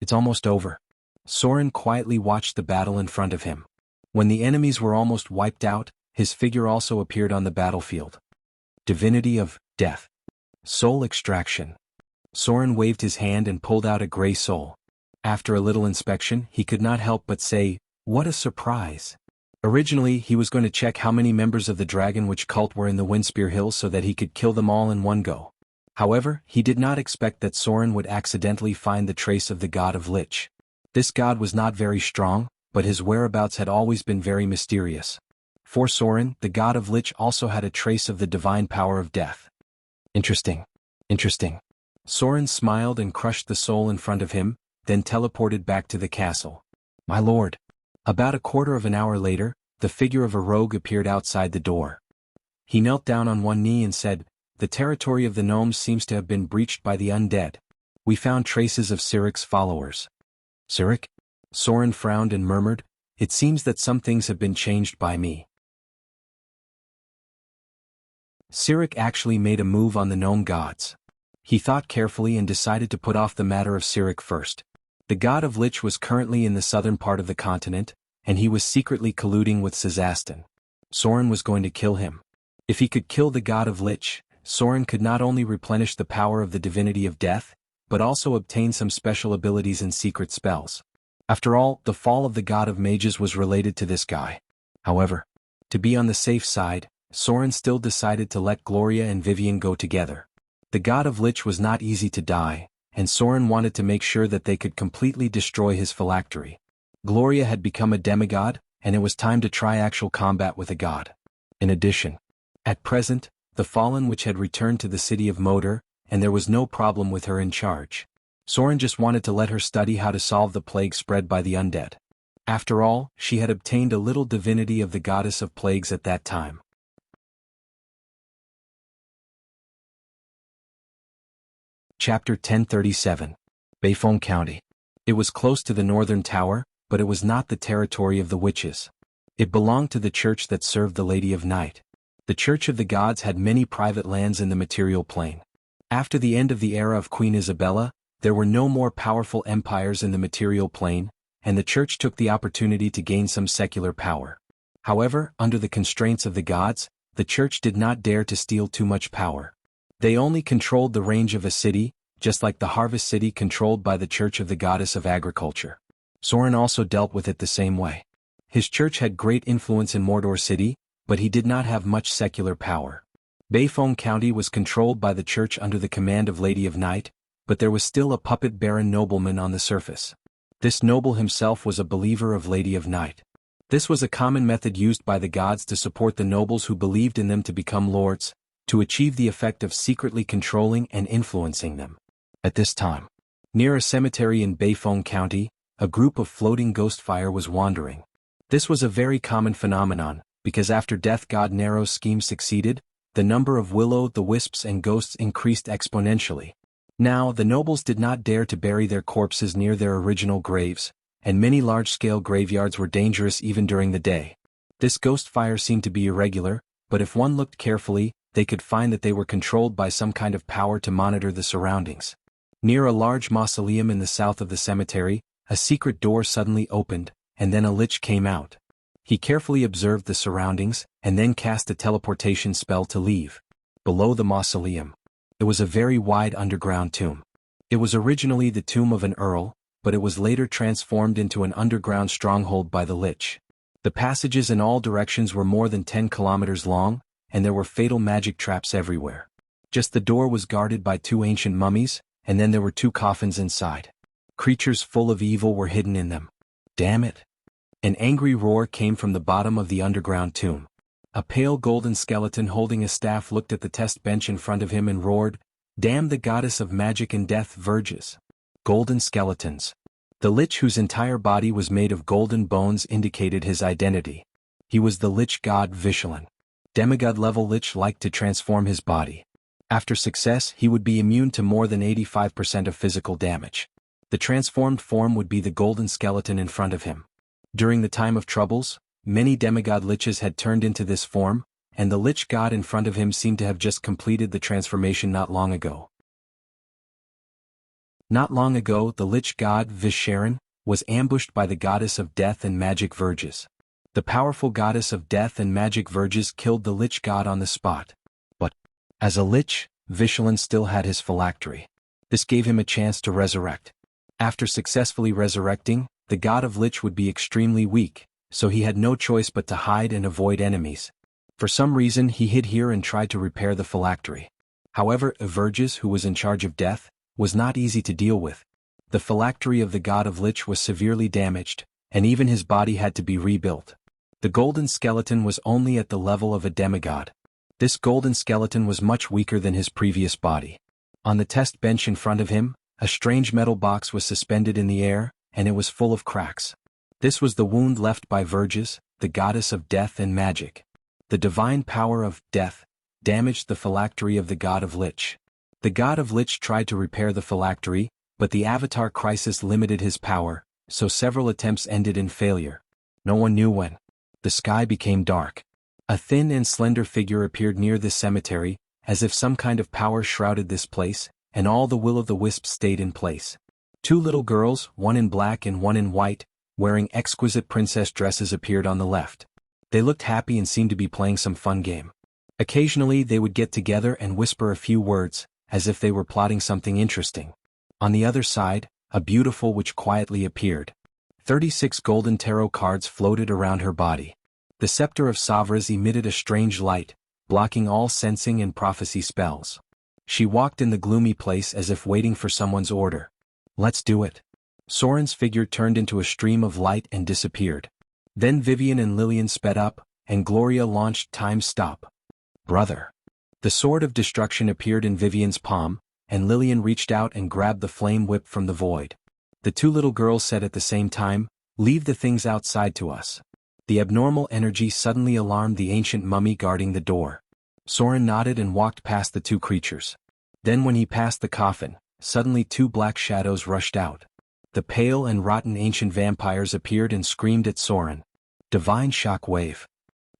It's almost over. Soren quietly watched the battle in front of him. When the enemies were almost wiped out, his figure also appeared on the battlefield. Divinity of Death. Soul Extraction. Soren waved his hand and pulled out a gray soul. After a little inspection, he could not help but say, "What a surprise." Originally, he was going to check how many members of the Dragon Witch cult were in the Windspear Hills so that he could kill them all in one go. However, he did not expect that Soren would accidentally find the trace of the god of Lich. This god was not very strong, but his whereabouts had always been very mysterious. For Soren, the god of Lich also had a trace of the divine power of death. Interesting. Soren smiled and crushed the soul in front of him, then teleported back to the castle. My lord. About a quarter of an hour later, the figure of a rogue appeared outside the door. He knelt down on one knee and said, "The territory of the gnomes seems to have been breached by the undead. We found traces of Siric's followers." Sirik? Soren frowned and murmured, "It seems that some things have been changed by me." Sirik actually made a move on the gnome gods. He thought carefully and decided to put off the matter of Sirik first. The god of Lich was currently in the southern part of the continent, and he was secretly colluding with Szasztan. Soren was going to kill him. If he could kill the god of Lich, Soren could not only replenish the power of the divinity of death, but also obtain some special abilities and secret spells. After all, the fall of the god of mages was related to this guy. However, to be on the safe side, Soren still decided to let Gloria and Vivian go together. The god of Lich was not easy to die, and Soren wanted to make sure that they could completely destroy his phylactery. Gloria had become a demigod, and it was time to try actual combat with a god. In addition, at present, the Fallen Witch had returned to the city of Moder, and there was no problem with her in charge. Soren just wanted to let her study how to solve the plague spread by the undead. After all, she had obtained a little divinity of the goddess of plagues at that time. Chapter 1037. Bayfong County. It was close to the northern tower, but it was not the territory of the witches. It belonged to the church that served the Lady of Night. The Church of the Gods had many private lands in the material plane. After the end of the era of Queen Isabella, there were no more powerful empires in the material plane, and the church took the opportunity to gain some secular power. However, under the constraints of the gods, the church did not dare to steal too much power. They only controlled the range of a city, just like the harvest city controlled by the Church of the Goddess of Agriculture. Soren also dealt with it the same way. His church had great influence in Mordor City, but he did not have much secular power. Bayfong County was controlled by the church under the command of Lady of Night, but there was still a puppet baron nobleman on the surface. This noble himself was a believer of Lady of Night. This was a common method used by the gods to support the nobles who believed in them to become lords, to achieve the effect of secretly controlling and influencing them. At this time, near a cemetery in Bayfong County, a group of floating ghost fire was wandering. This was a very common phenomenon, because after Death God Nero's scheme succeeded, the number of will-o'-the-wisps and ghosts increased exponentially. Now, the nobles did not dare to bury their corpses near their original graves, and many large-scale graveyards were dangerous even during the day. This ghost fire seemed to be irregular, but if one looked carefully, they could find that they were controlled by some kind of power to monitor the surroundings. Near a large mausoleum in the south of the cemetery, a secret door suddenly opened, and then a lich came out. He carefully observed the surroundings, and then cast a teleportation spell to leave. Below the mausoleum, it was a very wide underground tomb. It was originally the tomb of an earl, but it was later transformed into an underground stronghold by the lich. The passages in all directions were more than 10 kilometers long, and there were fatal magic traps everywhere. Just the door was guarded by 2 ancient mummies, and then there were 2 coffins inside. Creatures full of evil were hidden in them. Damn it! An angry roar came from the bottom of the underground tomb. A pale golden skeleton holding a staff looked at the test bench in front of him and roared, "Damn the goddess of magic and death, Verges! Golden skeletons." The lich, whose entire body was made of golden bones, indicated his identity. He was the lich god Vishalan. Demigod-level lich liked to transform his body. After success, he would be immune to more than 85% of physical damage. The transformed form would be the golden skeleton in front of him. During the time of troubles, many demigod liches had turned into this form, and the lich god in front of him seemed to have just completed the transformation not long ago. Not long ago, the lich god Visharan was ambushed by the goddess of death and magic Verges. The powerful goddess of death and magic Verges killed the lich god on the spot. But, as a lich, Vishalan still had his phylactery. This gave him a chance to resurrect. After successfully resurrecting, the god of lich would be extremely weak, so he had no choice but to hide and avoid enemies. For some reason he hid here and tried to repair the phylactery. However, Verges, who was in charge of death, was not easy to deal with. The phylactery of the god of lich was severely damaged, and even his body had to be rebuilt. The golden skeleton was only at the level of a demigod. This golden skeleton was much weaker than his previous body. On the test bench in front of him, a strange metal box was suspended in the air, and it was full of cracks. This was the wound left by Verges, the goddess of death and magic. The divine power of death damaged the phylactery of the god of lich. The god of lich tried to repair the phylactery, but the avatar crisis limited his power, so several attempts ended in failure. No one knew when. The sky became dark. A thin and slender figure appeared near this cemetery, as if some kind of power shrouded this place, and all the will-o'-the-wisps stayed in place. 2 little girls, one in black and one in white, wearing exquisite princess dresses appeared on the left. They looked happy and seemed to be playing some fun game. Occasionally they would get together and whisper a few words, as if they were plotting something interesting. On the other side, a beautiful witch quietly appeared. 36 golden tarot cards floated around her body. The scepter of Savras emitted a strange light, blocking all sensing and prophecy spells. She walked in the gloomy place as if waiting for someone's order. "Let's do it." Soren's figure turned into a stream of light and disappeared. Then Vivian and Lillian sped up, and Gloria launched Time Stop. "Brother." The sword of destruction appeared in Vivian's palm, and Lillian reached out and grabbed the flame whip from the void. The 2 little girls said at the same time, "Leave the things outside to us." The abnormal energy suddenly alarmed the ancient mummy guarding the door. Soren nodded and walked past the 2 creatures. Then when he passed the coffin, suddenly 2 black shadows rushed out. The pale and rotten ancient vampires appeared and screamed at Soren. Divine shock wave.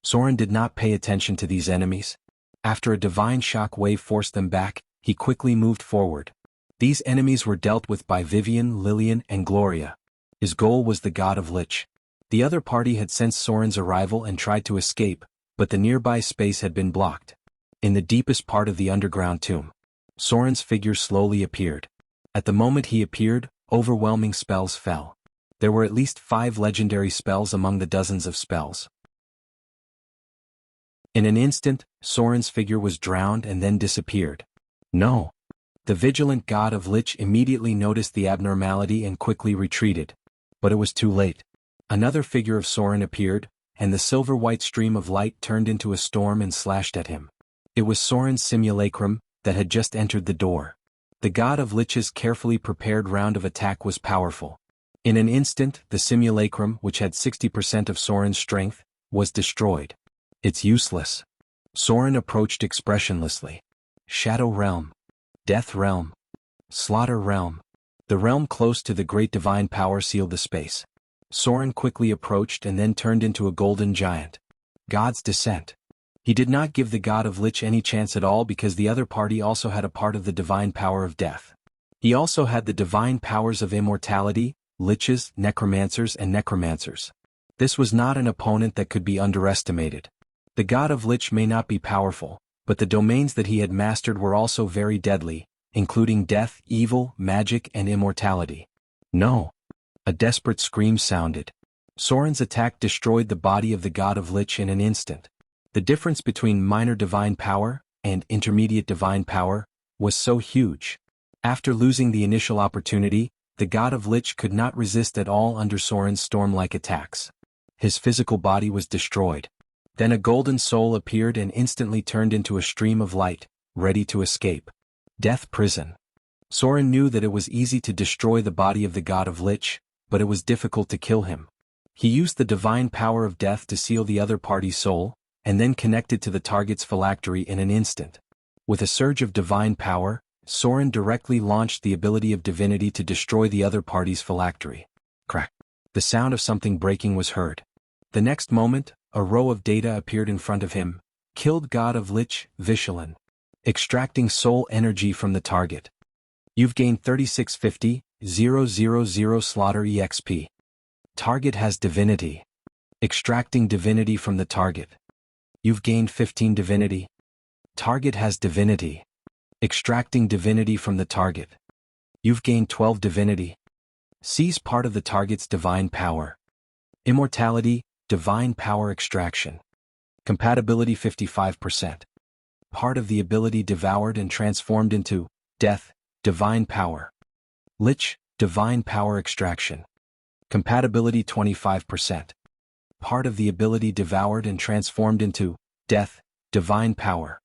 Soren did not pay attention to these enemies. After a divine shock wave forced them back, he quickly moved forward. These enemies were dealt with by Vivian, Lillian, and Gloria. His goal was the god of lich. The other party had sensed Soren's arrival and tried to escape, but the nearby space had been blocked. In the deepest part of the underground tomb, Soren's figure slowly appeared. At the moment he appeared, overwhelming spells fell. There were at least 5 legendary spells among the dozens of spells. In an instant, Soren's figure was drowned and then disappeared. No. The vigilant god of lich immediately noticed the abnormality and quickly retreated. But it was too late. Another figure of Soren appeared, and the silver-white stream of light turned into a storm and slashed at him. It was Soren's simulacrum that had just entered the door. The god of lich's carefully prepared round of attack was powerful. In an instant, the simulacrum, which had 60% of Soren's strength, was destroyed. "It's useless." Soren approached expressionlessly. Shadow Realm. Death Realm. Slaughter Realm. The realm close to the great divine power sealed the space. Soren quickly approached and then turned into a golden giant. God's Descent. He did not give the god of lich any chance at all because the other party also had a part of the divine power of death. He also had the divine powers of immortality, liches, necromancers and necromancers. This was not an opponent that could be underestimated. The god of Lich may not be powerful, but the domains that he had mastered were also very deadly, including death, evil, magic and immortality. No! A desperate scream sounded. Soren's attack destroyed the body of the god of Lich in an instant. The difference between minor divine power and intermediate divine power was so huge. After losing the initial opportunity, the god of Lich could not resist at all under Soren's storm-like attacks. His physical body was destroyed. Then a golden soul appeared and instantly turned into a stream of light, ready to escape. Death prison. Soren knew that it was easy to destroy the body of the god of Lich, but it was difficult to kill him. He used the divine power of death to seal the other party's soul, and then connected to the target's phylactery in an instant. With a surge of divine power, Soren directly launched the ability of divinity to destroy the other party's phylactery. Crack. The sound of something breaking was heard. The next moment, a row of data appeared in front of him. Killed god of Lich, Vishalan. Extracting soul energy from the target. You've gained 3650,000 slaughter EXP. Target has divinity. Extracting divinity from the target. You've gained 15 divinity. Target has divinity. Extracting divinity from the target. You've gained 12 divinity. Seize part of the target's divine power. Immortality, divine power extraction. Compatibility 55%. Part of the ability devoured and transformed into death, divine power. Lich, divine power extraction. Compatibility 25%. Part of the ability devoured and transformed into death, divine power.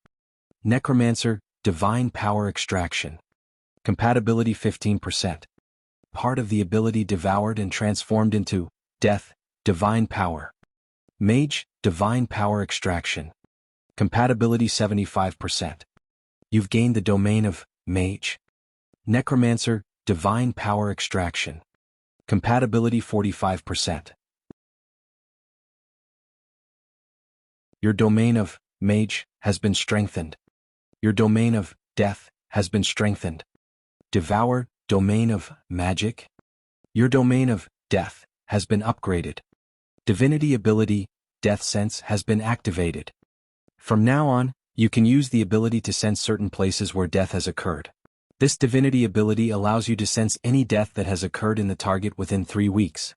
Necromancer, divine power extraction. Compatibility 15%. Part of the ability devoured and transformed into death, divine power. Mage, divine power extraction. Compatibility 75%. You've gained the domain of Mage. Necromancer, divine power extraction. Compatibility 45%. Your domain of Mage has been strengthened. Your domain of Death has been strengthened. Devour, domain of Magic. Your domain of Death has been upgraded. Divinity ability, Death Sense has been activated. From now on, you can use the ability to sense certain places where death has occurred. This divinity ability allows you to sense any death that has occurred in the target within 3 weeks.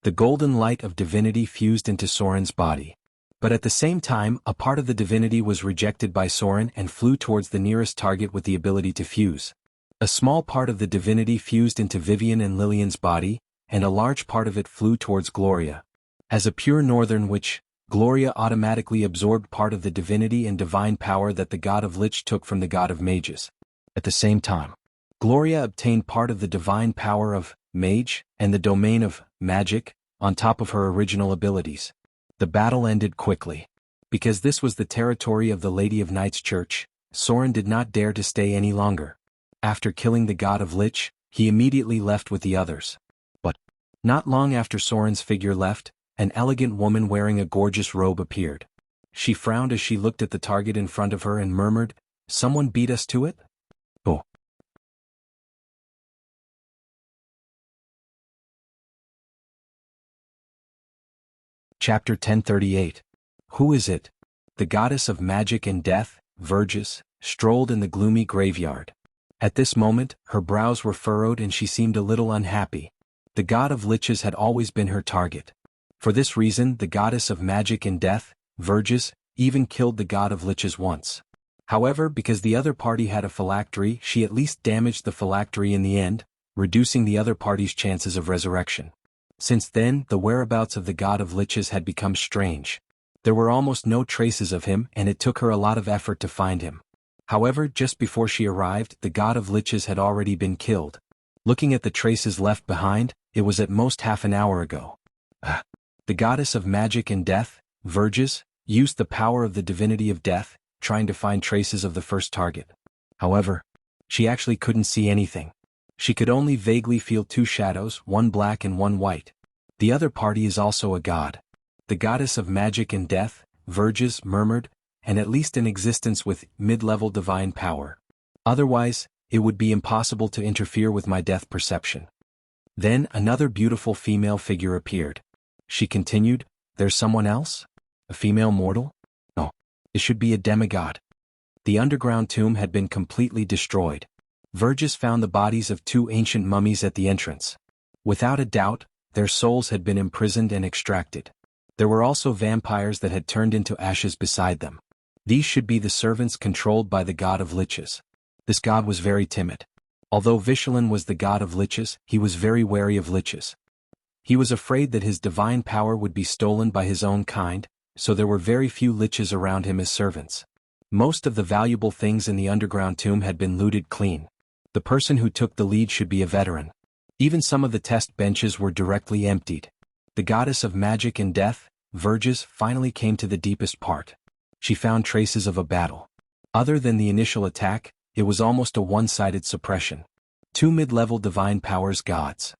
The golden light of divinity fused into Soren's body. But at the same time, a part of the divinity was rejected by Soren and flew towards the nearest target with the ability to fuse. A small part of the divinity fused into Vivian and Lillian's body, and a large part of it flew towards Gloria. As a pure northern witch, Gloria automatically absorbed part of the divinity and divine power that the god of Lich took from the god of mages. At the same time, Gloria obtained part of the divine power of Mage and the domain of Magic, on top of her original abilities. The battle ended quickly. Because this was the territory of the Lady of Night's church, Soren did not dare to stay any longer. After killing the god of Lich, he immediately left with the others. But, not long after Soren's figure left, an elegant woman wearing a gorgeous robe appeared. She frowned as she looked at the target in front of her and murmured, "Someone beat us to it?" Oh. Chapter 1038. Who is it? The goddess of magic and death, Verges, strolled in the gloomy graveyard. At this moment, her brows were furrowed and she seemed a little unhappy. The god of Liches had always been her target. For this reason, the goddess of magic and death, Verges, even killed the god of Liches once. However, because the other party had a phylactery, she at least damaged the phylactery in the end, reducing the other party's chances of resurrection. Since then, the whereabouts of the god of Liches had become strange. There were almost no traces of him, and it took her a lot of effort to find him. However, just before she arrived, the god of Liches had already been killed. Looking at the traces left behind, it was at most half an hour ago. The goddess of magic and death, Verges, used the power of the divinity of death, trying to find traces of the first target. However, she actually couldn't see anything. She could only vaguely feel 2 shadows, one black and one white. The other party is also a god. The goddess of magic and death, Verges, murmured, and at least in existence with mid-level divine power. Otherwise, it would be impossible to interfere with my depth perception. Then another beautiful female figure appeared. She continued, "There's someone else? A female mortal? No. It should be a demigod." The underground tomb had been completely destroyed. Vergis found the bodies of 2 ancient mummies at the entrance. Without a doubt, their souls had been imprisoned and extracted. There were also vampires that had turned into ashes beside them. These should be the servants controlled by the god of liches. This god was very timid. Although Vishalan was the god of liches, he was very wary of liches. He was afraid that his divine power would be stolen by his own kind, so there were very few liches around him as servants. Most of the valuable things in the underground tomb had been looted clean. The person who took the lead should be a veteran. Even some of the test benches were directly emptied. The goddess of magic and death, Vergis, finally came to the deepest part. She found traces of a battle. Other than the initial attack, it was almost a one-sided suppression. 2 mid-level divine powers gods.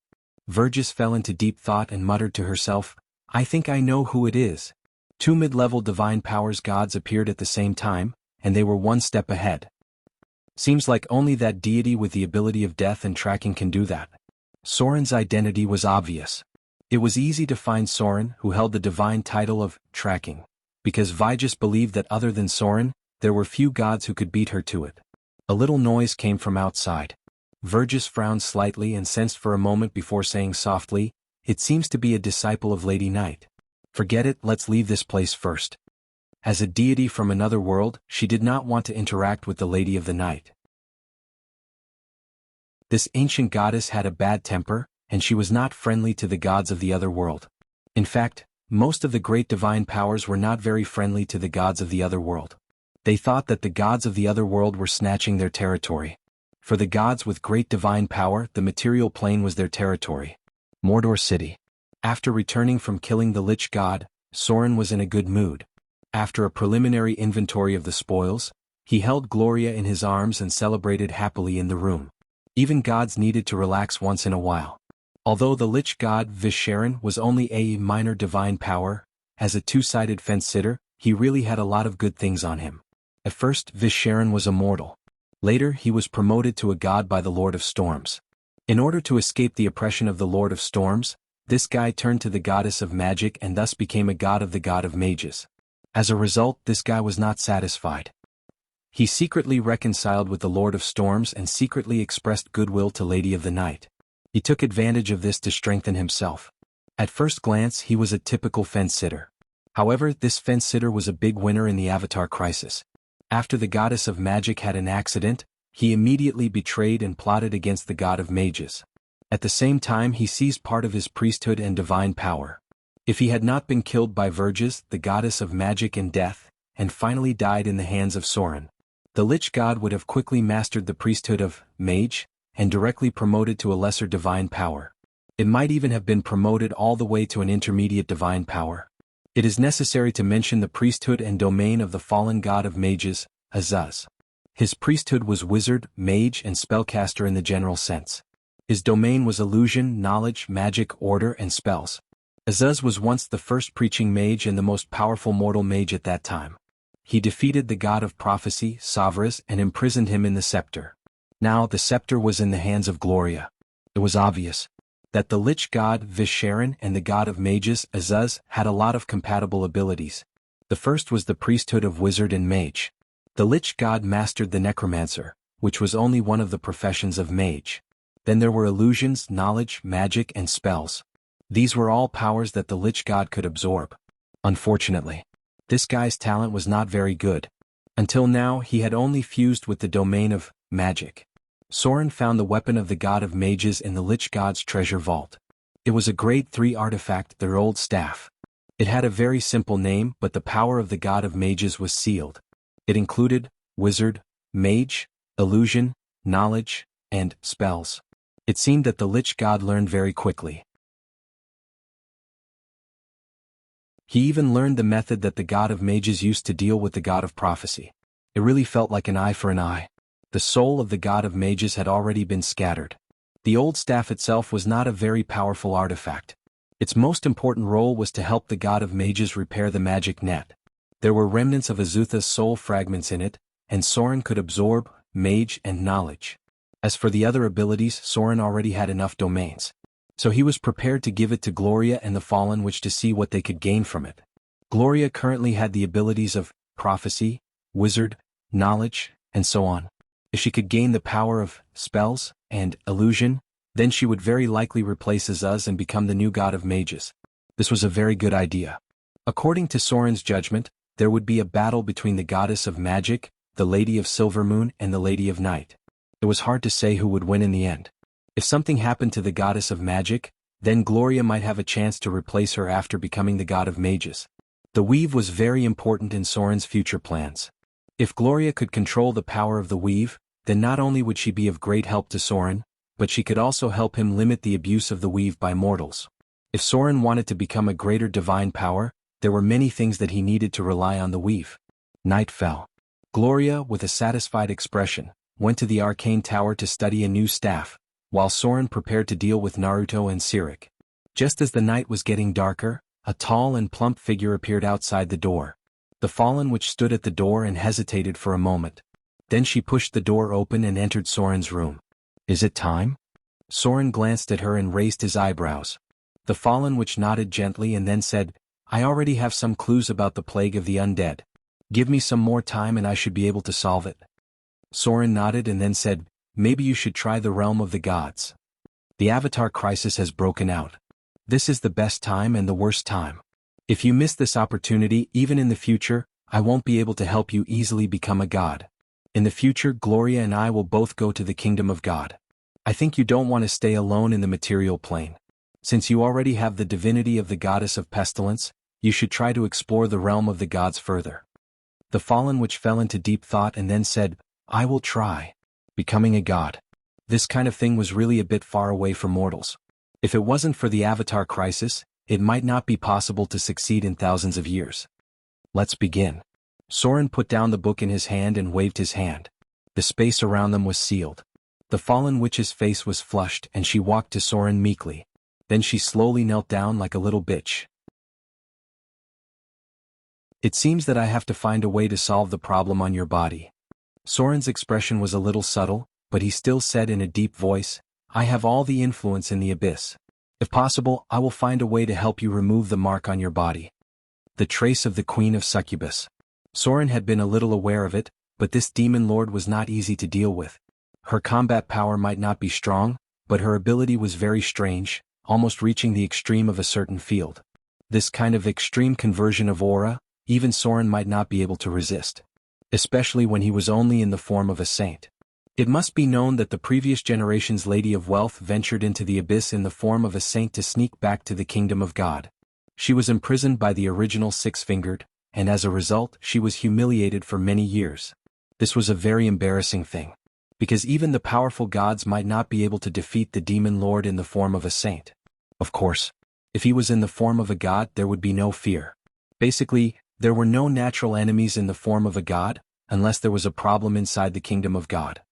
Vergis fell into deep thought and muttered to herself, "I think I know who it is." 2 mid-level divine powers gods appeared at the same time, and they were one step ahead. Seems like only that deity with the ability of death and tracking can do that. Soren's identity was obvious. It was easy to find Soren, who held the divine title of tracking, because Vigis believed that other than Soren, there were few gods who could beat her to it. A little noise came from outside. Vergis frowned slightly and sensed for a moment before saying softly, "It seems to be a disciple of Lady Night. Forget it, let's leave this place first." As a deity from another world, she did not want to interact with the Lady of the Night. This ancient goddess had a bad temper, and she was not friendly to the gods of the other world. In fact, most of the great divine powers were not very friendly to the gods of the other world. They thought that the gods of the other world were snatching their territory. For the gods with great divine power, the material plane was their territory. Mordor City. After returning from killing the Lich god, Soren was in a good mood. After a preliminary inventory of the spoils, he held Gloria in his arms and celebrated happily in the room. Even gods needed to relax once in a while. Although the Lich god Visharan was only a minor divine power, as a 2-sided fence-sitter, he really had a lot of good things on him. At first, Visharan was a mortal. Later he was promoted to a god by the Lord of Storms. In order to escape the oppression of the Lord of Storms, this guy turned to the goddess of magic and thus became a god of the god of mages. As a result, this guy was not satisfied. He secretly reconciled with the Lord of Storms and secretly expressed goodwill to Lady of the Night. He took advantage of this to strengthen himself. At first glance he was a typical fence-sitter. However, this fence-sitter was a big winner in the Avatar crisis. After the goddess of magic had an accident, he immediately betrayed and plotted against the god of mages. At the same time he seized part of his priesthood and divine power. If he had not been killed by Vergis, the goddess of magic and death, and finally died in the hands of Soren, the Lich god would have quickly mastered the priesthood of mage, and directly promoted to a lesser divine power. It might even have been promoted all the way to an intermediate divine power. It is necessary to mention the priesthood and domain of the fallen god of mages, Azaz. His priesthood was wizard, mage and spellcaster in the general sense. His domain was illusion, knowledge, magic, order and spells. Azaz was once the first preaching mage and the most powerful mortal mage at that time. He defeated the god of prophecy, Savras, and imprisoned him in the scepter. Now the scepter was in the hands of Gloria. It was obvious that the Lich god Visharan and the god of mages, Azaz, had a lot of compatible abilities. The first was the priesthood of wizard and mage. The Lich god mastered the necromancer, which was only one of the professions of mage. Then there were illusions, knowledge, magic and spells. These were all powers that the Lich god could absorb. Unfortunately, this guy's talent was not very good. Until now he had only fused with the domain of magic. Soren found the weapon of the god of mages in the Lich god's treasure vault. It was a grade 3 artifact, their old staff. It had a very simple name, but the power of the god of mages was sealed. It included wizard, mage, illusion, knowledge, and spells. It seemed that the Lich god learned very quickly. He even learned the method that the god of mages used to deal with the god of prophecy. It really felt like an eye for an eye. The soul of the god of mages had already been scattered. The old staff itself was not a very powerful artifact. Its most important role was to help the god of mages repair the magic net. There were remnants of Azutha's soul fragments in it, and Soren could absorb mage and knowledge. As for the other abilities, Soren already had enough domains. So he was prepared to give it to Gloria and the Fallen Witch to see what they could gain from it. Gloria currently had the abilities of prophecy, wizard, knowledge, and so on. If she could gain the power of spells and illusion, then she would very likely replace Azuz and become the new god of mages. This was a very good idea. According to Soren's judgment, there would be a battle between the goddess of magic, the Lady of Silvermoon, and the Lady of Night. It was hard to say who would win in the end. If something happened to the goddess of magic, then Gloria might have a chance to replace her after becoming the god of mages. The weave was very important in Soren's future plans. If Gloria could control the power of the weave, then not only would she be of great help to Soren, but she could also help him limit the abuse of the weave by mortals. If Soren wanted to become a greater divine power, there were many things that he needed to rely on the weave. Night fell. Gloria, with a satisfied expression, went to the arcane tower to study a new staff, while Soren prepared to deal with Naruto and Sirik. Just as the night was getting darker, a tall and plump figure appeared outside the door. The Fallen Witch stood at the door and hesitated for a moment. Then she pushed the door open and entered Soren's room. "Is it time?" Soren glanced at her and raised his eyebrows. The Fallen Witch nodded gently and then said, "I already have some clues about the plague of the undead. Give me some more time and I should be able to solve it." Soren nodded and then said, "Maybe you should try the realm of the gods. The Avatar crisis has broken out. This is the best time and the worst time. If you miss this opportunity, even in the future, I won't be able to help you easily become a god. In the future, Gloria and I will both go to the kingdom of God. I think you don't want to stay alone in the material plane. Since you already have the divinity of the goddess of pestilence, you should try to explore the realm of the gods further." The Fallen Witch fell into deep thought and then said, "I will try. Becoming a god. This kind of thing was really a bit far away from mortals. If it wasn't for the Avatar crisis, it might not be possible to succeed in thousands of years. Let's begin." Soren put down the book in his hand and waved his hand. The space around them was sealed. The Fallen Witch's face was flushed and she walked to Soren meekly. Then she slowly knelt down like a little bitch. "It seems that I have to find a way to solve the problem on your body." Soren's expression was a little subtle, but he still said in a deep voice, "I have all the influence in the abyss. If possible, I will find a way to help you remove the mark on your body." The trace of the Queen of Succubus. Soren had been a little aware of it, but this demon lord was not easy to deal with. Her combat power might not be strong, but her ability was very strange, almost reaching the extreme of a certain field. This kind of extreme conversion of aura, even Soren might not be able to resist. Especially when he was only in the form of a saint. It must be known that the previous generation's Lady of Wealth ventured into the abyss in the form of a saint to sneak back to the kingdom of God. She was imprisoned by the original Six-Fingered, and as a result she was humiliated for many years. This was a very embarrassing thing. Because even the powerful gods might not be able to defeat the demon lord in the form of a saint. Of course, if he was in the form of a god there would be no fear. Basically, there were no natural enemies in the form of a god, unless there was a problem inside the kingdom of God.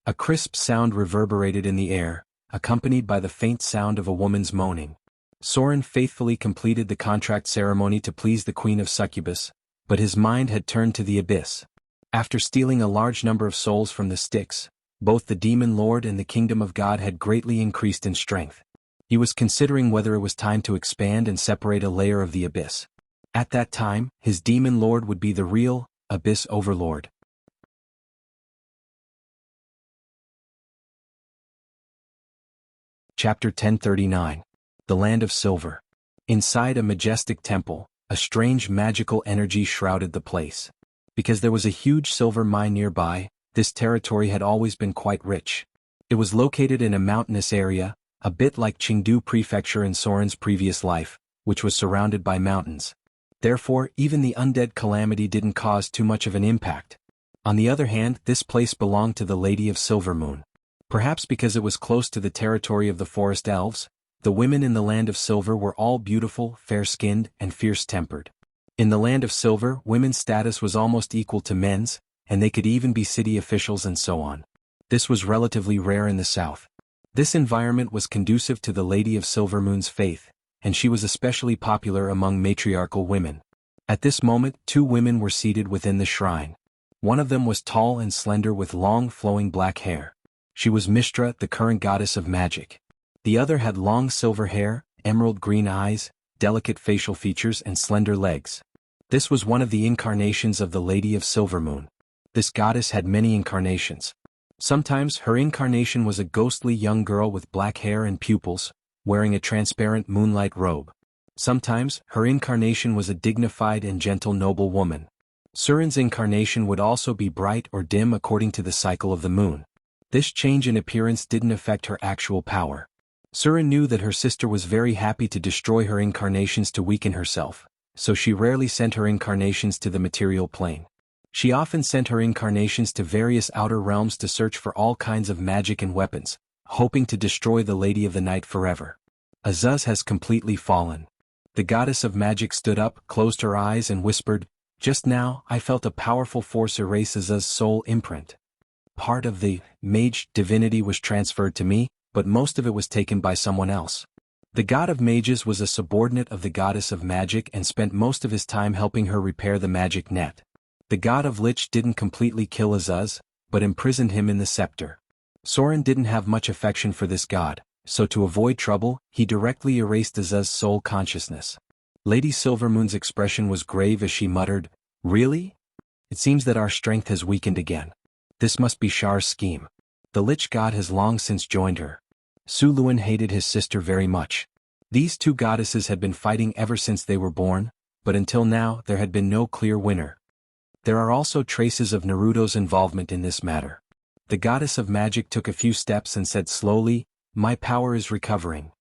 A crisp sound reverberated in the air, accompanied by the faint sound of a woman's moaning. Soren faithfully completed the contract ceremony to please the Queen of Succubus, but his mind had turned to the abyss. After stealing a large number of souls from the Styx, both the demon lord and the kingdom of God had greatly increased in strength. He was considering whether it was time to expand and separate a layer of the abyss. At that time, his demon lord would be the real Abyss Overlord. Chapter 1039. The Land of Silver. Inside a majestic temple, a strange magical energy shrouded the place. Because there was a huge silver mine nearby, this territory had always been quite rich. It was located in a mountainous area, a bit like Chengdu Prefecture in Soren's previous life, which was surrounded by mountains. Therefore, even the undead calamity didn't cause too much of an impact. On the other hand, this place belonged to the Lady of Silvermoon. Perhaps because it was close to the territory of the forest elves, the women in the Land of Silver were all beautiful, fair-skinned, and fierce-tempered. In the Land of Silver, women's status was almost equal to men's, and they could even be city officials and so on. This was relatively rare in the south. This environment was conducive to the Lady of Silvermoon's faith, and she was especially popular among matriarchal women. At this moment, two women were seated within the shrine. One of them was tall and slender with long flowing black hair. She was Mishtra, the current goddess of magic. The other had long silver hair, emerald green eyes, delicate facial features and slender legs. This was one of the incarnations of the Lady of Silvermoon. This goddess had many incarnations. Sometimes her incarnation was a ghostly young girl with black hair and pupils, wearing a transparent moonlight robe. Sometimes her incarnation was a dignified and gentle noble woman. Surin's incarnation would also be bright or dim according to the cycle of the moon. This change in appearance didn't affect her actual power. Surin knew that her sister was very happy to destroy her incarnations to weaken herself, so she rarely sent her incarnations to the material plane. She often sent her incarnations to various outer realms to search for all kinds of magic and weapons, hoping to destroy the Lady of the Night forever. Azuz has completely fallen. The goddess of magic stood up, closed her eyes and whispered, "Just now, I felt a powerful force erase Azuz's soul imprint. Part of the mage divinity was transferred to me, but most of it was taken by someone else." The god of mages was a subordinate of the goddess of magic and spent most of his time helping her repair the magic net. The god of lich didn't completely kill Azuz, but imprisoned him in the scepter. Sorin didn't have much affection for this god, so to avoid trouble, he directly erased Azuz's soul consciousness. Lady Silvermoon's expression was grave as she muttered, "Really? It seems that our strength has weakened again. This must be Shar's scheme. The lich god has long since joined her." Su Luan hated his sister very much. These two goddesses had been fighting ever since they were born, but until now there had been no clear winner. There are also traces of Naruto's involvement in this matter. The goddess of magic took a few steps and said slowly, "My power is recovering.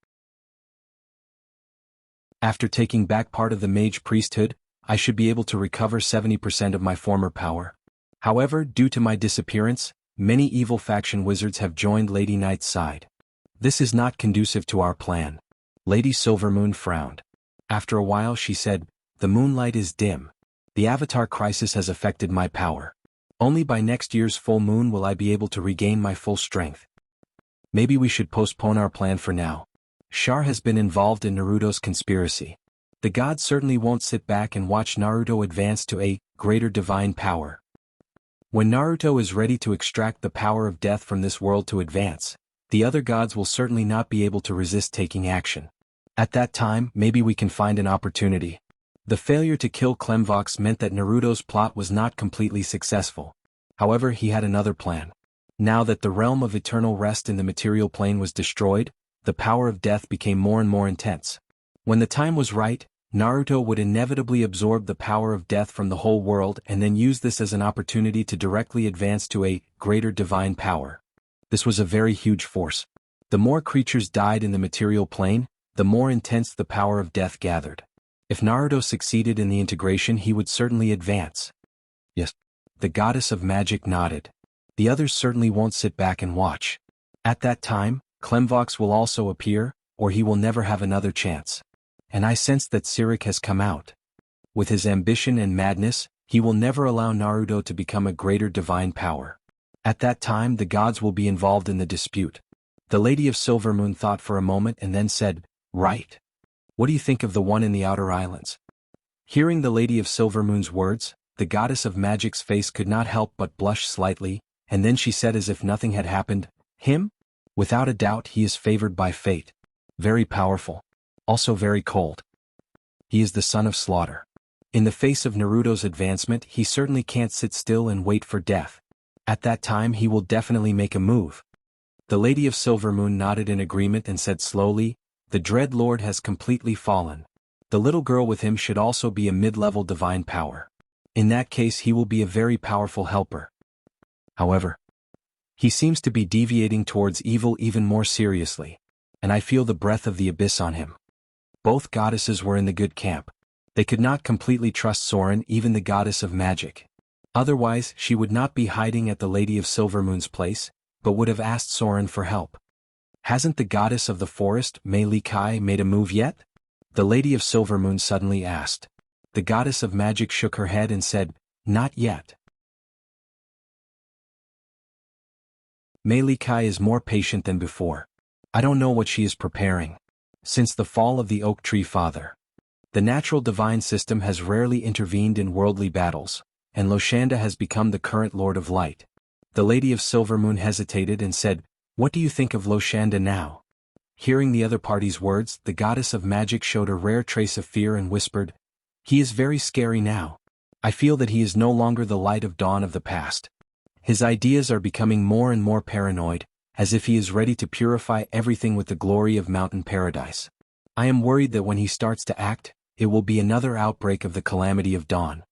After taking back part of the mage priesthood, I should be able to recover 70% of my former power. However, due to my disappearance, many evil faction wizards have joined Lady Knight's side. This is not conducive to our plan." Lady Silvermoon frowned. After a while she said, "The moonlight is dim. The avatar crisis has affected my power. Only by next year's full moon will I be able to regain my full strength. Maybe we should postpone our plan for now. Char has been involved in Naruto's conspiracy. The gods certainly won't sit back and watch Naruto advance to a greater divine power. When Naruto is ready to extract the power of death from this world to advance, the other gods will certainly not be able to resist taking action. At that time, maybe we can find an opportunity." The failure to kill Clemvox meant that Naruto's plot was not completely successful. However, he had another plan. Now that the realm of eternal rest in the material plane was destroyed, the power of death became more and more intense. When the time was right, Naruto would inevitably absorb the power of death from the whole world and then use this as an opportunity to directly advance to a greater divine power. This was a very huge force. The more creatures died in the material plane, the more intense the power of death gathered. If Naruto succeeded in the integration, he would certainly advance. Yes. The goddess of magic nodded. The others certainly won't sit back and watch. At that time, Clemvox will also appear, or he will never have another chance. And I sense that Sirik has come out. With his ambition and madness, he will never allow Naruto to become a greater divine power. At that time the gods will be involved in the dispute. The Lady of Silvermoon thought for a moment and then said, "Right. What do you think of the one in the outer islands?" Hearing the Lady of Silvermoon's words, the goddess of magic's face could not help but blush slightly, and then she said as if nothing had happened, "Him? Without a doubt he is favored by fate. Very powerful. Also very cold. He is the son of slaughter. In the face of Naruto's advancement, he certainly can't sit still and wait for death. At that time he will definitely make a move." The Lady of Silvermoon nodded in agreement and said slowly, "The Dread Lord has completely fallen. The little girl with him should also be a mid-level divine power. In that case he will be a very powerful helper. However, he seems to be deviating towards evil even more seriously, and I feel the breath of the abyss on him." Both goddesses were in the good camp. They could not completely trust Sorin, even the goddess of magic. Otherwise, she would not be hiding at the Lady of Silvermoon's place, but would have asked Sorin for help. "Hasn't the goddess of the forest, Mei Li Kai, made a move yet?" the Lady of Silvermoon suddenly asked. The goddess of magic shook her head and said, "Not yet. Mei Li Kai is more patient than before. I don't know what she is preparing. Since the fall of the Oak Tree Father, the natural divine system has rarely intervened in worldly battles, and Loshanda has become the current Lord of Light. The Lady of Silver Moon hesitated and said, "What do you think of Loshanda now?" Hearing the other party's words, the goddess of magic showed a rare trace of fear and whispered, "He is very scary now. I feel that he is no longer the light of dawn of the past. His ideas are becoming more and more paranoid, as if he is ready to purify everything with the glory of mountain paradise. I am worried that when he starts to act, it will be another outbreak of the calamity of dawn."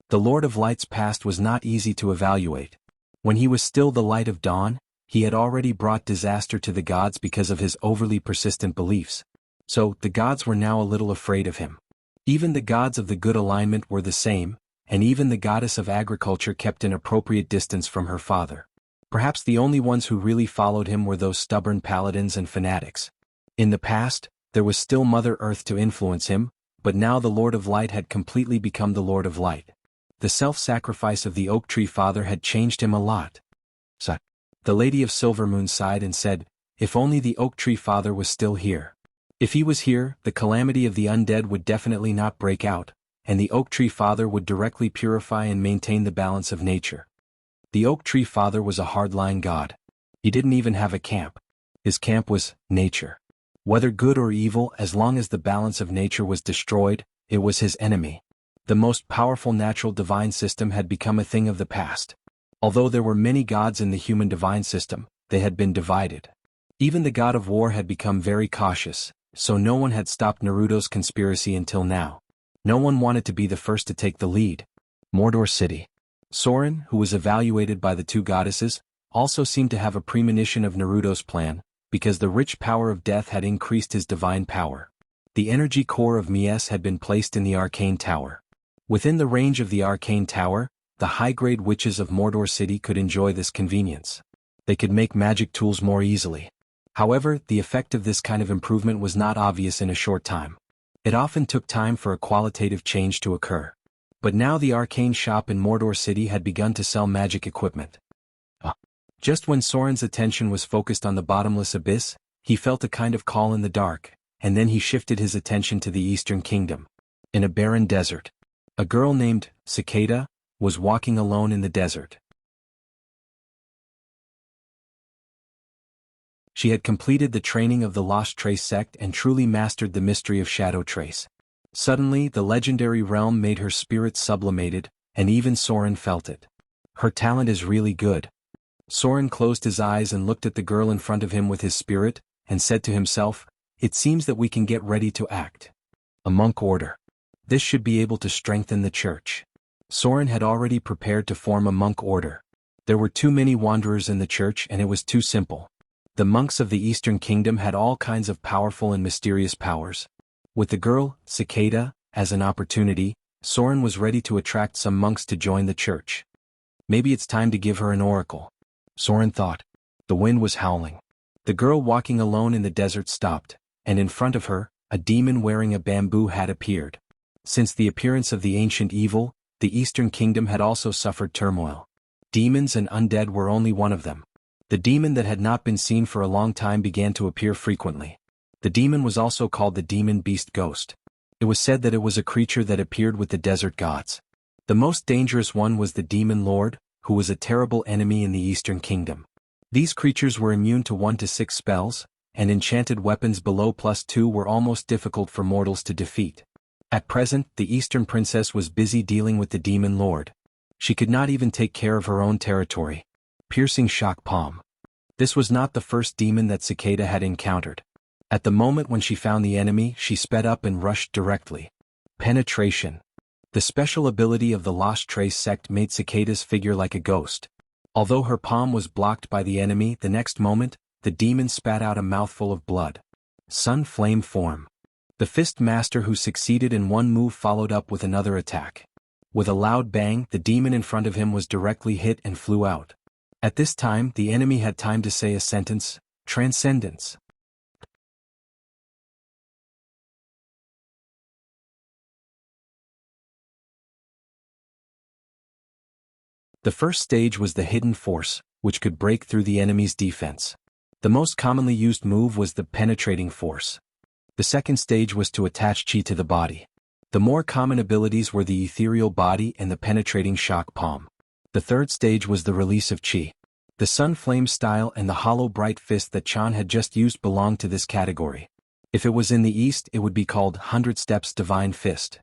The Lord of Light's past was not easy to evaluate. When he was still the light of dawn, he had already brought disaster to the gods because of his overly persistent beliefs. So, the gods were now a little afraid of him. Even the gods of the good alignment were the same, and even the goddess of agriculture kept an appropriate distance from her father. Perhaps the only ones who really followed him were those stubborn paladins and fanatics. In the past, there was still Mother Earth to influence him, but now the Lord of Light had completely become the Lord of Light. The self-sacrifice of the Oak Tree Father had changed him a lot. So, the Lady of Silver Moon sighed and said, "If only the Oak Tree Father was still here. If he was here, the calamity of the undead would definitely not break out, and the Oak Tree Father would directly purify and maintain the balance of nature." The Oak Tree Father was a hardline god. He didn't even have a camp. His camp was nature. Whether good or evil, as long as the balance of nature was destroyed, it was his enemy. The most powerful natural divine system had become a thing of the past. Although there were many gods in the human divine system, they had been divided. Even the god of war had become very cautious, so no one had stopped Naruto's conspiracy until now. No one wanted to be the first to take the lead. Mordor City. Soren, who was evaluated by the two goddesses, also seemed to have a premonition of Naruto's plan, because the rich power of death had increased his divine power. The energy core of Mies had been placed in the arcane tower. Within the range of the arcane tower, the high-grade witches of Mordor City could enjoy this convenience. They could make magic tools more easily. However, the effect of this kind of improvement was not obvious in a short time. It often took time for a qualitative change to occur. But now the arcane shop in Mordor City had begun to sell magic equipment. Just when Soren's attention was focused on the bottomless abyss, he felt a kind of call in the dark, and then he shifted his attention to the Eastern Kingdom. In a barren desert, a girl named Cicada was walking alone in the desert. She had completed the training of the Lost Trace sect and truly mastered the mystery of Shadow Trace. Suddenly, the legendary realm made her spirit sublimated, and even Soren felt it. Her talent is really good. Soren closed his eyes and looked at the girl in front of him with his spirit, and said to himself, "It seems that we can get ready to act. A monk order. This should be able to strengthen the church." Soren had already prepared to form a monk order. There were too many wanderers in the church and it was too simple. The monks of the Eastern Kingdom had all kinds of powerful and mysterious powers. With the girl, Cicada, as an opportunity, Soren was ready to attract some monks to join the church. Maybe it's time to give her an oracle, Soren thought. The wind was howling. The girl walking alone in the desert stopped, and in front of her, a demon wearing a bamboo hat appeared. Since the appearance of the ancient evil, the Eastern Kingdom had also suffered turmoil. Demons and undead were only one of them. The demon that had not been seen for a long time began to appear frequently. The demon was also called the demon beast ghost. It was said that it was a creature that appeared with the desert gods. The most dangerous one was the demon lord, who was a terrible enemy in the Eastern Kingdom. These creatures were immune to 1 to 6 spells, and enchanted weapons below +2 were almost difficult for mortals to defeat. At present, the Eastern Princess was busy dealing with the demon lord. She could not even take care of her own territory. Piercing shock palm. This was not the first demon that Cicada had encountered. At the moment when she found the enemy, she sped up and rushed directly. Penetration. The special ability of the Lost Trace sect made Cicada's figure like a ghost. Although her palm was blocked by the enemy, the next moment, the demon spat out a mouthful of blood. Sun Flame form. The fist master who succeeded in one move followed up with another attack. With a loud bang, the demon in front of him was directly hit and flew out. At this time, the enemy had time to say a sentence, Transcendence. The first stage was the hidden force, which could break through the enemy's defense. The most commonly used move was the penetrating force. The second stage was to attach chi to the body. The more common abilities were the ethereal body and the penetrating shock palm. The third stage was the release of chi. The sun flame style and the hollow bright fist that Chan had just used belonged to this category. If it was in the east, it would be called 100 Steps Divine Fist.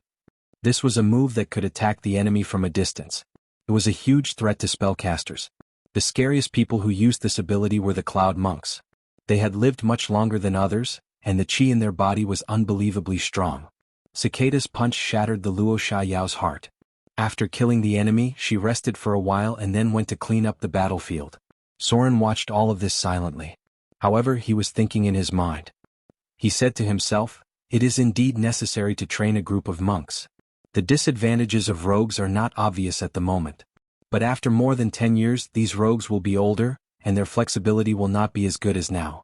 This was a move that could attack the enemy from a distance. It was a huge threat to spellcasters. The scariest people who used this ability were the Cloud Monks. They had lived much longer than others, and the qi in their body was unbelievably strong. Cicada's punch shattered the Luo Xiao's heart. After killing the enemy, she rested for a while and then went to clean up the battlefield. Soren watched all of this silently. However, he was thinking in his mind. He said to himself, "It is indeed necessary to train a group of monks. The disadvantages of rogues are not obvious at the moment. But after more than 10 years, these rogues will be older, and their flexibility will not be as good as now.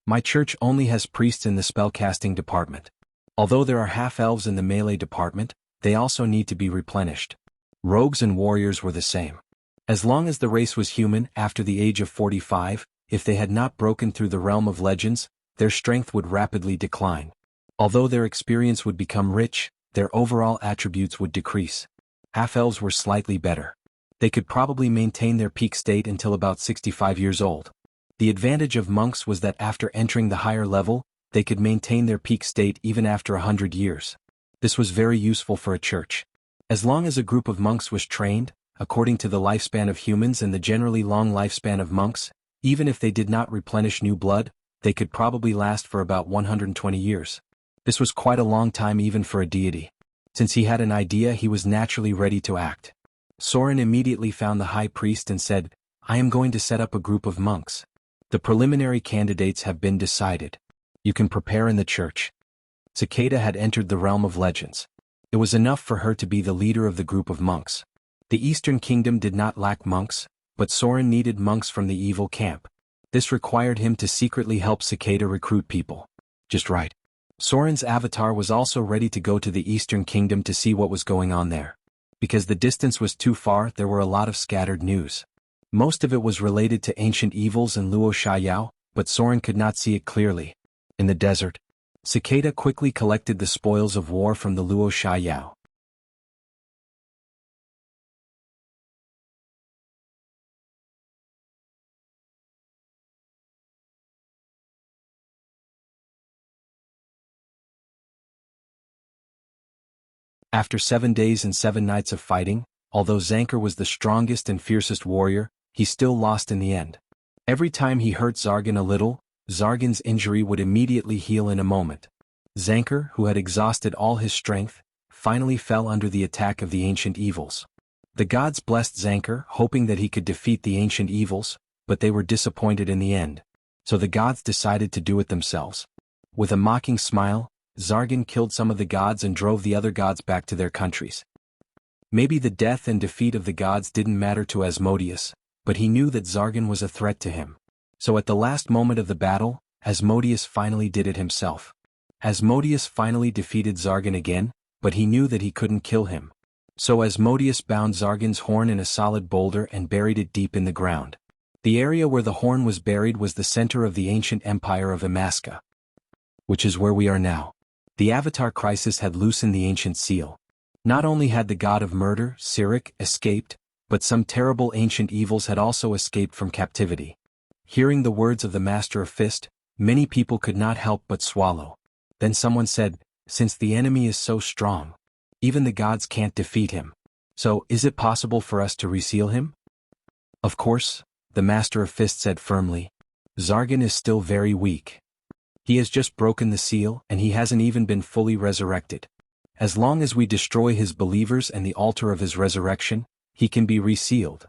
My church only has priests in the spellcasting department. Although there are half-elves in the melee department, they also need to be replenished." Rogues and warriors were the same. As long as the race was human after the age of 45, if they had not broken through the realm of legends, their strength would rapidly decline. Although their experience would become rich, their overall attributes would decrease. Half-elves were slightly better. They could probably maintain their peak state until about 65 years old. The advantage of monks was that after entering the higher level, they could maintain their peak state even after 100 years. This was very useful for a church. As long as a group of monks was trained, according to the lifespan of humans and the generally long lifespan of monks, even if they did not replenish new blood, they could probably last for about 120 years. This was quite a long time even for a deity. Since he had an idea, he was naturally ready to act. Soren immediately found the high priest and said, "I am going to set up a group of monks. The preliminary candidates have been decided. You can prepare in the church." Cicada had entered the realm of legends. It was enough for her to be the leader of the group of monks. The Eastern Kingdom did not lack monks, but Soren needed monks from the evil camp. This required him to secretly help Cicada recruit people. Just right. Soren's avatar was also ready to go to the Eastern Kingdom to see what was going on there. Because the distance was too far, there were a lot of scattered news. Most of it was related to ancient evils and Luo Xiao, but Soren could not see it clearly. In the desert, Cicada quickly collected the spoils of war from the Luo Xiao. After 7 days and 7 nights of fighting, although Zanker was the strongest and fiercest warrior, he still lost in the end. Every time he hurt Zargan a little, Zargan's injury would immediately heal in a moment. Zanker, who had exhausted all his strength, finally fell under the attack of the ancient evils. The gods blessed Zanker, hoping that he could defeat the ancient evils, but they were disappointed in the end. So the gods decided to do it themselves. With a mocking smile, Zargan killed some of the gods and drove the other gods back to their countries. Maybe the death and defeat of the gods didn't matter to Asmodeus, but he knew that Zargan was a threat to him. So at the last moment of the battle, Asmodeus finally did it himself. Asmodeus finally defeated Zargan again, but he knew that he couldn't kill him. So Asmodeus bound Zargan's horn in a solid boulder and buried it deep in the ground. The area where the horn was buried was the center of the ancient empire of Imaska, which is where we are now. The Avatar crisis had loosened the ancient seal. Not only had the god of murder, Sirik, escaped, but some terrible ancient evils had also escaped from captivity. Hearing the words of the Master of Fist, many people could not help but swallow. Then someone said, "Since the enemy is so strong, even the gods can't defeat him. So, is it possible for us to reseal him?" "Of course," the Master of Fist said firmly. "Zargan is still very weak. He has just broken the seal, and he hasn't even been fully resurrected. As long as we destroy his believers and the altar of his resurrection, he can be resealed.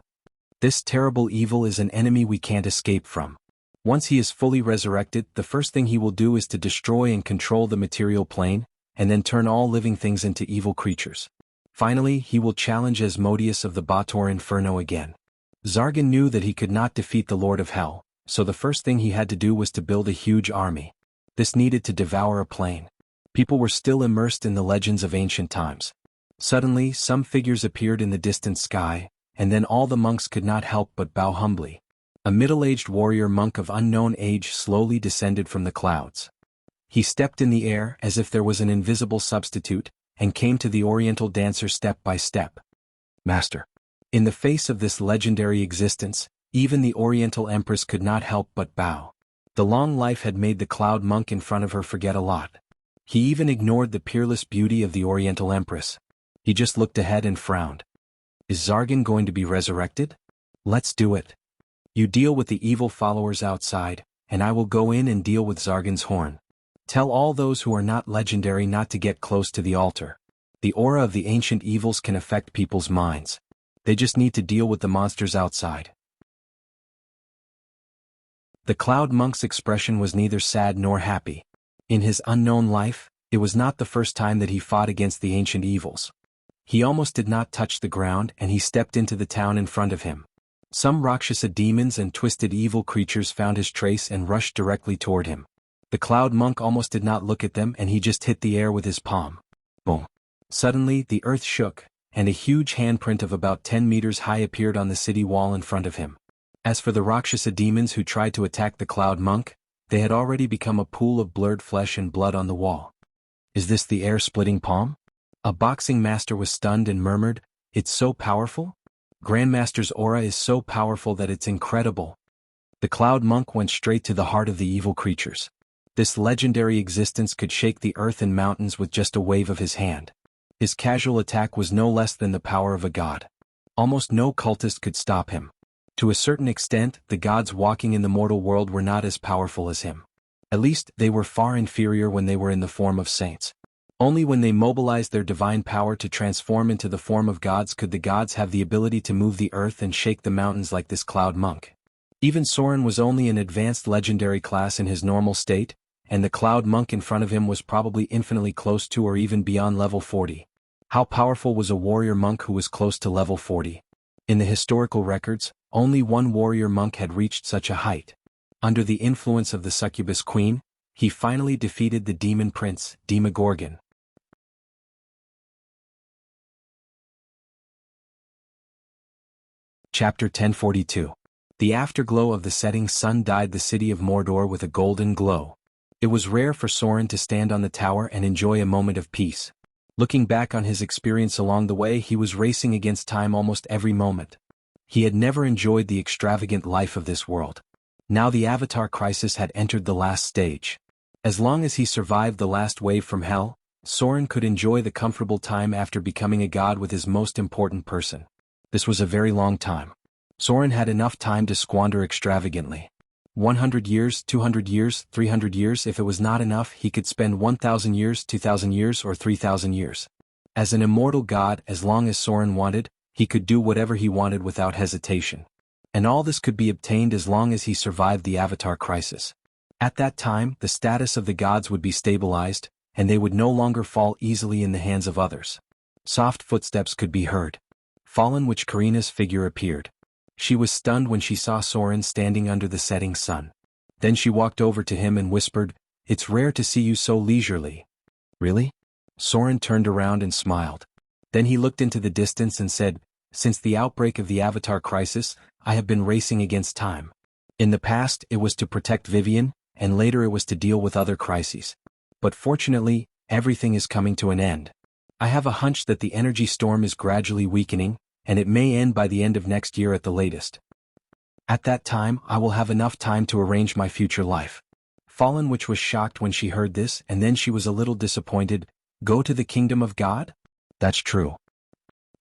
This terrible evil is an enemy we can't escape from. Once he is fully resurrected, the first thing he will do is to destroy and control the material plane, and then turn all living things into evil creatures. Finally, he will challenge Asmodeus of the Bator Inferno again." Zargan knew that he could not defeat the Lord of Hell, so the first thing he had to do was to build a huge army. This needed to devour a plane. People were still immersed in the legends of ancient times. Suddenly, some figures appeared in the distant sky, and then all the monks could not help but bow humbly. A middle-aged warrior monk of unknown age slowly descended from the clouds. He stepped in the air as if there was an invisible substitute, and came to the oriental dancer step by step. "Master." In the face of this legendary existence, Even the Oriental Empress could not help but bow. The long life had made the Cloud Monk in front of her forget a lot. He even ignored the peerless beauty of the Oriental Empress. He just looked ahead and frowned. Is Zargan going to be resurrected? Let's do it. You deal with the evil followers outside, and I will go in and deal with Zargan's horn. Tell all those who are not legendary not to get close to the altar. The aura of the ancient evils can affect people's minds. They just need to deal with the monsters outside. The Cloud Monk's expression was neither sad nor happy. In his unknown life, it was not the first time that he fought against the ancient evils. He almost did not touch the ground and he stepped into the town in front of him. Some Rakshasa demons and twisted evil creatures found his trace and rushed directly toward him. The Cloud Monk almost did not look at them and he just hit the air with his palm. Boom. Suddenly, the earth shook, and a huge handprint of about 10 meters high appeared on the city wall in front of him. As for the Rakshasa demons who tried to attack the Cloud Monk, they had already become a pool of blurred flesh and blood on the wall. Is this the air-splitting palm? A boxing master was stunned and murmured, "It's so powerful? Grandmaster's aura is so powerful that it's incredible." The Cloud Monk went straight to the heart of the evil creatures. This legendary existence could shake the earth and mountains with just a wave of his hand. His casual attack was no less than the power of a god. Almost no cultist could stop him. To a certain extent, the gods walking in the mortal world were not as powerful as him. At least, they were far inferior when they were in the form of saints. Only when they mobilized their divine power to transform into the form of gods could the gods have the ability to move the earth and shake the mountains like this Cloud Monk. Even Soren was only an advanced legendary class in his normal state, and the Cloud Monk in front of him was probably infinitely close to or even beyond level 40. How powerful was a warrior monk who was close to level 40? In the historical records, only one warrior monk had reached such a height. Under the influence of the succubus queen, he finally defeated the demon prince, Demogorgon. Chapter 1042. The afterglow of the setting sun dyed the city of Mordor with a golden glow. It was rare for Soren to stand on the tower and enjoy a moment of peace. Looking back on his experience along the way, he was racing against time almost every moment. He had never enjoyed the extravagant life of this world. Now the Avatar crisis had entered the last stage. As long as he survived the last wave from hell, Soren could enjoy the comfortable time after becoming a god with his most important person. This was a very long time. Soren had enough time to squander extravagantly. 100 years, 200 years, 300 years. If it was not enough, he could spend 1,000 years, 2,000 years, or 3,000 years. As an immortal god, as long as Soren wanted, he could do whatever he wanted without hesitation. And all this could be obtained as long as he survived the Avatar crisis. At that time, the status of the gods would be stabilized, and they would no longer fall easily in the hands of others. Soft footsteps could be heard. Fallen Witch Karina's figure appeared. She was stunned when she saw Soren standing under the setting sun. Then she walked over to him and whispered, "It's rare to see you so leisurely." "Really?" Soren turned around and smiled. Then he looked into the distance and said, "Since the outbreak of the Avatar crisis, I have been racing against time. In the past, it was to protect Vivian, and later it was to deal with other crises. But fortunately, everything is coming to an end. I have a hunch that the energy storm is gradually weakening, and it may end by the end of next year at the latest. At that time, I will have enough time to arrange my future life." Fallen Witch was shocked when she heard this, and then she was a little disappointed. "Go to the kingdom of God?" "That's true.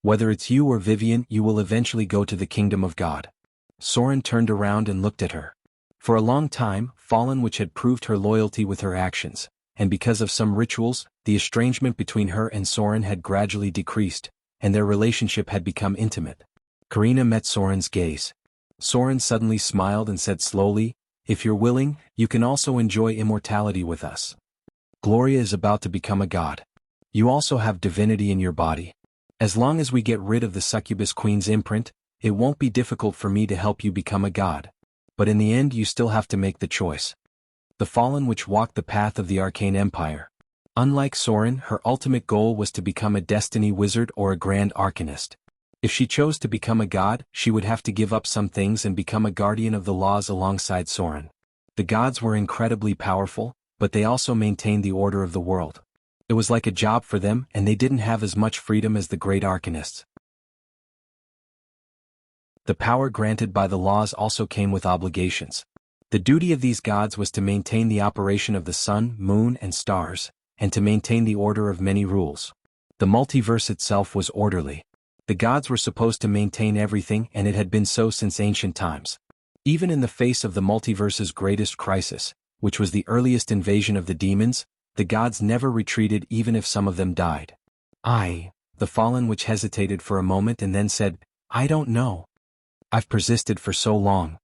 Whether it's you or Vivian, you will eventually go to the kingdom of God." Soren turned around and looked at her. For a long time, Fallen Witch had proved her loyalty with her actions, and because of some rituals, the estrangement between her and Soren had gradually decreased, and their relationship had become intimate. Karina met Soren's gaze. Soren suddenly smiled and said slowly, "If you're willing, you can also enjoy immortality with us. Gloria is about to become a god. You also have divinity in your body. As long as we get rid of the succubus queen's imprint, it won't be difficult for me to help you become a god. But in the end you still have to make the choice." The Fallen Witch walked the path of the Arcane Empire. Unlike Soren, her ultimate goal was to become a destiny wizard or a grand arcanist. If she chose to become a god, she would have to give up some things and become a guardian of the laws alongside Soren. The gods were incredibly powerful, but they also maintained the order of the world. It was like a job for them, and they didn't have as much freedom as the great arcanists. The power granted by the laws also came with obligations. The duty of these gods was to maintain the operation of the sun, moon, and stars, and to maintain the order of many rules. The multiverse itself was orderly. The gods were supposed to maintain everything, and it had been so since ancient times. Even in the face of the multiverse's greatest crisis, which was the earliest invasion of the demons, the gods never retreated even if some of them died. The fallen which hesitated for a moment and then said, I don't know. I've persisted for so long.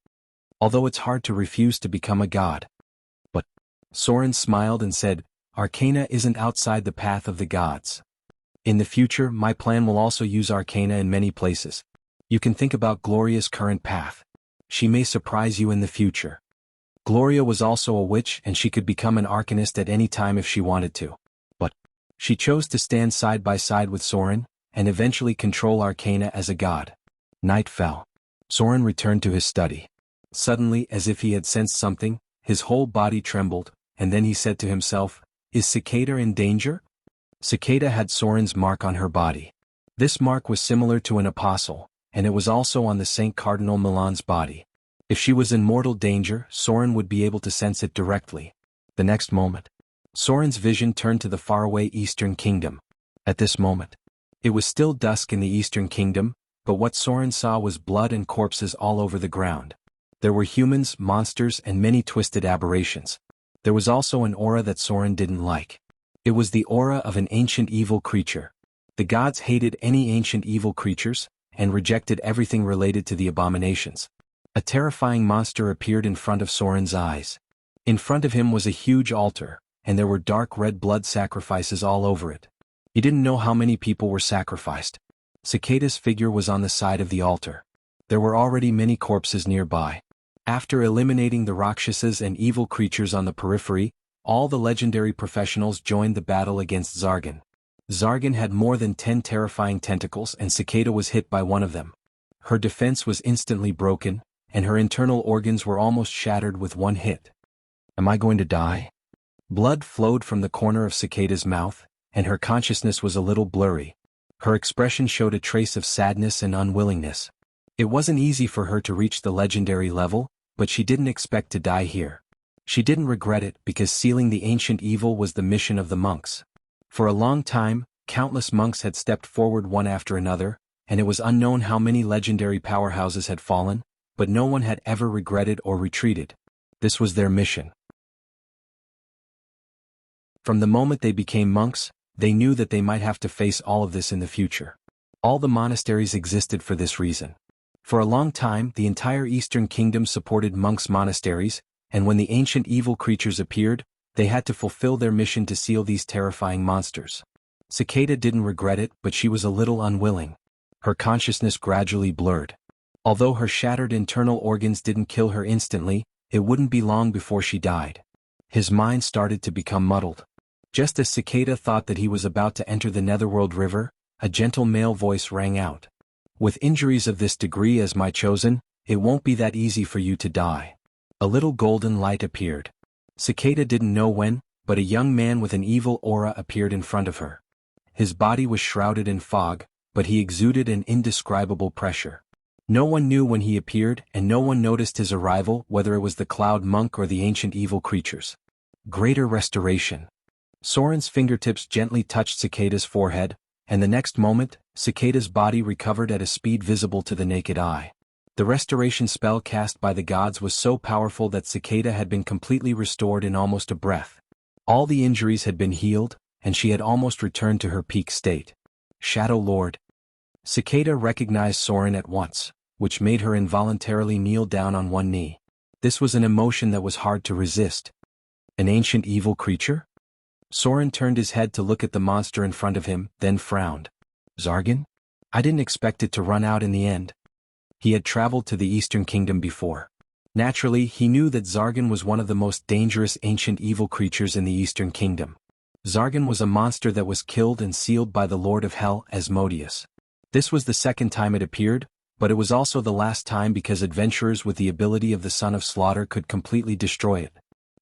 Although it's hard to refuse to become a god. But Soren smiled and said, Arcana isn't outside the path of the gods. In the future, my plan will also use Arcana in many places. You can think about Gloria's current path. She may surprise you in the future. Gloria was also a witch and she could become an arcanist at any time if she wanted to. But she chose to stand side by side with Soren, and eventually control Arcana as a god. Night fell. Soren returned to his study. Suddenly, as if he had sensed something, his whole body trembled, and then he said to himself, Is Cicada in danger? Cicada had Soren's mark on her body. This mark was similar to an apostle, and it was also on the Saint Cardinal Milan's body. If she was in mortal danger, Soren would be able to sense it directly. The next moment, Soren's vision turned to the faraway Eastern Kingdom. At this moment, it was still dusk in the Eastern Kingdom, but what Soren saw was blood and corpses all over the ground. There were humans, monsters, and many twisted aberrations. There was also an aura that Soren didn't like. It was the aura of an ancient evil creature. The gods hated any ancient evil creatures, and rejected everything related to the abominations. A terrifying monster appeared in front of Soren's eyes. In front of him was a huge altar, and there were dark red blood sacrifices all over it. He didn't know how many people were sacrificed. Cicada's figure was on the side of the altar. There were already many corpses nearby. After eliminating the Rakshasas and evil creatures on the periphery, all the legendary professionals joined the battle against Zargan. Zargan had more than 10 terrifying tentacles and Cicada was hit by one of them. Her defense was instantly broken, and her internal organs were almost shattered with one hit. Am I going to die? Blood flowed from the corner of Cicada's mouth, and her consciousness was a little blurry. Her expression showed a trace of sadness and unwillingness. It wasn't easy for her to reach the legendary level, but she didn't expect to die here. She didn't regret it because sealing the ancient evil was the mission of the monks. For a long time, countless monks had stepped forward one after another, and it was unknown how many legendary powerhouses had fallen, but no one had ever regretted or retreated. This was their mission. From the moment they became monks, they knew that they might have to face all of this in the future. All the monasteries existed for this reason. For a long time, the entire Eastern Kingdom supported monks' monasteries, and when the ancient evil creatures appeared, they had to fulfill their mission to seal these terrifying monsters. Cicada didn't regret it, but she was a little unwilling. Her consciousness gradually blurred. Although her shattered internal organs didn't kill her instantly, it wouldn't be long before she died. His mind started to become muddled. Just as Cicada thought that he was about to enter the Netherworld River, a gentle male voice rang out. With injuries of this degree as my chosen, it won't be that easy for you to die. A little golden light appeared. Cicada didn't know when, but a young man with an evil aura appeared in front of her. His body was shrouded in fog, but he exuded an indescribable pressure. No one knew when he appeared, and no one noticed his arrival, whether it was the Cloud Monk or the ancient evil creatures. Greater restoration. Soren's fingertips gently touched Cicada's forehead, and the next moment, Cicada's body recovered at a speed visible to the naked eye. The restoration spell cast by the gods was so powerful that Cicada had been completely restored in almost a breath. All the injuries had been healed, and she had almost returned to her peak state. Shadow Lord. Cicada recognized Soren at once, which made her involuntarily kneel down on one knee. This was an emotion that was hard to resist. An ancient evil creature? Soren turned his head to look at the monster in front of him, then frowned. Zargan? I didn't expect it to run out in the end. He had traveled to the Eastern Kingdom before. Naturally, he knew that Zargan was one of the most dangerous ancient evil creatures in the Eastern Kingdom. Zargan was a monster that was killed and sealed by the Lord of Hell, Asmodeus. This was the second time it appeared, but it was also the last time because adventurers with the ability of the Son of Slaughter could completely destroy it.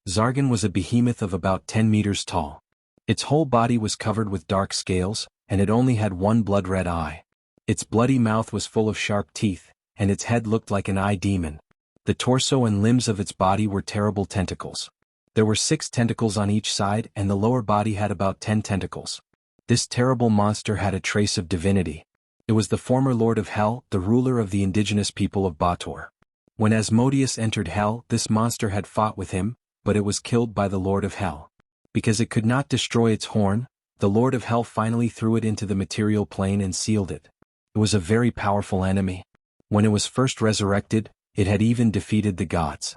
Zargan was a behemoth of about 10 meters tall. Its whole body was covered with dark scales, and it only had one blood-red eye. Its bloody mouth was full of sharp teeth, and its head looked like an eye demon. The torso and limbs of its body were terrible tentacles. There were 6 tentacles on each side, and the lower body had about 10 tentacles. This terrible monster had a trace of divinity. It was the former Lord of Hell, the ruler of the indigenous people of Bator. When Asmodeus entered Hell, this monster had fought with him, but it was killed by the Lord of Hell. Because it could not destroy its horn, the Lord of Hell finally threw it into the material plane and sealed it. It was a very powerful enemy. When it was first resurrected, it had even defeated the gods.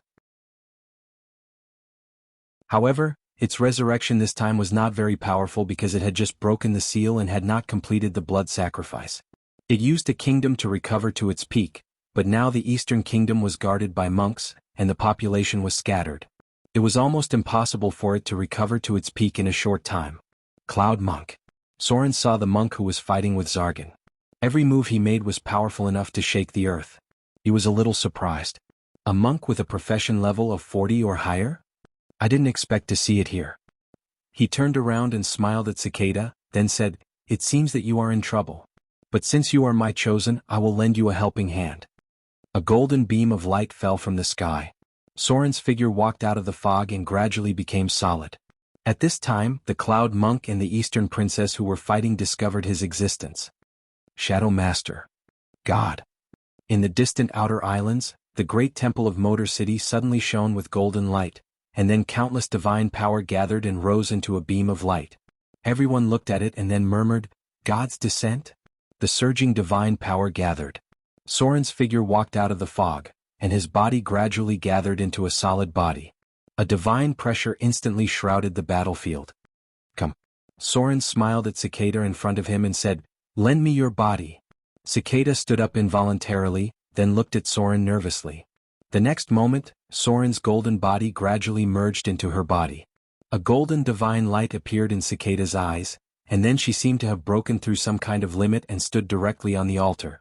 However, its resurrection this time was not very powerful because it had just broken the seal and had not completed the blood sacrifice. It used a kingdom to recover to its peak, but now the eastern kingdom was guarded by monks, and the population was scattered. It was almost impossible for it to recover to its peak in a short time. Cloud Monk. Soren saw the monk who was fighting with Zargan. Every move he made was powerful enough to shake the earth. He was a little surprised. A monk with a profession level of 40 or higher? I didn't expect to see it here. He turned around and smiled at Cicada, then said, "It seems that you are in trouble. But since you are my chosen, I will lend you a helping hand." A golden beam of light fell from the sky. Soren's figure walked out of the fog and gradually became solid. At this time, the Cloud Monk and the Eastern Princess who were fighting discovered his existence. Shadow Master. God. In the distant outer islands, the great temple of Motor City suddenly shone with golden light, and then countless divine power gathered and rose into a beam of light. Everyone looked at it and then murmured, "God's descent?" The surging divine power gathered. Soren's figure walked out of the fog, and his body gradually gathered into a solid body. A divine pressure instantly shrouded the battlefield. "Come." Soren smiled at Cicada in front of him and said, "Lend me your body." Cicada stood up involuntarily, then looked at Soren nervously. The next moment, Soren's golden body gradually merged into her body. A golden divine light appeared in Cicada's eyes, and then she seemed to have broken through some kind of limit and stood directly on the altar.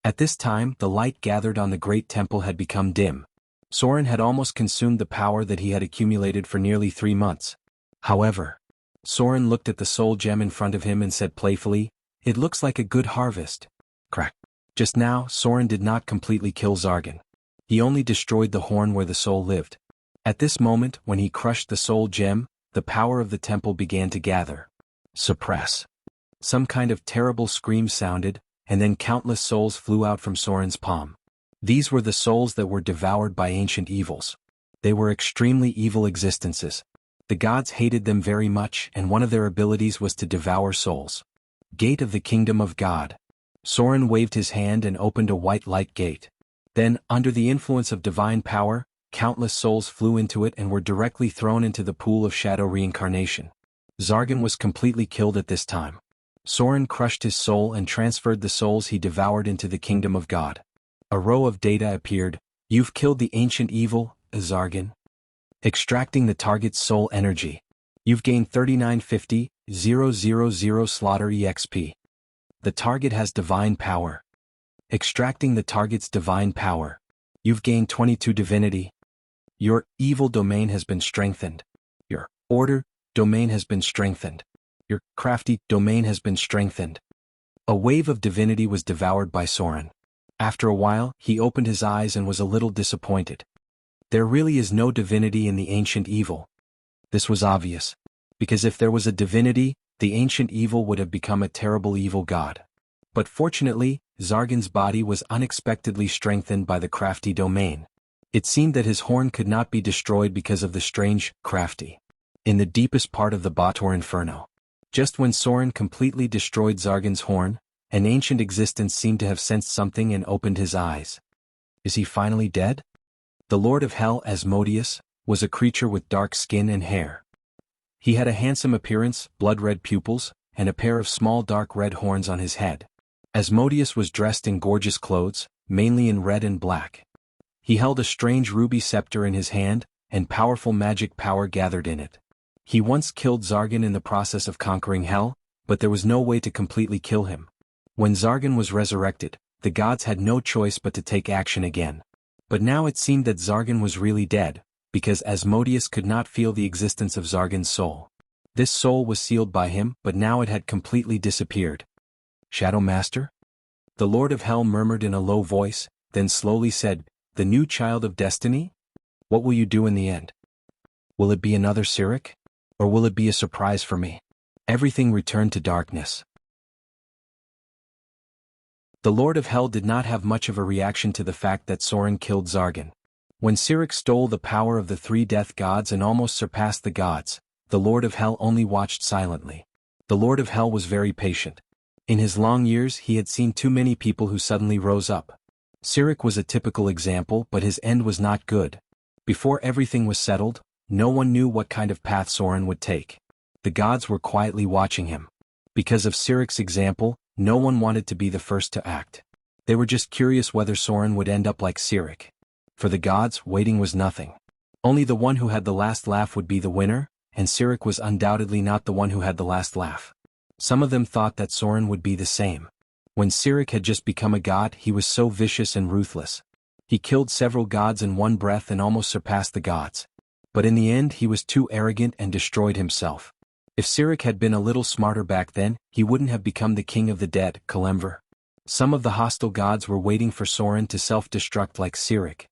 At this time, the light gathered on the great temple had become dim. Soren had almost consumed the power that he had accumulated for nearly 3 months. However, Soren looked at the soul gem in front of him and said playfully, "It looks like a good harvest." Crack. Just now, Soren did not completely kill Zargan. He only destroyed the horn where the soul lived. At this moment, when he crushed the soul gem, the power of the temple began to gather. Suppress. Some kind of terrible scream sounded, and then countless souls flew out from Soren's palm. These were the souls that were devoured by ancient evils. They were extremely evil existences. The gods hated them very much, and one of their abilities was to devour souls. Gate of the Kingdom of God. Soren waved his hand and opened a white light gate. Then, under the influence of divine power, countless souls flew into it and were directly thrown into the pool of shadow reincarnation. Zargan was completely killed at this time. Soren crushed his soul and transferred the souls he devoured into the Kingdom of God. A row of data appeared. "You've killed the ancient evil, Zargan. Extracting the target's soul energy. You've gained 3950,000 slaughter EXP. The target has divine power. Extracting the target's divine power. You've gained 22 divinity. Your evil domain has been strengthened. Your order domain has been strengthened. Your crafty domain has been strengthened." A wave of divinity was devoured by Soren. After a while, he opened his eyes and was a little disappointed. There really is no divinity in the ancient evil. This was obvious, because if there was a divinity, the ancient evil would have become a terrible evil god. But fortunately, Zargan's body was unexpectedly strengthened by the crafty domain. It seemed that his horn could not be destroyed because of the strange, crafty. In the deepest part of the Bator Inferno. Just when Soren completely destroyed Zargan's horn, an ancient existence seemed to have sensed something and opened his eyes. Is he finally dead? The Lord of Hell, Asmodeus, was a creature with dark skin and hair. He had a handsome appearance, blood-red pupils, and a pair of small dark red horns on his head. Asmodeus was dressed in gorgeous clothes, mainly in red and black. He held a strange ruby scepter in his hand, and powerful magic power gathered in it. He once killed Zargan in the process of conquering Hell, but there was no way to completely kill him. When Zargan was resurrected, the gods had no choice but to take action again. But now it seemed that Zargan was really dead, because Asmodeus could not feel the existence of Zargan's soul. This soul was sealed by him, but now it had completely disappeared. Shadow Master? The Lord of Hell murmured in a low voice, then slowly said, "The new child of destiny? What will you do in the end? Will it be another Sirik? Or will it be a surprise for me?" Everything returned to darkness. The Lord of Hell did not have much of a reaction to the fact that Soren killed Zargan. When Sirik stole the power of the three death gods and almost surpassed the gods, the Lord of Hell only watched silently. The Lord of Hell was very patient. In his long years he had seen too many people who suddenly rose up. Sirik was a typical example, but his end was not good. Before everything was settled, no one knew what kind of path Soren would take. The gods were quietly watching him. Because of Sirik's example, no one wanted to be the first to act. They were just curious whether Soren would end up like Sirik. For the gods, waiting was nothing. Only the one who had the last laugh would be the winner, and Sirik was undoubtedly not the one who had the last laugh. Some of them thought that Soren would be the same. When Sirik had just become a god, he was so vicious and ruthless. He killed several gods in one breath and almost surpassed the gods. But in the end he was too arrogant and destroyed himself. If Sirik had been a little smarter back then, he wouldn't have become the king of the dead, Kalemver. Some of the hostile gods were waiting for Soren to self-destruct like Sirik.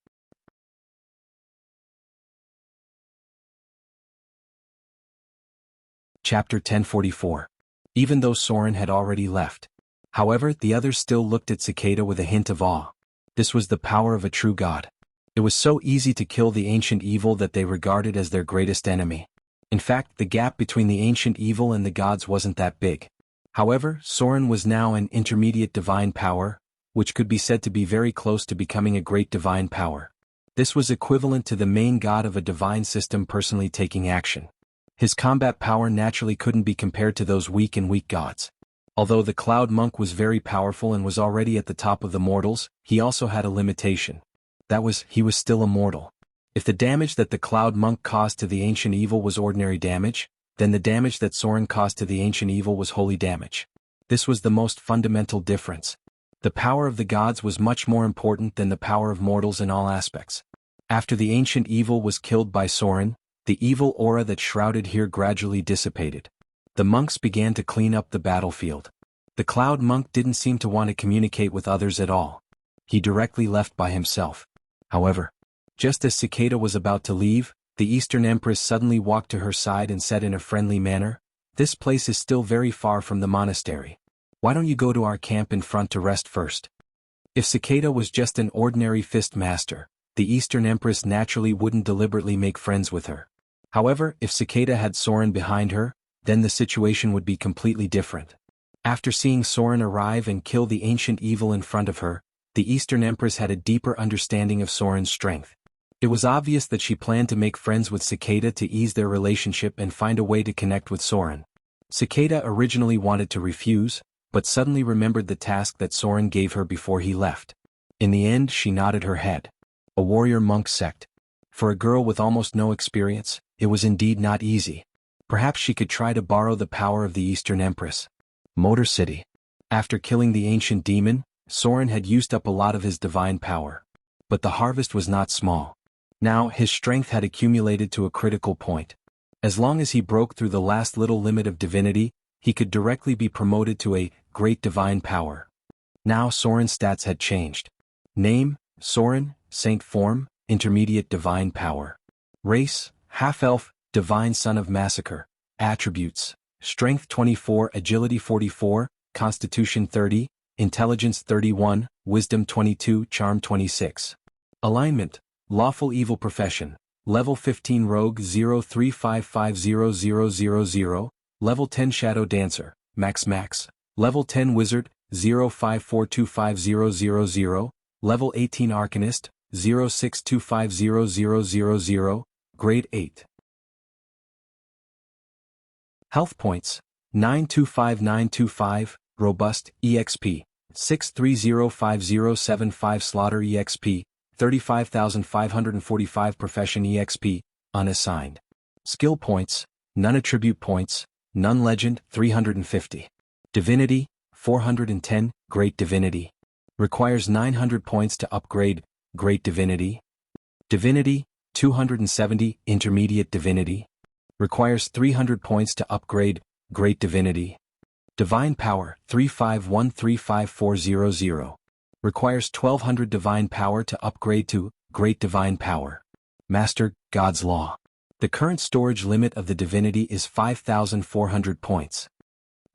Chapter 1044. Even though Soren had already left. However, the others still looked at Cicada with a hint of awe. This was the power of a true god. It was so easy to kill the ancient evil that they regarded as their greatest enemy. In fact, the gap between the ancient evil and the gods wasn't that big. However, Soren was now an intermediate divine power, which could be said to be very close to becoming a great divine power. This was equivalent to the main god of a divine system personally taking action. His combat power naturally couldn't be compared to those weak gods. Although the Cloud Monk was very powerful and was already at the top of the mortals, he also had a limitation. That was, he was still a mortal. If the damage that the Cloud Monk caused to the ancient evil was ordinary damage, then the damage that Soren caused to the ancient evil was holy damage. This was the most fundamental difference. The power of the gods was much more important than the power of mortals in all aspects. After the ancient evil was killed by Soren, the evil aura that shrouded here gradually dissipated. The monks began to clean up the battlefield. The Cloud Monk didn't seem to want to communicate with others at all. He directly left by himself. However, just as Cicada was about to leave, the Eastern Empress suddenly walked to her side and said in a friendly manner, "This place is still very far from the monastery. Why don't you go to our camp in front to rest first?" If Cicada was just an ordinary fist master, the Eastern Empress naturally wouldn't deliberately make friends with her. However, if Cicada had Soren behind her, then the situation would be completely different. After seeing Soren arrive and kill the ancient evil in front of her, the Eastern Empress had a deeper understanding of Soren's strength. It was obvious that she planned to make friends with Cicada to ease their relationship and find a way to connect with Soren. Cicada originally wanted to refuse, but suddenly remembered the task that Soren gave her before he left. In the end, she nodded her head. A warrior monk sect. For a girl with almost no experience, it was indeed not easy. Perhaps she could try to borrow the power of the Eastern Empress. Motor City. After killing the ancient demon, Soren had used up a lot of his divine power. But the harvest was not small. Now, his strength had accumulated to a critical point. As long as he broke through the last little limit of divinity, he could directly be promoted to a great divine power. Now Soren's stats had changed. Name, Soren, Saint Form, Intermediate Divine Power. Race, Half-Elf, Divine Son of Massacre. Attributes, Strength 24, Agility 44, Constitution 30, Intelligence 31, Wisdom 22, Charm 26. Alignment, Lawful Evil Profession. Level 15 Rogue 035500000. Level 10 Shadow Dancer, Max. Level 10 Wizard, 054250000. Level 18 Arcanist, 062500000. Grade 8. Health Points, 925925, Robust, EXP, 6305075 Slaughter EXP, 35,545 Profession EXP, Unassigned. Skill Points, None Attribute Points, None Legend, 350. Divinity, 410, Great Divinity. Requires 900 points to upgrade, Great Divinity. Divinity, 270 Intermediate Divinity. Requires 300 points to upgrade Great Divinity. Divine Power 3513540. Requires 1200 Divine Power to upgrade to Great Divine Power. Master God's Law. The current storage limit of the divinity is 5,400 points.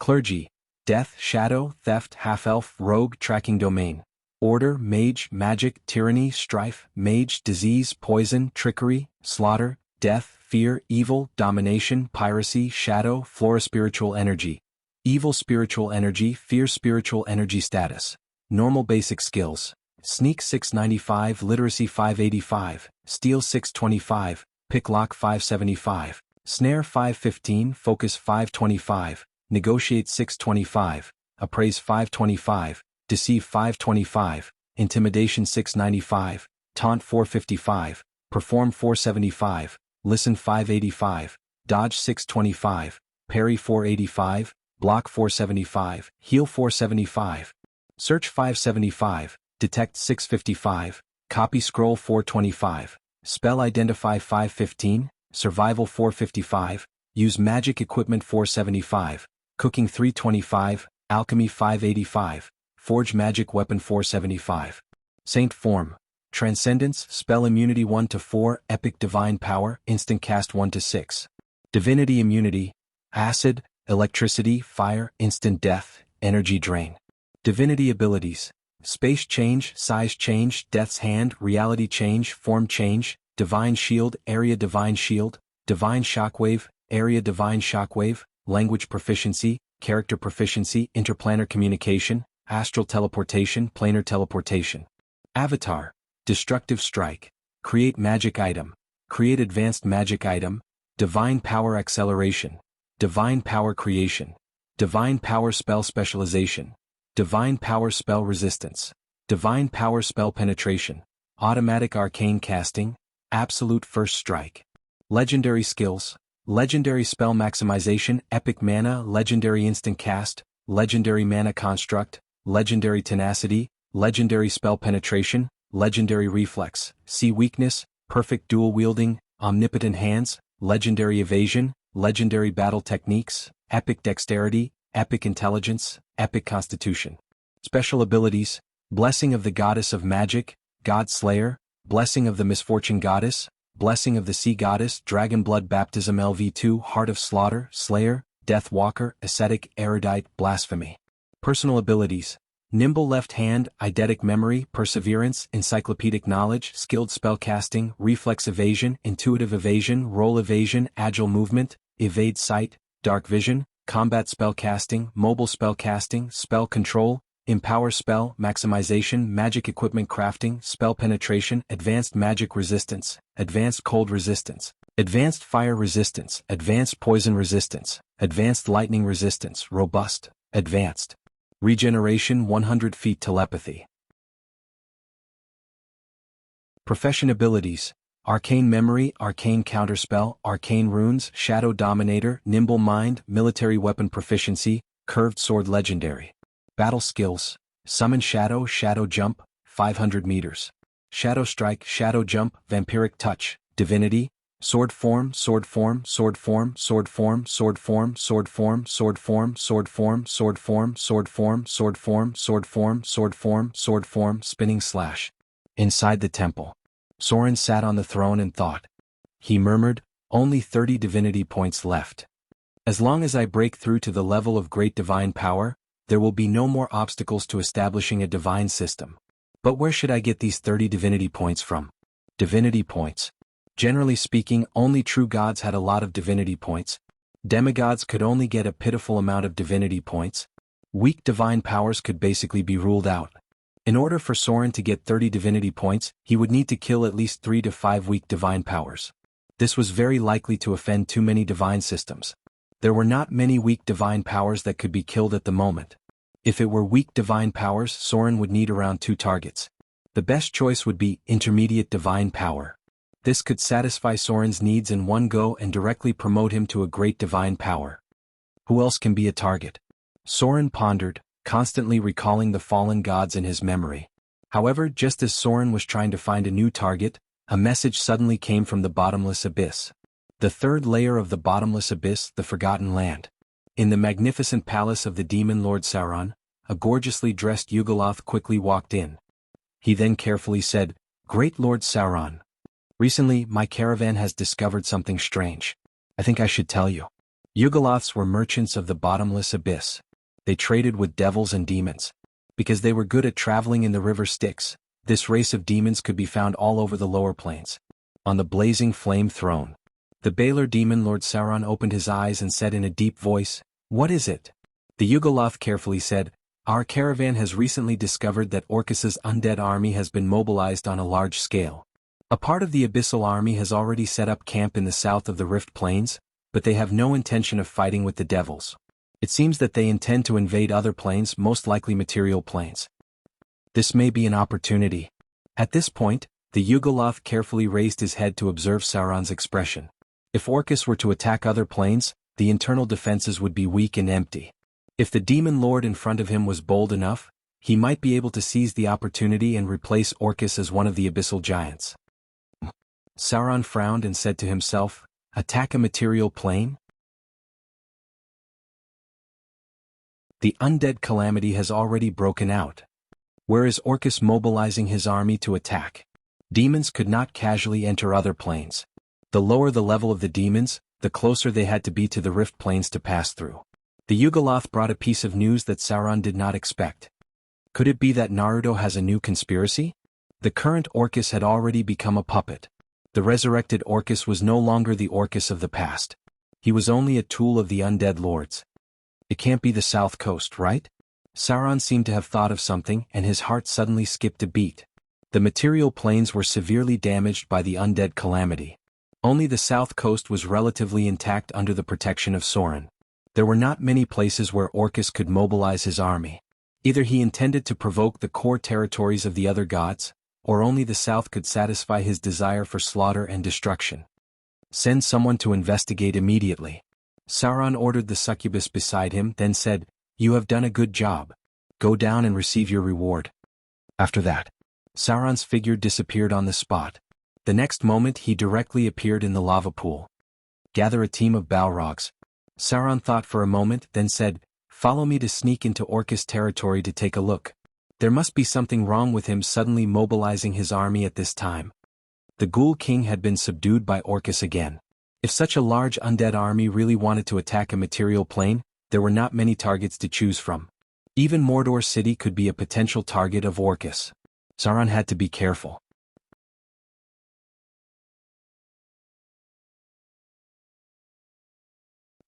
Clergy: Death, Shadow, Theft, Half-Elf, Rogue, Tracking Domain. Order: Mage, Magic, Tyranny, Strife, Mage, Disease, Poison, Trickery, Slaughter, Death, Fear, Evil, Domination, Piracy, Shadow, Flora. Spiritual Energy: Evil Spiritual Energy, Fear. Spiritual Energy Status: Normal. Basic Skills: Sneak 695, Literacy 585, Steal 625, Picklock 575, Snare 515, Focus 525, Negotiate 625, Appraise 525, Deceive 525, Intimidation 695, Taunt 455, Perform 475, Listen 585, Dodge 625, Parry 485, Block 475, Heal 475, Search 575, Detect 655, Copy Scroll 425, Spell Identify 515, Survival 455, Use Magic Equipment 475, Cooking 325, Alchemy 585, Forge Magic Weapon 475. Saint Form: Transcendence, Spell Immunity 1 to 4, Epic Divine Power, Instant Cast 1 to 6. Divinity Immunity: Acid, Electricity, Fire, Instant Death, Energy Drain. Divinity Abilities: Space Change, Size Change, Death's Hand, Reality Change, Form Change, Divine Shield, Area Divine Shield, Divine Shockwave, Area Divine Shockwave, Language Proficiency, Character Proficiency, Interplanar Communication, Astral Teleportation, Planar Teleportation. Avatar: Destructive Strike, Create Magic Item, Create Advanced Magic Item, Divine Power Acceleration, Divine Power Creation, Divine Power Spell Specialization, Divine Power Spell Resistance, Divine Power Spell Penetration, Automatic Arcane Casting, Absolute First Strike. Legendary Skills: Legendary Spell Maximization, Epic Mana, Legendary Instant Cast, Legendary Mana Construct, Legendary Tenacity, Legendary Spell Penetration, Legendary Reflex, See Weakness, Perfect Dual Wielding, Omnipotent Hands, Legendary Evasion, Legendary Battle Techniques, Epic Dexterity, Epic Intelligence, Epic Constitution. Special Abilities: Blessing of the Goddess of Magic, God Slayer, Blessing of the Misfortune Goddess, Blessing of the Sea Goddess, Dragon Blood Baptism LV2, Heart of Slaughter, Slayer, Death Walker, Ascetic, Erudite, Blasphemy. Personal Abilities: Nimble Left Hand, Eidetic Memory, Perseverance, Encyclopedic Knowledge, Skilled Spellcasting, Reflex Evasion, Intuitive Evasion, Roll Evasion, Agile Movement, Evade Sight, Dark Vision, Combat Spellcasting, Mobile Spellcasting, Spell Control, Empower Spell Maximization, Magic Equipment Crafting, Spell Penetration, Advanced Magic Resistance, Advanced Cold Resistance, Advanced Fire Resistance, Advanced Poison Resistance, Advanced Lightning Resistance, Robust, Advanced Regeneration 100 feet Telepathy. Profession Abilities: Arcane Memory, Arcane Counterspell, Arcane Runes, Shadow Dominator, Nimble Mind, Military Weapon Proficiency, Curved Sword Legendary. Battle Skills: Summon Shadow, Shadow Jump, 500 meters. Shadow Strike, Shadow Jump, Vampiric Touch, Divinity, Sword Form, Sword Form, Sword Form, Sword Form, Sword Form, Sword Form, Sword Form, Sword Form, Sword Form, Sword Form, Sword Form, Sword Form, Sword Form, Sword Form, Spinning Slash. Inside the temple, Soren sat on the throne and thought. He murmured, "Only 30 divinity points left. As long as I break through to the level of great divine power, there will be no more obstacles to establishing a divine system. But where should I get these 30 divinity points from?" Divinity points. Generally speaking, only true gods had a lot of divinity points. Demigods could only get a pitiful amount of divinity points. Weak divine powers could basically be ruled out. In order for Soren to get 30 divinity points, he would need to kill at least 3 to 5 weak divine powers. This was very likely to offend too many divine systems. There were not many weak divine powers that could be killed at the moment. If it were weak divine powers, Soren would need around 2 targets. The best choice would be intermediate divine power. This could satisfy Soren's needs in one go and directly promote him to a great divine power. Who else can be a target? Soren pondered, constantly recalling the fallen gods in his memory. However, just as Soren was trying to find a new target, A message suddenly came from the bottomless abyss. The third layer of the bottomless abyss, the Forgotten Land. In the magnificent palace of the demon lord Sauron, a gorgeously dressed Yugoloth quickly walked in. He then carefully said, "Great Lord Sauron. Recently, my caravan has discovered something strange. I think I should tell you." Yugoloths were merchants of the bottomless abyss. They traded with devils and demons. Because they were good at traveling in the river Styx, this race of demons could be found all over the lower plains. On the blazing flame throne, the Baelor demon Lord Sauron opened his eyes and said in a deep voice, "What is it?" The Yugoloth carefully said, "Our caravan has recently discovered that Orcus's undead army has been mobilized on a large scale. A part of the Abyssal army has already set up camp in the south of the Rift Plains, but they have no intention of fighting with the devils. It seems that they intend to invade other planes, most likely material planes. This may be an opportunity." At this point, the Yugoloth carefully raised his head to observe Sauron's expression. If Orcus were to attack other planes, the internal defenses would be weak and empty. If the demon lord in front of him was bold enough, he might be able to seize the opportunity and replace Orcus as one of the abyssal giants. Sauron frowned and said to himself, "Attack a material plane? The undead calamity has already broken out. Where is Orcus mobilizing his army to attack? Demons could not casually enter other planes. The lower the level of the demons, the closer they had to be to the rift planes to pass through." The Yugoloth brought a piece of news that Sauron did not expect. Could it be that Naruto has a new conspiracy? The current Orcus had already become a puppet. The resurrected Orcus was no longer the Orcus of the past. He was only a tool of the undead lords. It can't be the south coast, right? Sauron seemed to have thought of something, and his heart suddenly skipped a beat. The material planes were severely damaged by the undead calamity. Only the south coast was relatively intact under the protection of Sauron. There were not many places where Orcus could mobilize his army. Either he intended to provoke the core territories of the other gods, or only the south could satisfy his desire for slaughter and destruction. "Send someone to investigate immediately." Sauron ordered the succubus beside him, then said, "You have done a good job. Go down and receive your reward." After that, Sauron's figure disappeared on the spot. The next moment he directly appeared in the lava pool. "Gather a team of Balrogs." Sauron thought for a moment, then said, "Follow me to sneak into Orcus territory to take a look. There must be something wrong with him suddenly mobilizing his army at this time." The Ghoul King had been subdued by Orcus again. If such a large undead army really wanted to attack a material plane, there were not many targets to choose from. Even Mordor City could be a potential target of Orcus. Sauron had to be careful.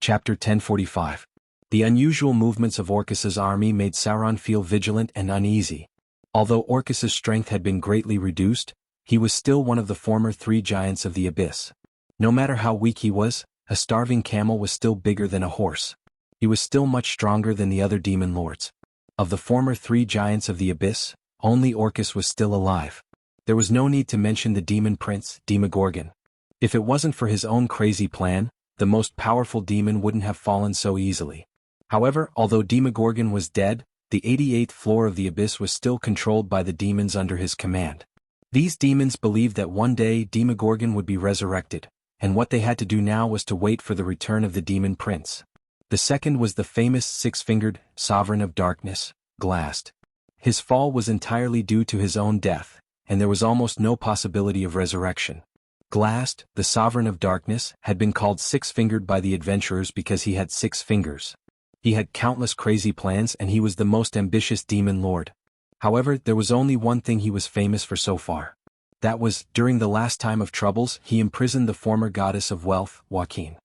Chapter 1045. The unusual movements of Orcus's army made Sauron feel vigilant and uneasy. Although Orcus's strength had been greatly reduced, he was still one of the former three giants of the abyss. No matter how weak he was, a starving camel was still bigger than a horse. He was still much stronger than the other demon lords. Of the former three giants of the abyss, only Orcus was still alive. There was no need to mention the demon prince, Demogorgon. If it wasn't for his own crazy plan, the most powerful demon wouldn't have fallen so easily. However, although Demogorgon was dead, the 88th floor of the abyss was still controlled by the demons under his command. These demons believed that one day Demogorgon would be resurrected, and what they had to do now was to wait for the return of the demon prince. The second was the famous six-fingered sovereign of darkness, Glast. His fall was entirely due to his own death, and there was almost no possibility of resurrection. Glast, the sovereign of darkness, had been called six-fingered by the adventurers because he had 6 fingers. He had countless crazy plans and he was the most ambitious demon lord. However, there was only one thing he was famous for so far. That was, during the last time of troubles, he imprisoned the former goddess of wealth, Joaquin.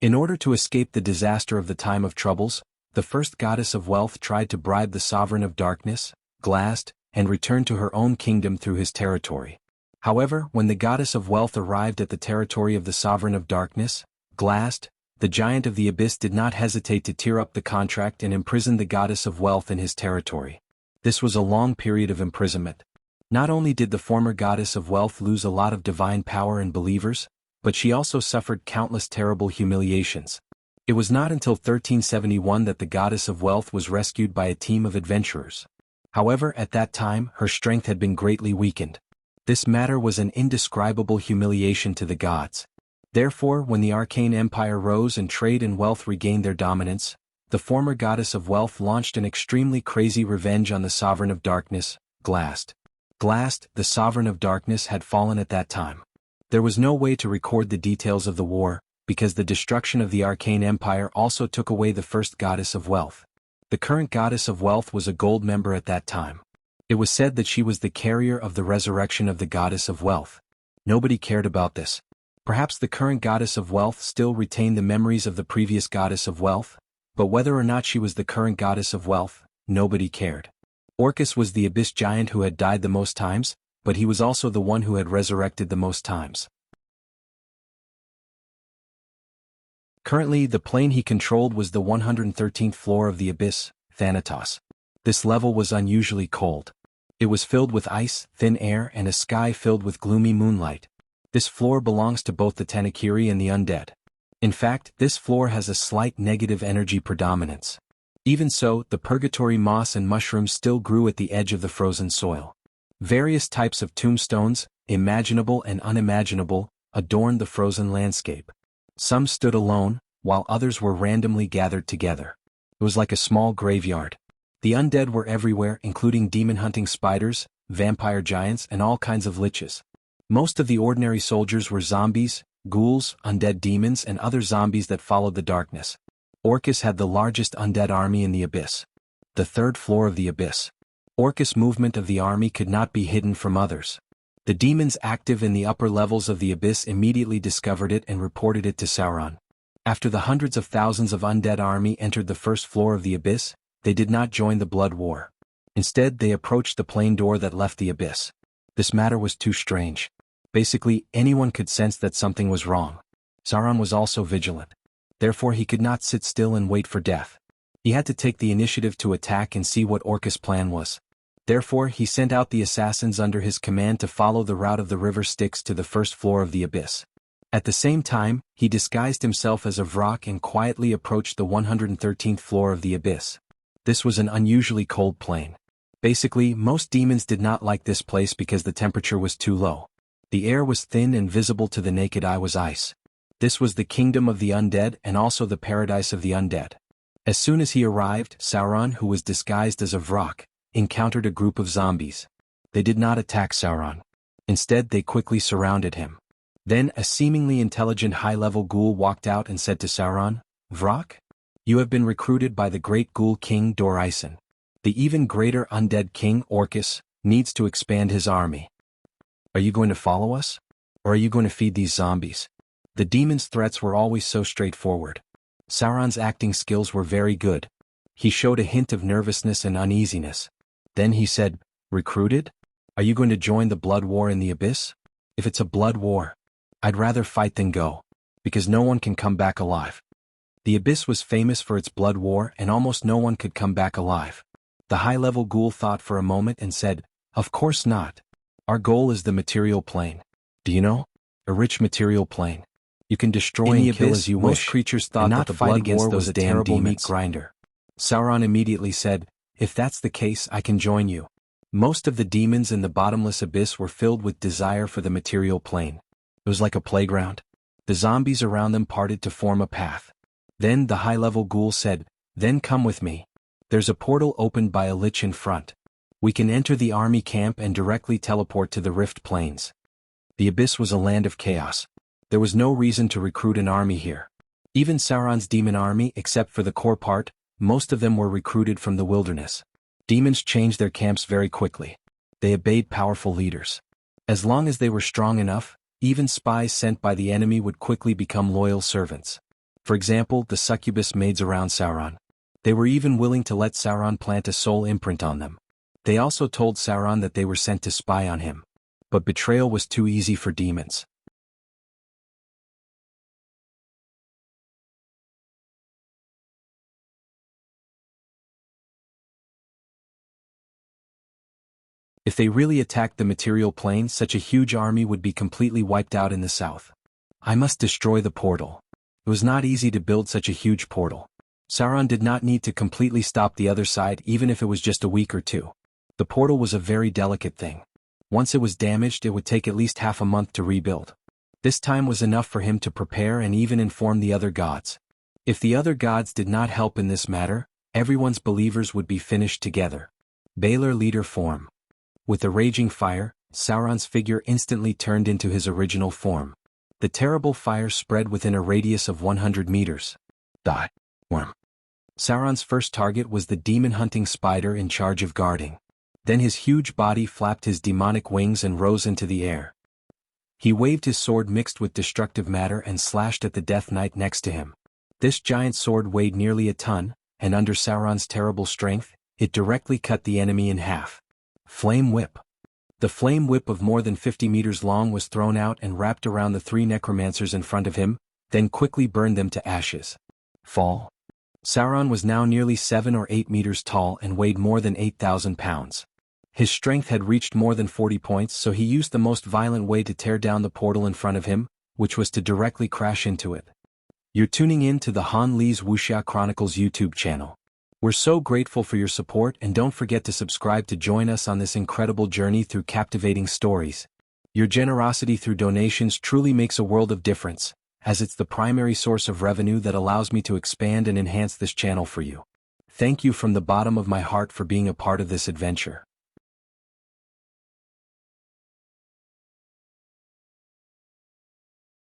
In order to escape the disaster of the time of troubles, the first goddess of wealth tried to bribe the sovereign of darkness, Glast, and return to her own kingdom through his territory. However, when the goddess of wealth arrived at the territory of the sovereign of darkness, Glast, the giant of the abyss did not hesitate to tear up the contract and imprison the goddess of wealth in his territory. This was a long period of imprisonment. Not only did the former goddess of wealth lose a lot of divine power and believers, but she also suffered countless terrible humiliations. It was not until 1371 that the goddess of wealth was rescued by a team of adventurers. However, at that time, her strength had been greatly weakened. This matter was an indescribable humiliation to the gods. Therefore, when the arcane empire rose and trade and wealth regained their dominance, the former goddess of wealth launched an extremely crazy revenge on the sovereign of darkness, Glast. Glast, the sovereign of darkness, had fallen at that time. There was no way to record the details of the war, because the destruction of the arcane empire also took away the first goddess of wealth. The current goddess of wealth was a gold member at that time. It was said that she was the carrier of the resurrection of the goddess of wealth. Nobody cared about this. Perhaps the current goddess of wealth still retained the memories of the previous goddess of wealth, but whether or not she was the current goddess of wealth, nobody cared. Orcus was the abyss giant who had died the most times, but he was also the one who had resurrected the most times. Currently, the plane he controlled was the 113th floor of the abyss, Thanatos. This level was unusually cold. It was filled with ice, thin air, and a sky filled with gloomy moonlight. This floor belongs to both the Tanakiri and the undead. In fact, this floor has a slight negative energy predominance. Even so, the purgatory moss and mushrooms still grew at the edge of the frozen soil. Various types of tombstones, imaginable and unimaginable, adorned the frozen landscape. Some stood alone, while others were randomly gathered together. It was like a small graveyard. The undead were everywhere, including demon-hunting spiders, vampire giants, and all kinds of liches. Most of the ordinary soldiers were zombies, ghouls, undead demons, and other zombies that followed the darkness. Orcus had the largest undead army in the abyss. The third floor of the abyss. Orcus' movement of the army could not be hidden from others. The demons active in the upper levels of the abyss immediately discovered it and reported it to Sauron. After the hundreds of thousands of undead army entered the first floor of the abyss, they did not join the blood war. Instead, they approached the plain door that left the abyss. This matter was too strange. Basically, anyone could sense that something was wrong. Sauron was also vigilant. Therefore he could not sit still and wait for death. He had to take the initiative to attack and see what Orcus' plan was. Therefore he sent out the assassins under his command to follow the route of the river Styx to the first floor of the abyss. At the same time, he disguised himself as a Vrock and quietly approached the 113th floor of the abyss. This was an unusually cold plane. Basically, most demons did not like this place because the temperature was too low. The air was thin and visible to the naked eye was ice. This was the kingdom of the undead and also the paradise of the undead. As soon as he arrived, Sauron, who was disguised as a Vrock, encountered a group of zombies. They did not attack Sauron. Instead, they quickly surrounded him. Then a seemingly intelligent high-level ghoul walked out and said to Sauron, "Vrock? You have been recruited by the great ghoul king Dor-Isen. The even greater undead king Orcus needs to expand his army. Are you going to follow us? Or are you going to feed these zombies?" The demon's threats were always so straightforward. Sauron's acting skills were very good. He showed a hint of nervousness and uneasiness. Then he said, "Recruited? Are you going to join the blood war in the abyss? If it's a blood war, I'd rather fight than go, because no one can come back alive." The abyss was famous for its blood war and almost no one could come back alive. The high-level ghoul thought for a moment and said, "Of course not. Our goal is the material plane. Do you know? A rich material plane. You can destroy and kill as you wish." Most creatures thought that the blood war was a terrible meat grinder. Sauron immediately said, "If that's the case, I can join you." Most of the demons in the bottomless abyss were filled with desire for the material plane. It was like a playground. The zombies around them parted to form a path. Then the high-level ghoul said, "Then come with me. There's a portal opened by a lich in front. We can enter the army camp and directly teleport to the rift plains." The abyss was a land of chaos. There was no reason to recruit an army here. Even Sauron's demon army, except for the core part, most of them were recruited from the wilderness. Demons changed their camps very quickly. They obeyed powerful leaders. As long as they were strong enough, even spies sent by the enemy would quickly become loyal servants. For example, the succubus maids around Sauron. They were even willing to let Sauron plant a soul imprint on them. They also told Sauron that they were sent to spy on him. But betrayal was too easy for demons. If they really attacked the material plane, such a huge army would be completely wiped out in the south. I must destroy the portal. It was not easy to build such a huge portal. Sauron did not need to completely stop the other side even if it was just a week or two. The portal was a very delicate thing. Once it was damaged, it would take at least half a month to rebuild. This time was enough for him to prepare and even inform the other gods. If the other gods did not help in this matter, everyone's believers would be finished together. Baelor leader form. With the raging fire, Sauron's figure instantly turned into his original form. The terrible fire spread within a radius of 100 meters. Worm. Sauron's first target was the demon-hunting spider in charge of guarding. Then his huge body flapped his demonic wings and rose into the air. He waved his sword mixed with destructive matter and slashed at the Death Knight next to him. This giant sword weighed nearly a ton, and under Sauron's terrible strength, it directly cut the enemy in half. Flame Whip. The flame whip of more than 50 meters long was thrown out and wrapped around the 3 necromancers in front of him, then quickly burned them to ashes. Fall. Sauron was now nearly 7 or 8 meters tall and weighed more than 8,000 pounds. His strength had reached more than 40 points, so he used the most violent way to tear down the portal in front of him, which was to directly crash into it. You're tuning in to the Han Lee's Wuxia Chronicles YouTube channel. We're so grateful for your support, and don't forget to subscribe to join us on this incredible journey through captivating stories. Your generosity through donations truly makes a world of difference, as it's the primary source of revenue that allows me to expand and enhance this channel for you. Thank you from the bottom of my heart for being a part of this adventure.